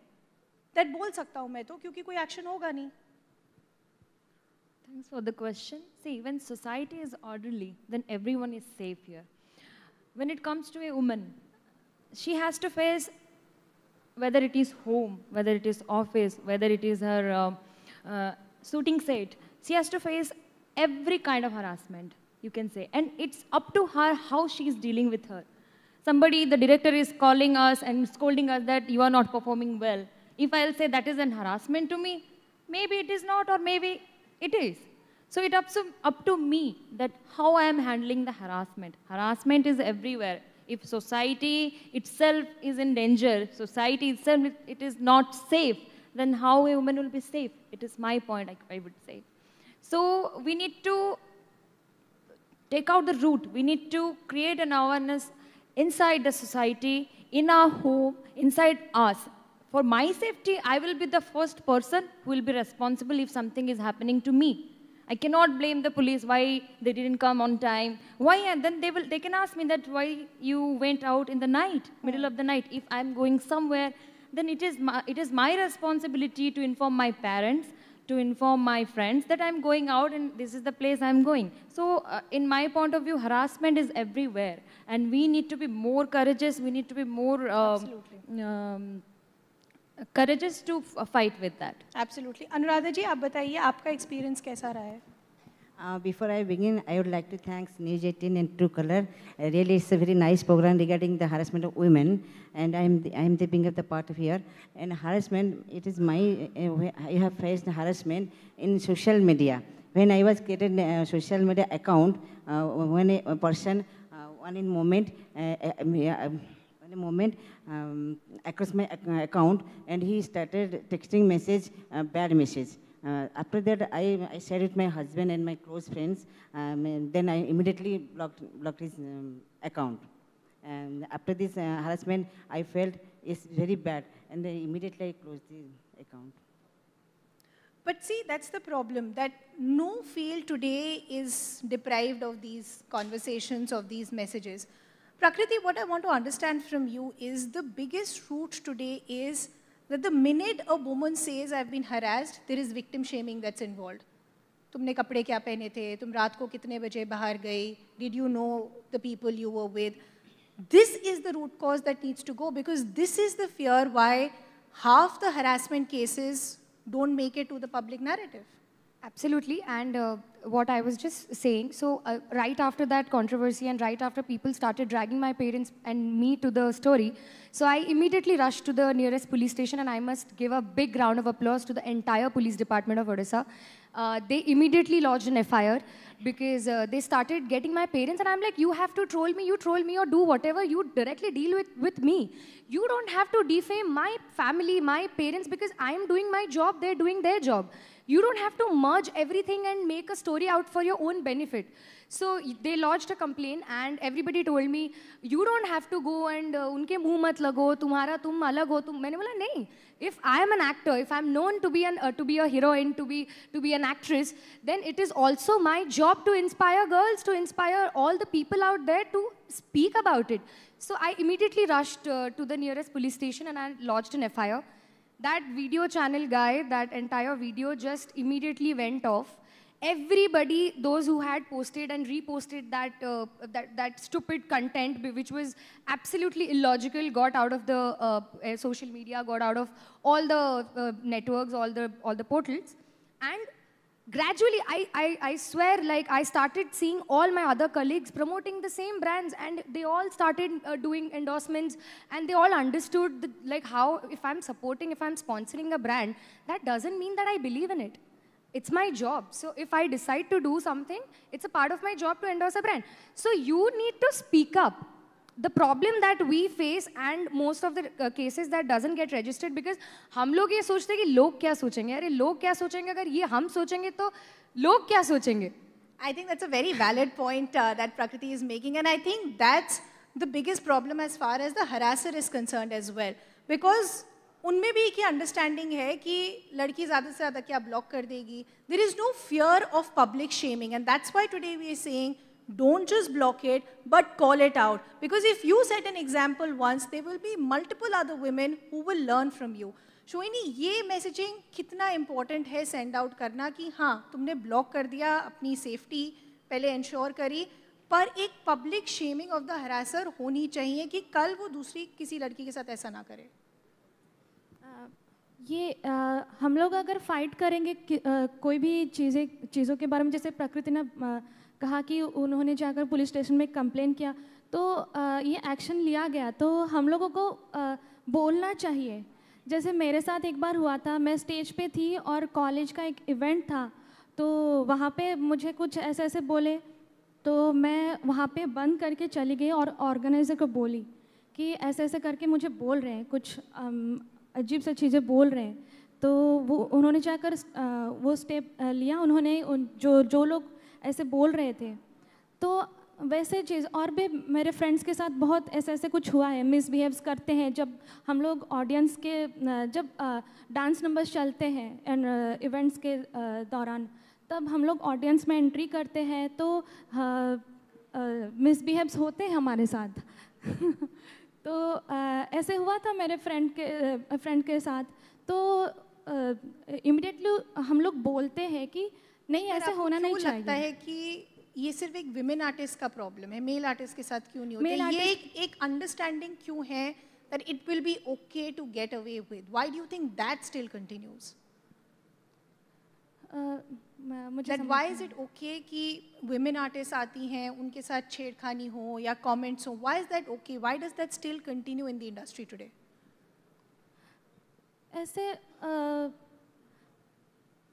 that बोल सकता हूँ मैं तो क्योंकि कोई action होगा नहीं. Thanks for the question. See, when society is orderly, then everyone is safe here. When it comes to a woman, she has to face, whether it is home, whether it is office, whether it is her shooting set, she has to face every kind of harassment, you can say. And it's up to her how she is dealing with her. Somebody, the director is calling us and scolding us that you are not performing well. If I'll say that is an harassment to me, maybe it is not, or maybe it is. So it's up to me that how I am handling the harassment. Harassment is everywhere. If society itself is in danger, society itself it is not safe, then how a woman will be safe? It is my point, I would say. So we need to take out the root. We need to create an awareness inside the society, in our home, inside us. For my safety, I will be the first person who will be responsible if something is happening to me. I cannot blame the police why they didn't come on time. Why? And then they can ask me that why you went out in the night, middle of the night. If I'm going somewhere, then it is my responsibility to inform my parents, to inform my friends that I'm going out and this is the place I'm going. So in my point of view, harassment is everywhere. And we need to be more courageous. We need to be more courageous to fight with that. Absolutely. Anuradha ji, आप बताइए आपका experience कैसा रहा है? Before I begin, I would like to thank News 18 and Truecaller. Really, it's a very nice program regarding the harassment of women, and I am being the part of here. And harassment, it is my I have faced harassment in social media. When I was created a social media account, when a person, across my account, and he started texting message, bad message. After that, I shared with my husband and my close friends. Then I immediately blocked his account. And after this harassment, I felt it's very bad, and then immediately I closed the account. But see, that's the problem, that no field today is deprived of these conversations, of these messages. Prakriti, what I want to understand from you is the biggest root today is that the minute a woman says, I've been harassed, there is victim shaming that's involved. तुमने कपड़े क्या पहने थे? तुम रात को कितने बजे बाहर गई? Did you know the people you were with? This is the root cause that needs to go, because this is the fear why half the harassment cases don't make it to the public narrative. Absolutely, and what I was just saying, so right after that controversy and right after people started dragging my parents and me to the story, so I immediately rushed to the nearest police station, and I must give a big round of applause to the entire police department of Odisha. They immediately lodged an FIR because they started getting my parents, and I'm like, you have to troll me, you troll me, or do whatever, you directly deal with me. You don't have to defame my family, my parents, because I'm doing my job, they're doing their job. You don't have to merge everything and make a story out for your own benefit. So they lodged a complaint, and everybody told me, you don't have to go and unke muh mat lago, tumhara tum alag ho. Maine bola, nahi. If I am an actor, if I'm known to be a heroine, to be an actress, then it is also my job to inspire girls, to inspire all the people out there to speak about it. So I immediately rushed to the nearest police station, and I lodged an FIR. That video channel guy, that entire video just immediately went off. Everybody, those who had posted and reposted that stupid content, which was absolutely illogical, got out of the social media, got out of all the networks, all the portals. And gradually, I swear, like, I started seeing all my other colleagues promoting the same brands, and they all started doing endorsements, and they all understood like how, if I'm sponsoring a brand, that doesn't mean that I believe in it. It's my job. So if I decide to do something, it's a part of my job to endorse a brand. So you need to speak up. The problem that we face, and most of the cases that doesn't get registered, because हम लोग ये सोचते हैं कि लोग क्या सोचेंगे? अरे लोग क्या सोचेंगे? अगर ये हम सोचेंगे तो लोग क्या सोचेंगे? I think that's a very valid point that Prakriti is making, and I think that's the biggest problem as far as the harasser is concerned as well. Because उनमें भी एक ही अंडरस्टैंडिंग है कि लड़की ज़्यादा से ज़्यादा क्या ब्लॉक कर देगी. There is no fear of public shaming and that's why today we are saying don't just block it but call it out, because if you set an example once there will be multiple other women who will learn from you. Shohini, ये messaging कितना important है send out करना कि हाँ तुमने block कर दिया, अपनी सेफ्टी पहले इंश्योर करी, पर एक पब्लिक शेमिंग ऑफ द हरासर होनी चाहिए कि कल वो दूसरी किसी लड़की के साथ ऐसा ना करे. ये हम लोग अगर फाइट करेंगे कोई भी चीज़ों के बारे में, जैसे प्रकृति ने कहा कि उन्होंने जाकर पुलिस स्टेशन में कंप्लेन किया तो ये एक्शन लिया गया, तो हम लोगों को बोलना चाहिए. जैसे मेरे साथ एक बार हुआ था, मैं स्टेज पे थी और कॉलेज का एक इवेंट था, तो वहाँ पे मुझे कुछ ऐसे ऐसे बोले, तो मैं वहाँ पे बंद करके चली गई और ऑर्गेनाइज़र को बोली कि ऐसे ऐसे करके मुझे बोल रहे हैं, कुछ अजीब सी चीज़ें बोल रहे हैं. तो वो उन्होंने जाकर वो स्टेप लिया, उन्होंने जो लोग ऐसे बोल रहे थे. तो वैसे चीज़ और भी मेरे फ्रेंड्स के साथ बहुत ऐसे ऐसे कुछ हुआ है, मिसबिहेव्स करते हैं. जब हम लोग ऑडियंस के जब डांस नंबर्स चलते हैं इवेंट्स के दौरान, तब हम लोग ऑडियंस में एंट्री करते हैं तो मिसबिहेव्स होते हैं हमारे साथ. तो ऐसे हुआ था मेरे फ्रेंड के साथ. तो इमिडिएटली हम लोग बोलते हैं कि नहीं, ऐसे होना नहीं चाहिए. लगता है कि ये सिर्फ एक विमेन आर्टिस्ट का प्रॉब्लम है, मेल आर्टिस्ट के साथ क्यों नहीं होता? ये एक अंडरस्टैंडिंग क्यों है that it will be okay to get away with? Why do you think that still continues? That why is it okay कि women artists आती हैं, उनके साथ छेड़खानी हो या comments हो? Why is that okay? Why does that still continue in the industry today? ऐसे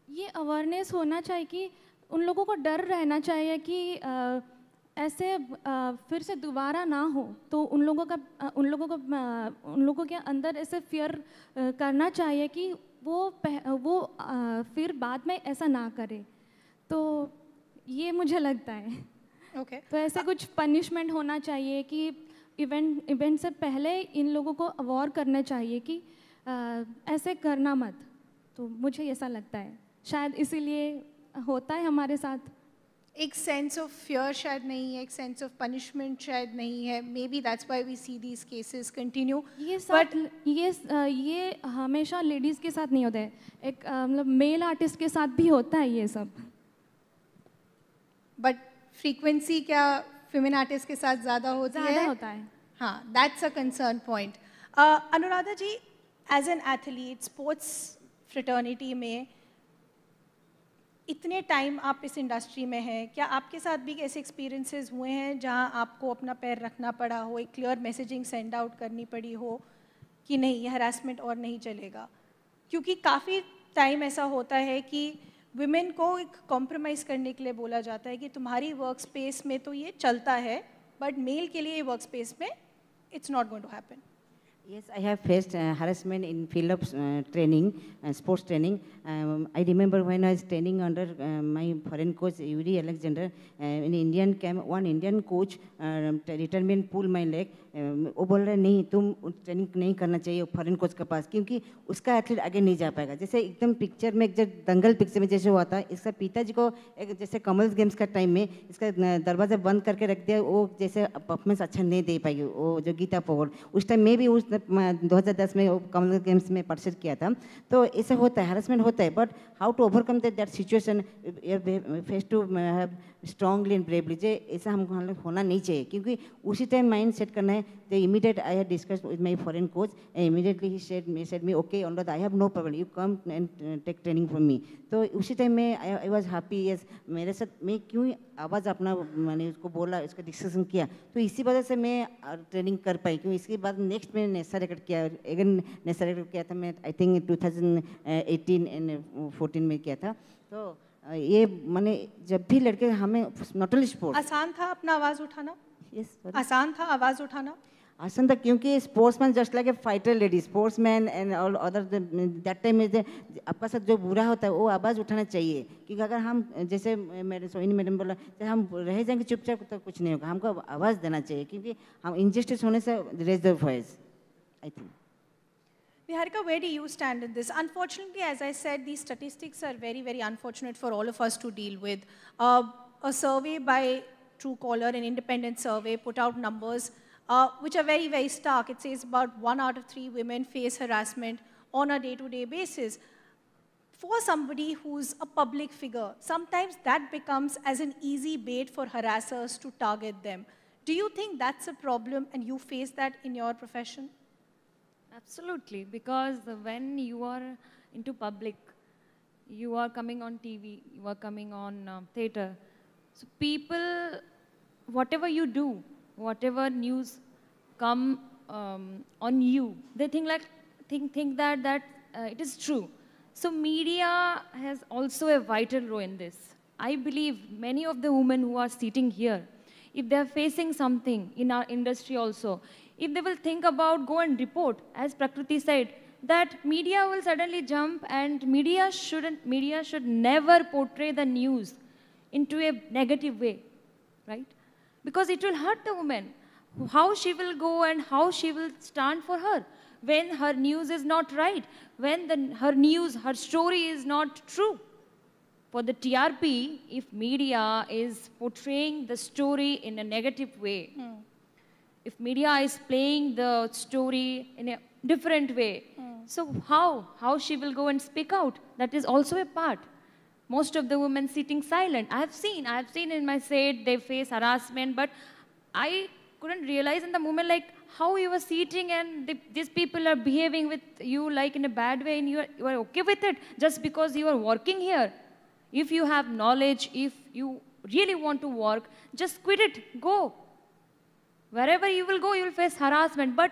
ये अवेयरनेस होना चाहिए कि उन लोगों को डर रहना चाहिए कि ऐसे फिर से दोबारा ना हो. तो उन लोगों के अंदर ऐसे फियर करना चाहिए कि वो फिर बाद में ऐसा ना करे. तो ये मुझे लगता है. Okay. तो ऐसे कुछ पनिशमेंट होना चाहिए कि इवेंट से पहले इन लोगों को अवॉर करना चाहिए कि ऐसे करना मत. तो मुझे ऐसा लगता है, शायद इसीलिए होता है हमारे साथ. एक सेंस ऑफ फियर शायद नहीं है, एक सेंस ऑफ पनिशमेंट शायद नहीं है. May be that's why we see these cases continue. ये हमेशा लेडीज़ के साथ नहीं होता है, एक मतलब मेल आर्टिस्ट के साथ भी होता है ये सब. बट फ्रीक्वेंसी क्या फीमेल आर्टिस्ट के साथ ज़्यादा होती है? होता है. हाँ, that's a concern point. Anuradha ji, as an athlete sports fraternity में इतने टाइम आप इस इंडस्ट्री में हैं, क्या आपके साथ भी ऐसे एक्सपीरियंसेस हुए हैं जहां आपको अपना पैर रखना पड़ा हो, एक क्लियर मैसेजिंग सेंड आउट करनी पड़ी हो कि नहीं, ये हरासमेंट और नहीं चलेगा? क्योंकि काफ़ी टाइम ऐसा होता है कि विमेन को एक कॉम्प्रोमाइज़ करने के लिए बोला जाता है कि तुम्हारी वर्क स्पेस में तो ये चलता है, बट मेल के लिए वर्क स्पेस में it's not going to happen. Yes, I have faced harassment in field of training, sports training. I remember when I was training under my foreign coach Yuri Alexander, in Indian camp, one Indian coach returned me and pulled my leg. वो बोल रहे नहीं, तुम training नहीं करना चाहिए foreign coach के पास, क्योंकि उसका एथलीट आगे नहीं जा पाएगा. जैसे एकदम पिक्चर में, जब दंगल पिक्चर में जैसे हुआ था, इसका पिताजी को एक जैसे कॉमनवेल्थ गेम्स का टाइम में इसका दरवाज़ा बंद करके रख दिया, वो जैसे परफॉर्मेंस अच्छा नहीं दे पाएगी. वो जो गीता पोवर उस टाइम में भी उस 2010 में कॉमनवेल्थ गेम्स में पार्टिसिपेट किया था. तो ऐसा होता है, हैरेसमेंट होता है, but how to overcome that situation, face to have strongly and bravely. जे ऐसा हमको होना नहीं चाहिए, क्योंकि उसी टाइम माइंड सेट करना है. तो immediate I had discussed with my foreign coach and immediately he said me okay Anuradha, I have no problem, you come and take training from me. तो उसी टाइम में आई वाज हैप्पी. यस, मेरे साथ मैं क्यों आवाज़ अपना मैंने उसको बोला, उसका डिस्कशन किया, तो इसी वजह से मैं ट्रेनिंग कर पाई. क्यों इसके बाद नेक्स्ट में नेसा रिकॉर्ड किया, अगेन नेसा रिकॉर्ड किया था मैं, आई थिंक 2018 एंड 14 में किया था. तो ये मैंने जब भी लड़के हमें नॉट ओनली स्पोर्ट्स. आसान था अपना आवाज़ उठाना? यस, आसान था आवाज़ उठाना? आसान था, क्योंकि sportsman just like A fighter lady, sportsman and all other that time में आपका साथ जो बुरा होता है वो आवाज़ उठाना चाहिए. क्योंकि अगर हम जैसे मेरे सोहिनी मैडम बोला, जैसे हम रह जाएंगे चुपचाप तो कुछ नहीं होगा, हमको आवाज़ देना चाहिए, क्योंकि हम इनजस्टिस होने से raise the voice, I think. Niharika, where do you stand in this? Unfortunately, as I said, these statistics are very, very unfortunate for all of us to deal with. A survey by Truecaller, an independent survey, put out numbers which are very, very stark. It says about 1 out of 3 women face harassment on a day-to-day basis. For somebody who's a public figure, sometimes that becomes as an easy bait for harassers to target them. Do you think that's a problem and you face that in your profession? Absolutely, because when you are into public, you are coming on TV, you are coming on theater. So people, whatever you do, whatever news come on you, they think that it is true. So media has also a vital role in this. I believe many of the women who are sitting here, if they are facing something in our industry also, if they will think about go and report, as Prakriti said, that media will suddenly jump, and media should never portray the news into a negative way, right? Because it will hurt the woman. How she will go and how she will stand for her when her news is not right, when her story is not true. For the TRP, if media is portraying the story in a negative way, if media is playing the story in a different way, so how she will go and speak out? That is also a part. Most of the women sitting silent. I have seen in my set, they face harassment, but I couldn't realize in the moment like how you were sitting and these people are behaving with you like in a bad way and you are okay with it just because you are working here. If you have knowledge, if you really want to work, just quit it, go. Wherever you will go, you will face harassment. But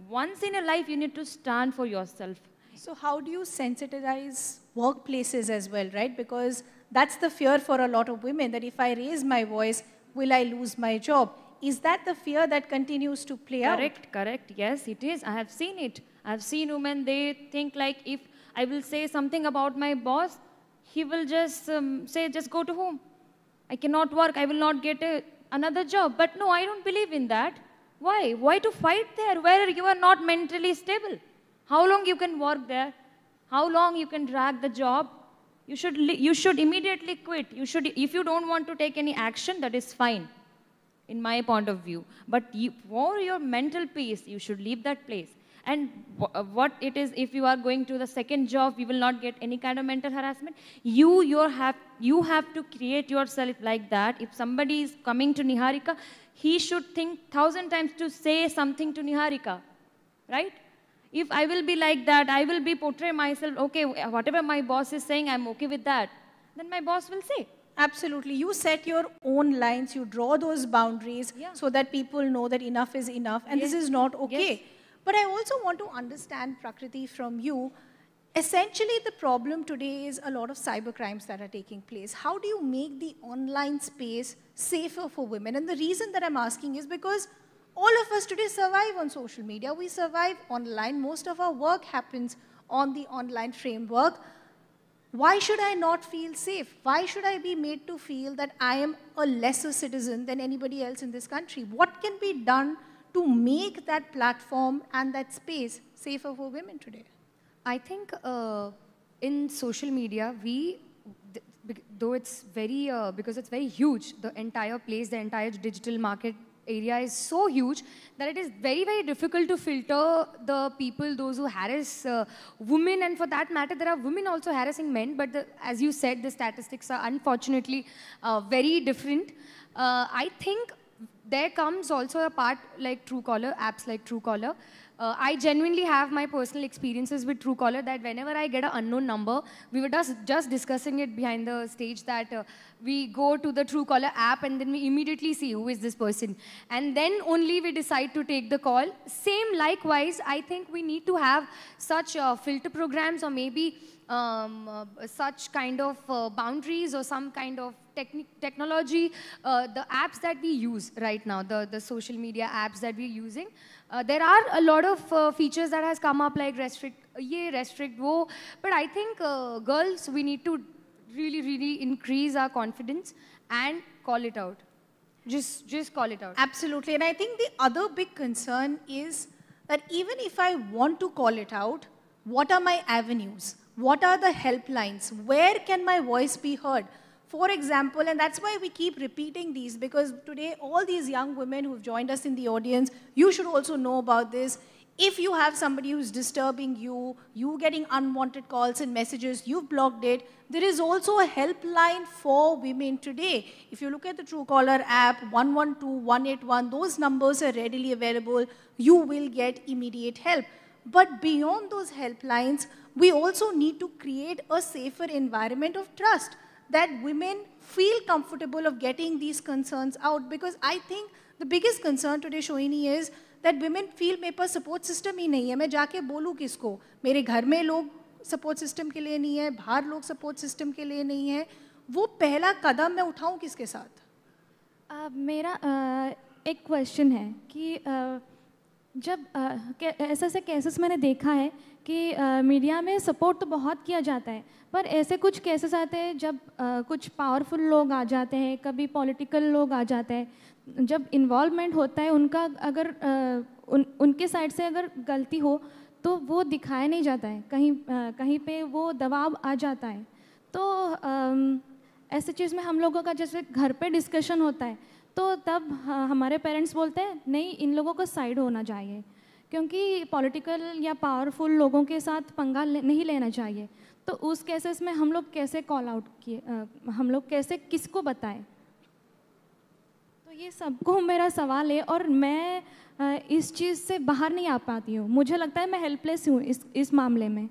once in a life, you need to stand for yourself. So how do you sensitize workplaces as well, right? Because that's the fear for a lot of women, that if I raise my voice, will I lose my job? Is that the fear that continues to play out? Correct. Yes, it is. I have seen it. I have seen women, they think like if I will say something about my boss, he will just say, just go to home. I cannot work. I will not get another job. But no, I don't believe in that. Why? Why to fight there where you are not mentally stable? How long you can work there? How long you can drag the job? You should immediately quit. If you don't want to take any action, that is fine, in my point of view. But for your mental peace, you should leave that place. And what it is, if you are going to the second job, you will not get any kind of mental harassment. You have to create yourself like that. If somebody is coming to Niharika, he should think 1,000 times to say something to Niharika, right? If I will be like that, I will be portray myself, okay, whatever my boss is saying, I'm okay with that. Then my boss will say. Absolutely. You set your own lines, you draw those boundaries so that people know that enough is enough and this is not okay. Yes. But I also want to understand, Prakriti, from you, essentially the problem today is a lot of cyber crimes that are taking place. How do you make the online space safer for women? And the reason that I'm asking is because all of us today survive on social media. We survive online. Most of our work happens on the online framework. Why should I not feel safe? Why should I be made to feel that I am a lesser citizen than anybody else in this country? What can be done to make that platform and that space safer for women today? I think in social media, though it's very, because it's very huge, the entire place, the entire digital market area is so huge that it is very, very difficult to filter the people, those who harass women, and for that matter, there are women also harassing men, but as you said, the statistics are unfortunately very different. I think there comes also a part like Truecaller, apps like Truecaller. I genuinely have my personal experiences with Truecaller that whenever I get an unknown number, we were just discussing it behind the stage that we go to the Truecaller app and then we immediately see who is this person. And then only we decide to take the call. Same likewise, I think we need to have such filter programs or maybe such kind of boundaries or some kind of technology, the apps that we use right now, the social media apps that we're using. There are a lot of features that has come up like restrict wo, but I think girls, we need to really increase our confidence and call it out. Just call it out. Absolutely, and I think the other big concern is that even if I want to call it out, what are my avenues? What are the helplines? Where can my voice be heard? For example, and that's why we keep repeating these, because today all these young women who've joined us in the audience, you should also know about this. If you have somebody who's disturbing you, you getting unwanted calls and messages, you've blocked it, there is also a helpline for women today. If you look at the Truecaller app, 112, 181, those numbers are readily available. You will get immediate help. But beyond those helplines, we also need to create a safer environment of trust, that women feel comfortable of getting these concerns out. Because I think the biggest concern today, Shohini, is that women feel मेरे पास support system ही नहीं है, मैं जाके बोलूँ किसको? मेरे घर में लोग support system के लिए नहीं है, बाहर लोग support system के लिए नहीं है, वो पहला कदम मैं उठाऊँ किसके साथ? मेरा एक क्वेश्चन है कि जब ऐसे ऐसे केसेस मैंने देखा है कि मीडिया में सपोर्ट तो बहुत किया जाता है, पर ऐसे कुछ केसेस आते हैं जब कुछ पावरफुल लोग आ जाते हैं, कभी पॉलिटिकल लोग आ जाते हैं, जब इन्वॉल्वमेंट होता है उनका, अगर उनके साइड से अगर गलती हो तो वो दिखाया नहीं जाता है, कहीं पे वो दबाव आ जाता है। तो ऐसे चीज़ में हम लोगों का जैसे घर पे डिस्कशन होता है, तो तब हमारे पेरेंट्स बोलते हैं नहीं, इन लोगों को साइड होना चाहिए, क्योंकि पॉलिटिकल या पावरफुल लोगों के साथ पंगा नहीं लेना चाहिए। तो उस केसेस में हम लोग कैसे कॉल आउट किए, हम लोग कैसे किसको बताएं? तो ये सबको मेरा सवाल है, और मैं इस चीज़ से बाहर नहीं आ पाती हूँ। मुझे लगता है मैं हेल्पलेस हूँ इस मामले में।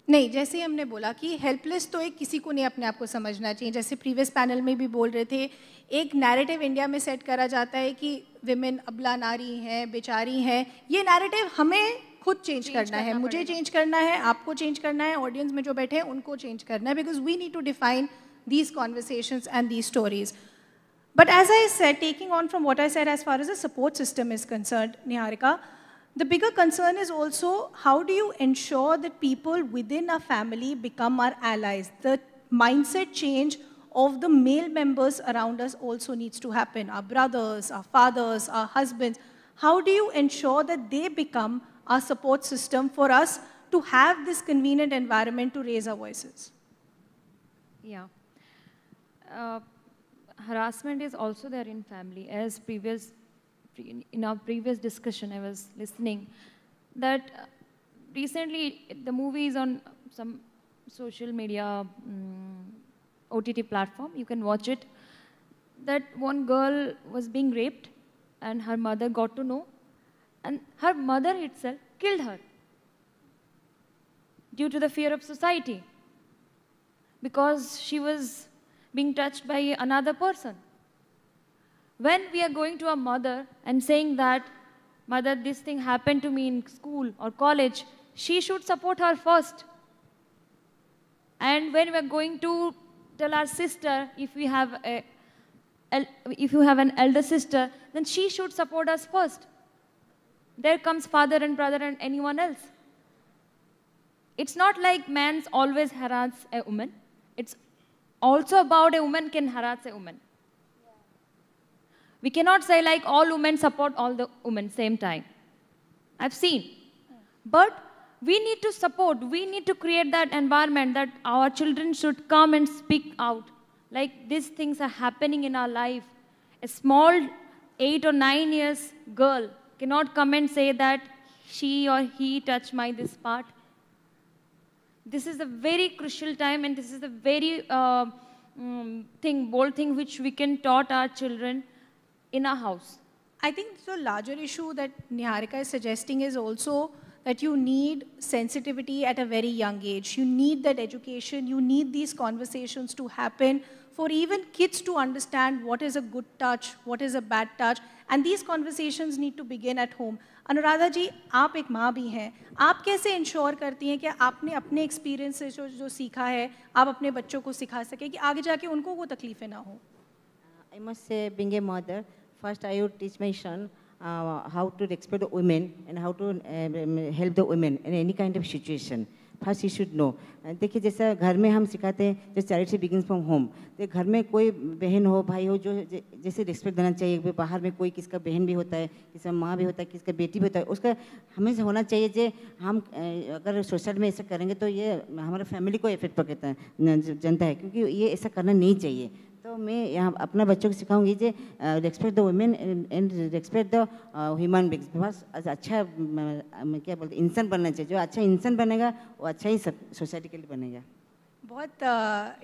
नहीं, जैसे हमने बोला कि हेल्पलेस तो एक किसी को नहीं अपने आप को समझना चाहिए। जैसे प्रीवियस पैनल में भी बोल रहे थे, एक नैरेटिव इंडिया में सेट करा जाता है कि विमेन अबला नारी हैं, बेचारी हैं। ये नैरेटिव हमें खुद चेंज करना है, मुझे चेंज करना है, आपको चेंज करना है, ऑडियंस में जो बैठे हैं उनको चेंज करना है, because we need to define these conversations and these stories. But as I said, taking on from what I said as far as the support system is concerned, Niharika, the bigger concern is also how do you ensure that people within a family become our allies? The mindset change of the male members around us also needs to happen. Our brothers, our fathers, our husbands. How do you ensure that they become our support system for us to have this convenient environment to raise our voices? Yeah. Harassment is also there in family. As in our previous discussion, I was listening that recently the movie is on some social media OTT platform. You can watch it. That one girl was being raped and her mother got to know, and her mother itself killed her due to the fear of society, because she was being touched by another person. When we are going to a mother and saying that, mother, this thing happened to me in school or college, she should support her first. And when we are going to tell our sister, if you have an elder sister, then she should support us first. There comes father and brother and anyone else. It's not like men always harass a woman. It's also about a woman can harass a woman. We cannot say like all women support all the women same time. I've seen. But we need to support, we need to create that environment that our children should come and speak out. Like these things are happening in our life. A small 8 or 9 years girl cannot come and say that she or he touched my this part. This is a very crucial time, and this is a very bold thing which we can taught our children in our house. I think the larger issue that Niharika is suggesting is also that you need sensitivity at a very young age. You need that education. You need these conversations to happen for even kids to understand what is a good touch, what is a bad touch. And these conversations need to begin at home. Anuradha ji, आप एक माँ भी हैं, आप कैसे ensure करती हैं कि आपने अपने एक्सपीरियंस से जो सीखा है आप अपने बच्चों को सिखा सकें कि आगे जाके उनको वो तकलीफें ना हो? I must say, being a mother, first I would teach my son how to respect the women and how to help the women in any kind of situation. First you should know. देखिए जैसा घर में हम सिखाते हैं, जैसे charity begins from home, तो घर में कोई बहन हो भाई हो जो जैसे रिस्पेक्ट देना चाहिए, बाहर में कोई किसका बहन भी होता है, किसका माँ भी होता है, किसका बेटी भी होता है, उसका हमें होना चाहिए कि हम अगर सोसाइटी में ऐसा करेंगे तो ये हमारे फैमिली को इफेक्ट पड़ता है, जनता है, क्योंकि ये ऐसा करना नहीं चाहिए। तो मैं यहाँ अपना बच्चों को सिखाऊंगी कि respect the women and respect the human beings. बहुत अच्छा क्या बोलते इंसान बनना चाहिए, जो अच्छा इंसान बनेगा वो अच्छा ही सब सोसाइटी के लिए बनेगा। बहुत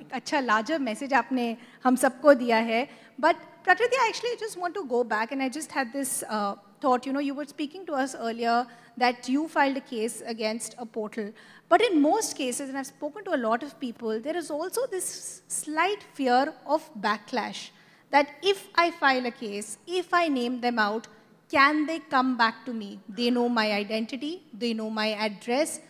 एक अच्छा लार्जर मैसेज आपने हम सबको दिया है। But Prakriti, I actually just want to go back, and I just had this thought, you know, you were speaking to us earlier that you filed a case against a portal. But in most cases, and I've spoken to a lot of people, there is also this slight fear of backlash, that if I file a case, if I name them out, can they come back to me? They know my identity, they know my address.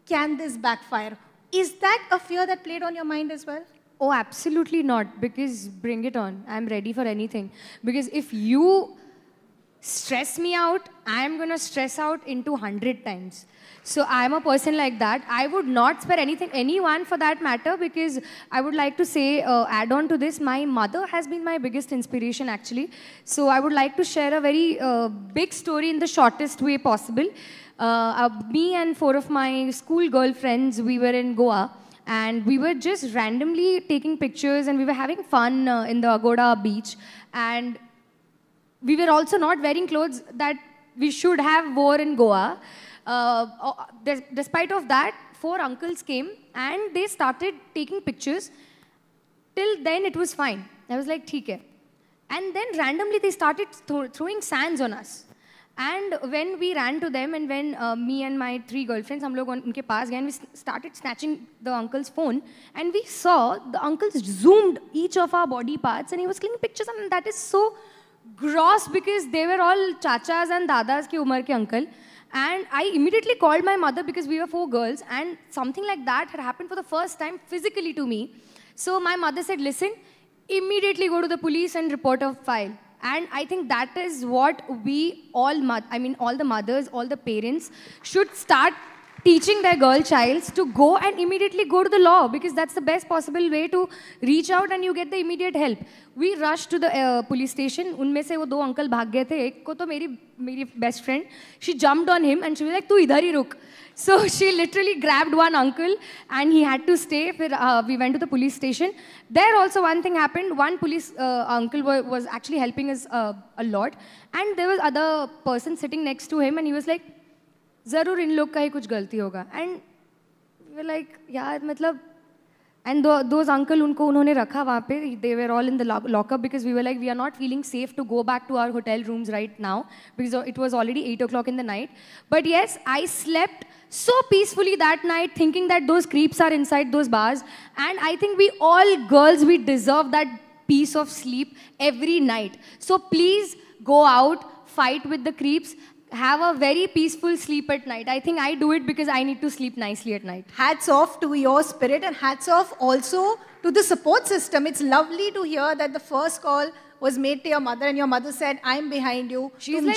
Can this backfire? Is that a fear that played on your mind as well? Oh, absolutely not, because bring it on. I'm ready for anything. Because if you stress me out, I'm going to stress out into 100 times. So I'm a person like that. I would not spare anyone for that matter, because I would like to say, add on to this, my mother has been my biggest inspiration actually. So I would like to share a very big story in the shortest way possible. Me and 4 of my school girlfriends, we were in Goa. And we were just randomly taking pictures, and we were having fun in the Agoda beach. And we were also not wearing clothes that we should have wore in Goa. Despite of that, 4 uncles came and they started taking pictures. Till then it was fine. I was like, theek hai. And then randomly they started throwing sands on us. And when we ran to them, and when me and my 3 girlfriends, हम लोग उनके पास गए, and we started snatching the uncle's phone, and we saw the uncles zoomed each of our body parts, and he was clicking pictures, and that is so gross, because they were all chachas and dadas की उम्र के uncle. And I immediately called my mother, because we were 4 girls, and something like that had happened for the first time physically to me. So my mother said, listen, immediately go to the police and report a file. And I think that is what we all, all the mothers, all the parents should start teaching their girl childs to go and immediately go to the law, because that's the best possible way to reach out and you get the immediate help. We rushed to the police station. उनमें से वो 2 uncle भाग गए थे. एक को तो मेरी best friend, she jumped on him and she was like, तू इधर ही रुक. So she literally grabbed one uncle and he had to stay. We went to the police station. There also one thing happened. One police uncle was actually helping us a lot. And there was other person sitting next to him and he was like, ज़रूर इन लोग का ही कुछ गलती होगा. And we were like, यार मतलब, and those uncle उन्होंने रखा वहाँ पे. They were all in the lockup because we were like, we are not feeling safe to go back to our hotel rooms right now, because it was already 8 o'clock in the night. But yes, I slept so peacefully that night, thinking that those creeps are inside those bars. And I think we all girls, we deserve that peace of sleep every night. So please go out, fight with the creeps, have a very peaceful sleep at night. I think I do it because I need to sleep nicely at night. Hats off to your spirit, and hats off also to the support system. It's lovely to hear that the first call was made to your mother and your mother said, I'm behind you. She's like,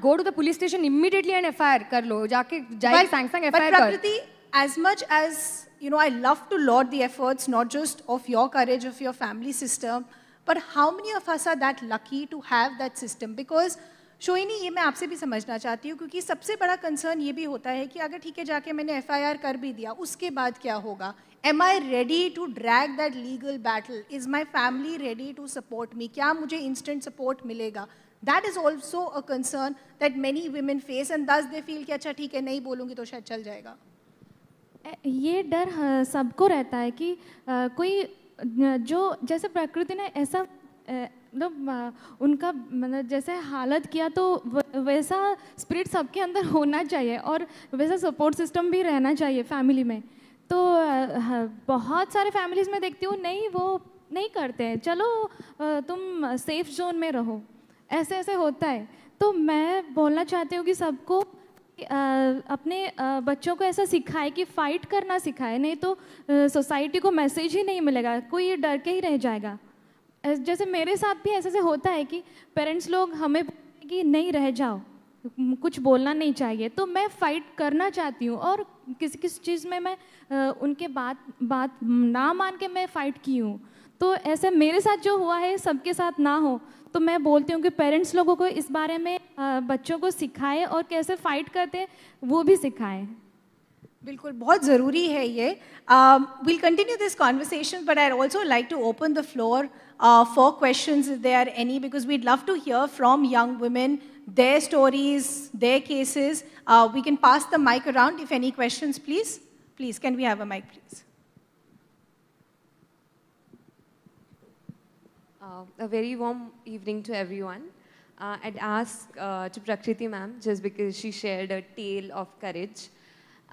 go to the police station immediately and FIR kar lo. Jaake sang FIR But Prakriti, as much as, you know, I love to laud the efforts, not just of your courage, of your family system, but how many of us are that lucky to have that system? Because शोइनी, ये मैं आपसे भी समझना चाहती हूँ, क्योंकि सबसे बड़ा कंसर्न ये भी होता है कि अगर ठीक है जाके मैंने FIR कर भी दिया, उसके बाद क्या होगा? Am I ready to drag that legal battle? Is my family ready to support me? क्या मुझे instant support मिलेगा? That is also a concern that many women face, and thus they feel कि अच्छा ठीक है नहीं बोलूँगी तो शायद चल जाएगा. ये डर सबको रहता है कि कोई जो जैसे प्रकृति ने ऐसा मतलब उनका मतलब जैसे हालत किया, तो वैसा स्पिरिट सबके अंदर होना चाहिए और वैसा सपोर्ट सिस्टम भी रहना चाहिए फैमिली में. तो बहुत सारे फैमिलीज़ में देखती हूँ नहीं, वो नहीं करते हैं, चलो तुम सेफ जोन में रहो, ऐसे ऐसे होता है. तो मैं बोलना चाहती हूँ कि सबको अपने बच्चों को ऐसा सिखाए कि फ़ाइट करना सिखाए, नहीं तो सोसाइटी को मैसेज ही नहीं मिलेगा, कोई ये डर के ही रह जाएगा. जैसे मेरे साथ भी ऐसे होता है कि पेरेंट्स लोग हमें कि नहीं रह जाओ, कुछ बोलना नहीं चाहिए, तो मैं फ़ाइट करना चाहती हूँ और किस किस चीज़ में मैं उनके बात ना मान के मैं फ़ाइट की हूँ। तो ऐसे मेरे साथ जो हुआ है सबके साथ ना हो, तो मैं बोलती हूँ कि पेरेंट्स लोगों को इस बारे में बच्चों को सिखाएं और कैसे फ़ाइट करते हैं वो भी सिखाएं। बिल्कुल, बहुत ज़रूरी है ये। We'll continue this conversation, but I'd also like to open the floor for questions if there are any, because we'd love to hear from young women, their stories, their cases. We can pass the mic around if any questions, please. Please, can we have a mic, please? A very warm evening to everyone. I'd ask to Prakriti ma'am, just because she shared a tale of courage.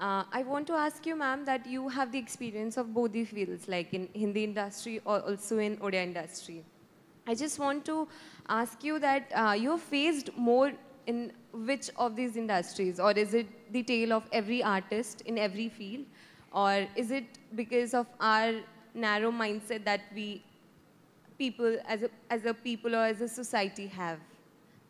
I want to ask you, ma'am, that you have the experience of both the fields, like in Hindi industry or also in Odia industry. I just want to ask you that you're faced more in which of these industries, or is it the tale of every artist in every field, or is it because of our narrow mindset that we people as a people or as a society have?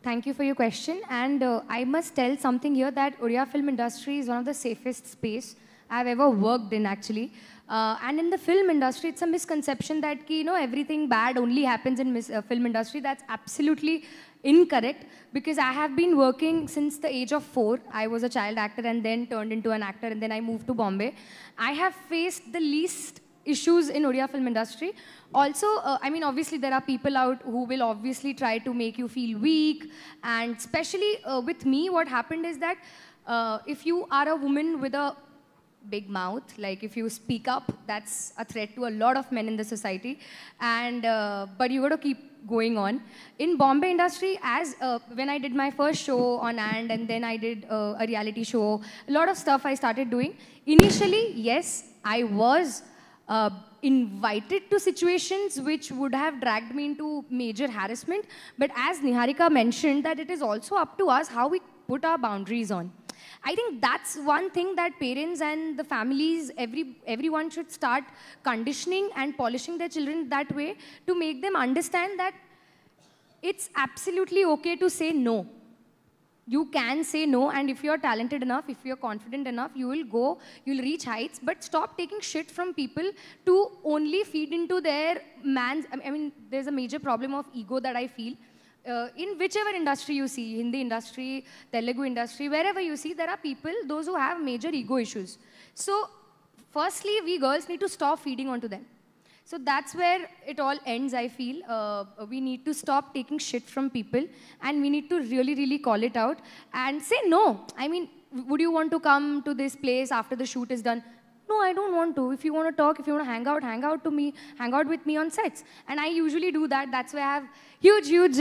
Thank you for your question. And I must tell something here that Odia film industry is one of the safest space I've ever worked in, actually. And in the film industry, it's a misconception that everything bad only happens in film industry. That's absolutely incorrect, because I have been working since the age of 4. I was a child actor and then turned into an actor, and then I moved to Bombay. I have faced the least issues in Odia film industry. Also, I mean, obviously there are people out who will obviously try to make you feel weak, and especially with me, what happened is that if you are a woman with a big mouth, like if you speak up, that's a threat to a lot of men in the society, and but you got to keep going on. In Bombay industry, as when I did my first show on and then I did a reality show, a lot of stuff I started doing. Initially, yes, I was invited to situations which would have dragged me into major harassment. But as Niharika mentioned, that it is also up to us how we put our boundaries on. I think that's one thing that parents and the families, everyone should start conditioning and polishing their children that way, to make them understand that it's absolutely okay to say no. You can say no, and if you're talented enough, if you're confident enough, you will go, you'll reach heights, but stop taking shit from people to only feed into their I mean, there's a major problem of ego that I feel. In whichever industry you see, Hindi industry, Telugu industry, wherever you see, there are people, those who have major ego issues. So, firstly, we girls need to stop feeding onto them. So that's where it all ends, I feel. We need to stop taking shit from people, and we need to really, really call it out and say no. I mean, would you want to come to this place after the shoot is done? No, I don't want to. If you want to talk, if you want to hang out with me on sets. And I usually do that. That's why I have huge,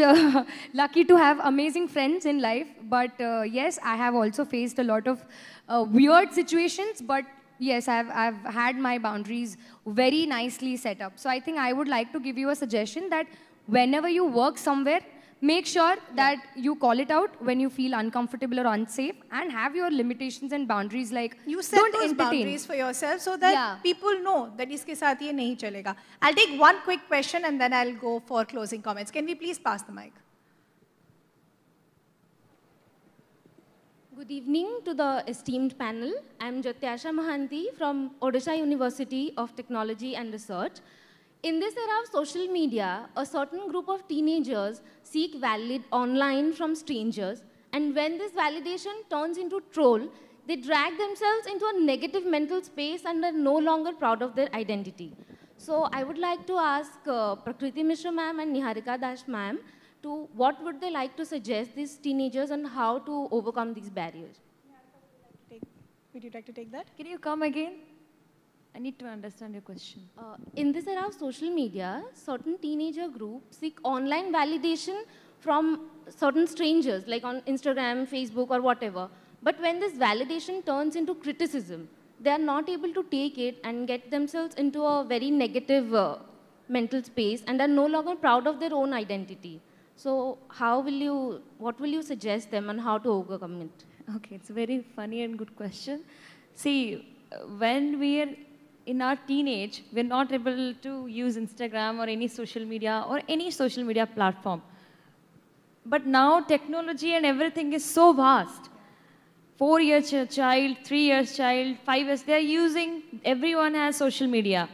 lucky to have amazing friends in life. But yes, I have also faced a lot of weird situations, but yes, I've had my boundaries very nicely set up. So I think I would like to give you a suggestion that whenever you work somewhere, make sure that you call it out when you feel uncomfortable or unsafe, and have your limitations and boundaries, like you set don't those entertain. boundaries for yourself so that people know that iske saath ye nahi chalega. I'll take one quick question and then I'll go for closing comments. Can we please pass the mic? Good evening to the esteemed panel. I'm Jatyasha Mahanti from Odisha University of Technology and Research. In this era of social media, a certain group of teenagers seek valid online from strangers, and when this validation turns into troll, they drag themselves into a negative mental space and are no longer proud of their identity. So I would like to ask Prakriti Mishra ma'am and Niharika Das ma'am, to what would they like to suggest these teenagers on how to overcome these barriers? Would you like to take that? Can you come again? I need to understand your question. In this era of social media, certain teenager groups seek online validation from certain strangers, like on Instagram, Facebook, or whatever. But when this validation turns into criticism, they are not able to take it and get themselves into a very negative mental space, and are no longer proud of their own identity. So what will you suggest them on how to overcome it? Okay, it's a very funny and good question. See, when we are in our teenage, we're not able to use Instagram or any social media platform. But now technology and everything is so vast. 4-year child, 3-year child, 5 years, they're using, everyone has social media.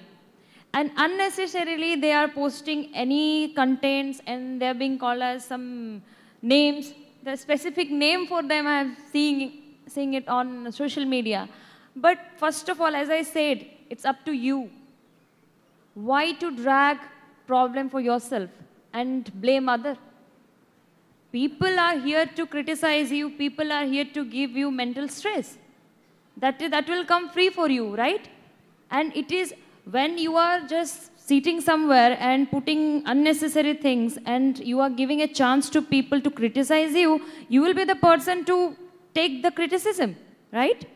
And unnecessarily, they are posting any contents and they're being called as some names. The specific name for them, I'm seeing it on social media. But first of all, as I said, it's up to you. Why to drag problem for yourself and blame other? People are here to criticize you. People are here to give you mental stress. That will come free for you, right? And it is when you are just sitting somewhere and putting unnecessary things and you are giving a chance to people to criticize you, you will be the person to take the criticism, right?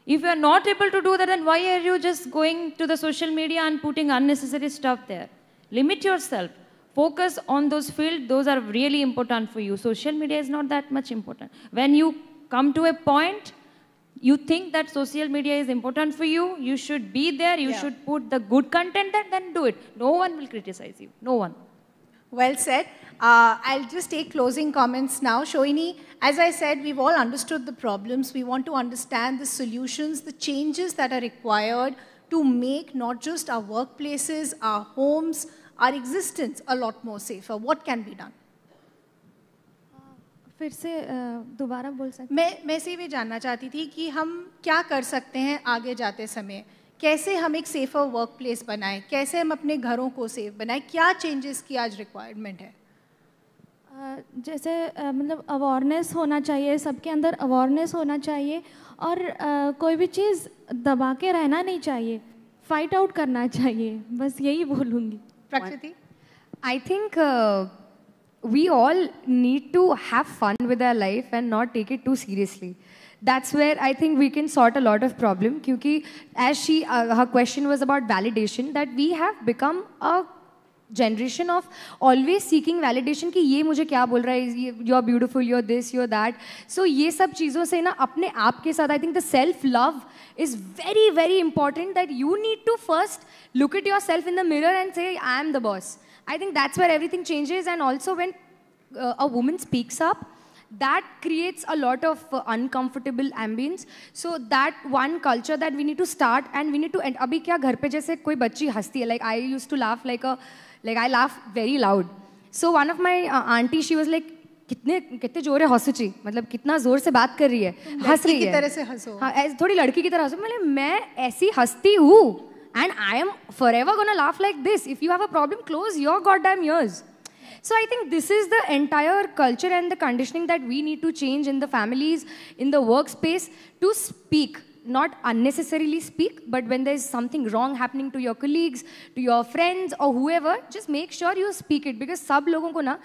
If you are not able to do that, then why are you just going to the social media and putting unnecessary stuff there? Limit yourself. Focus on those fields. Those are really important for you. Social media is not that much important. When you come to a point, you think that social media is important for you, you should be there, you should put the good content there, then do it. No one will criticize you. No one. Well said. I'll just take closing comments now. Shohini, as I said, we've all understood the problems. We want to understand the solutions, the changes that are required to make not just our workplaces, our homes, our existence a lot more safer. What can be done? फिर से दोबारा बोल सकते मैं इसे भी जानना चाहती थी कि हम क्या कर सकते हैं आगे जाते समय, कैसे हम एक सेफर वर्क प्लेस बनाएं, कैसे हम अपने घरों को सेफ बनाएं, क्या चेंजेस की आज रिक्वायरमेंट है? जैसे मतलब अवेयरनेस होना चाहिए, सबके अंदर अवेयरनेस होना चाहिए और कोई भी चीज़ दबा के रहना नहीं चाहिए, फाइट आउट करना चाहिए, बस यही बोलूँगी। प्रकृति, I think we all need to have fun with our life and not take it too seriously. That's where I think we can sort a lot of problem. Because as her question was about validation, that we have become a generation of always seeking validation कि ये मुझे क्या बोल रहा है, you're beautiful, you're this, you're that. So ये सब चीज़ों से ना अपने आप के साथ I think the self-love is very, very important, that you need to first look at yourself in the mirror and say, I am the boss. I think that's where everything changes. And also when a woman speaks up, that creates a lot of uncomfortable ambience. So that one culture that we need to start, and we need to end. अभी क्या घर पे जैसे कोई बच्ची हंसती है, like I used to laugh like I laugh very loud. So one of my auntie, she was like, कितने जोर है हंसुची, मतलब कितना जोर से बात कर रही है, हंस रही है, की तरह से हंसो, हाँ थोड़ी लड़की की तरह हंसो, मतलब मैं ऐसी हंसती हूँ, and I am forever gonna laugh like this. If you have a problem, close your goddamn ears. So I think this is the entire culture and the conditioning that we need to change in the families, in the workspace, to speak. Not unnecessarily speak, but when there's something wrong happening to your colleagues, to your friends or whoever, just make sure you speak it. Because सब लोगों को ना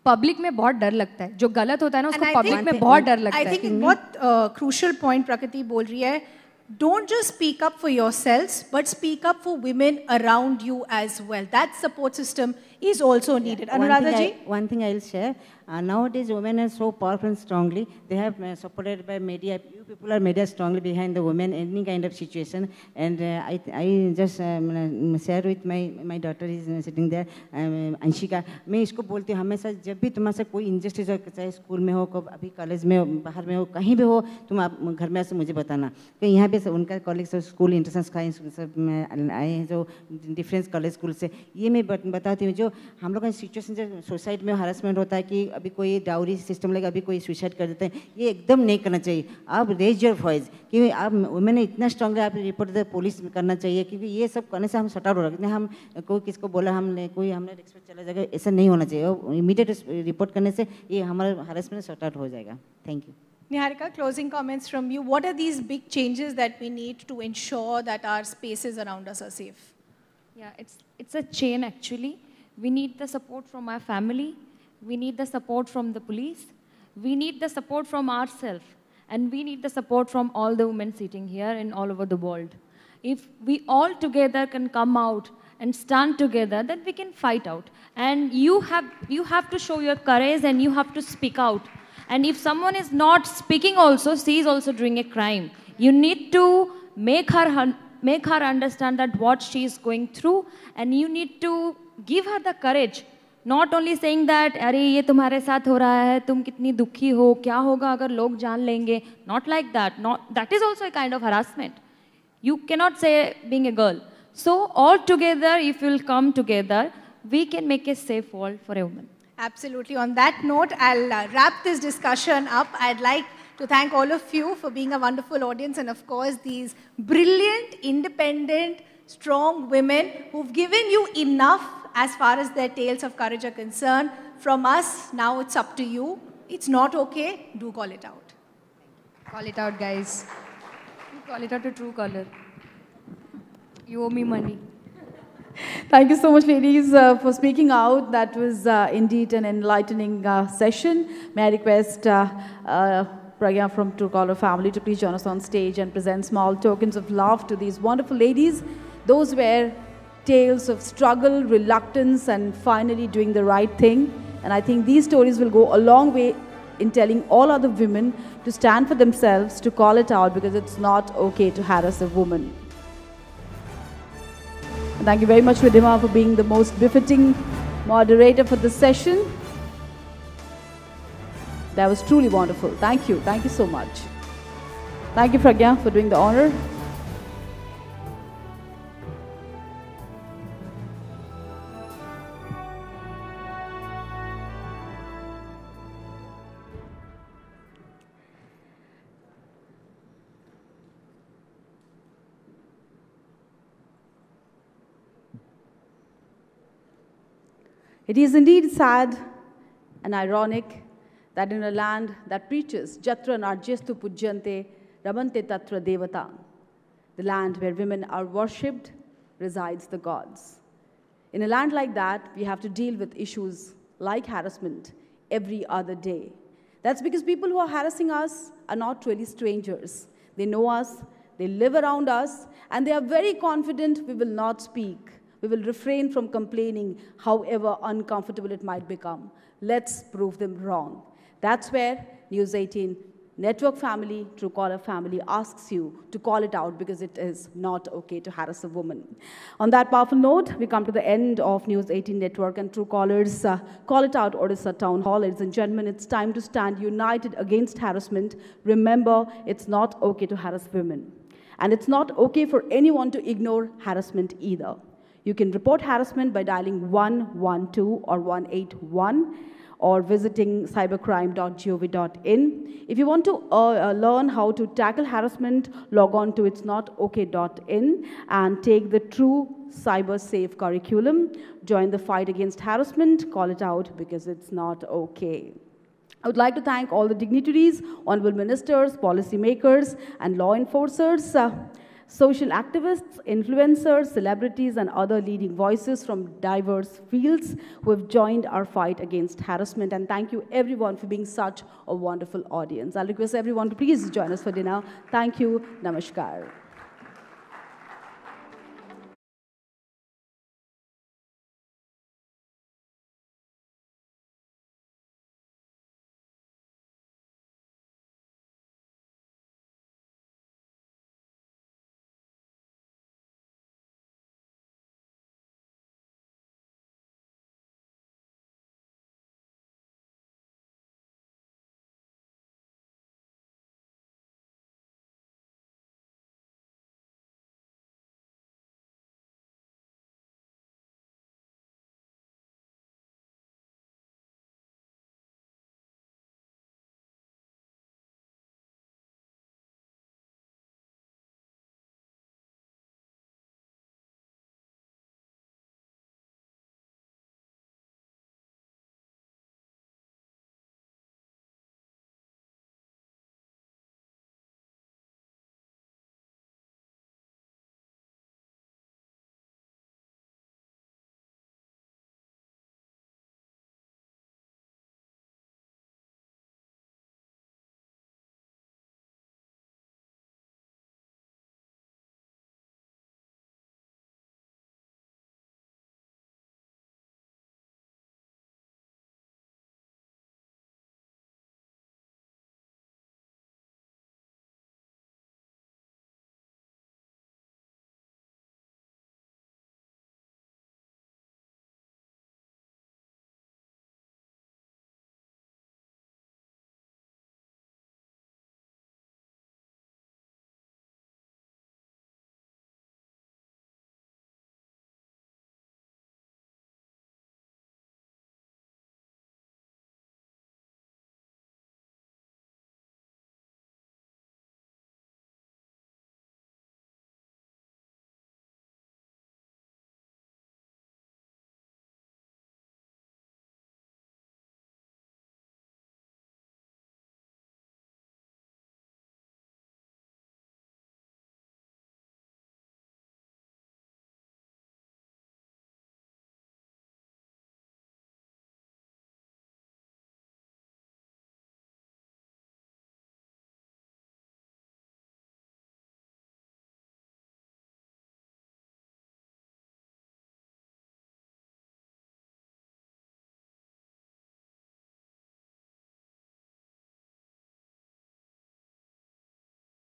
public में बहुत डर लगता है, जो गलत होता है ना उसको पब्लिक में बहुत डर लगता है। I think बहुत crucial point प्रकृति बोल रही है, don't just speak up for yourselves, but speak up for women around you as well. That support system is also needed. Anuradha ji? One thing I'll share. Nowadays, women are so powerful and strongly. They have supported by media. You people are media strongly behind the women in any kind of situation. And I just share with my daughter is sitting there, Anshika. मैं इसको बोलती हूँ हमेशा, जब भी तुम्हारे साथ कोई injustice हो, चाहे स्कूल में हो, अभी कॉलेज में हो, बाहर में हो, कहीं भी हो, तुम आप घर में आके मुझे बताना. कि यहाँ पे उनका कॉलेज स्कूल इंटरसेंस का सब आए हैं जो डिफरेंस कॉलेज स्कूल से, ये मैं बताती हूँ जो हम लोग का सिचुएशन जो सोसाइटी में हरासमेंट होता है कि अभी कोई डाउरी सिस्टम लगा, अभी कोई सुसाइड कर देते हैं, ये एकदम नहीं करना चाहिए. आप रेज योर वॉइस कि आप मैंने इतना स्ट्रांगली आप रिपोर्ट पुलिस में करना चाहिए, क्योंकि ये सब करने से हम सट आउट हो रहे हैं. हम कोई किसको बोला हमने रिस्पेक्ट चला जाएगा, ऐसा नहीं होना चाहिए. इमीडिएट रिपोर्ट करने से ये हमारा हरासमेंट सट आउट हो जाएगा. Thank you. Niharika, closing comments from you. What are these big changes that we need to ensure that our spaces around us are safe? Yeah, it's a chain actually. We need the support from our family. We need the support from the police. We need the support from ourselves. And we need the support from all the women sitting here and all over the world. If we all together can come out and stand together, then we can fight out. And you have to show your courage and you have to speak out. And if someone is not speaking also, she is also doing a crime. You need to make her understand that what she is going through, and you need to give her the courage Not only saying that, अरे ये तुम्हारे साथ हो रहा है, तुम कितनी दुखी हो, क्या होगा अगर लोग जान लेंगे. Not like that. That is also a kind of harassment. You cannot say being a girl. So all together, if you'll come together, we can make a safe world for a woman. Absolutely. On that note, I'll wrap this discussion up. I'd like to thank all of you for being a wonderful audience and, of course, these brilliant, independent, strong women who've given you enough as far as their tales of courage are concerned. From us, now it's up to you. It's not okay. Do call it out. Call it out, guys. Call it out to Truecaller. You owe me money. Thank you so much, ladies, for speaking out. That was indeed an enlightening session. May I request Pragya from Truecaller family to please join us on stage and present small tokens of love to these wonderful ladies. Those were tales of struggle, reluctance, and finally doing the right thing. And I think these stories will go a long way in telling all other women to stand for themselves, to call it out, because it's not okay to harass a woman. And thank you very much, Ridhima, for being the most befitting moderator for this session. That was truly wonderful. Thank you. Thank you so much. Thank you, Pragya, for doing the honor. It is indeed sad and ironic that in a land that preaches Jatra Narjestu Pujyante Ramante Tatra Devata, the land where women are worshipped, resides the gods. In a land like that, we have to deal with issues like harassment every other day. That's because people who are harassing us are not really strangers. They know us, they live around us, and they are very confident we will not speak. We will refrain from complaining, however uncomfortable it might become. Let's prove them wrong. That's where News 18 Network family, Truecaller family asks you to call it out because it is not okay to harass a woman. On that powerful note, we come to the end of News 18 Network and Truecaller's Call It Out Odisha Town Hall. Ladies and gentlemen, it's time to stand united against harassment. Remember, it's not okay to harass women. And it's not okay for anyone to ignore harassment either. You can report harassment by dialing 112 or 181 or visiting cybercrime.gov.in. If you want to learn how to tackle harassment, log on to itsnotok.in and take the True Cyber Safe curriculum. Join the fight against harassment, call it out because it's not okay. I would like to thank all the dignitaries, honorable ministers, policymakers, and law enforcers, social activists, influencers, celebrities, and other leading voices from diverse fields who have joined our fight against harassment. And thank you, everyone, for being such a wonderful audience. I'll request everyone to please join us for dinner. Thank you. Namaskar.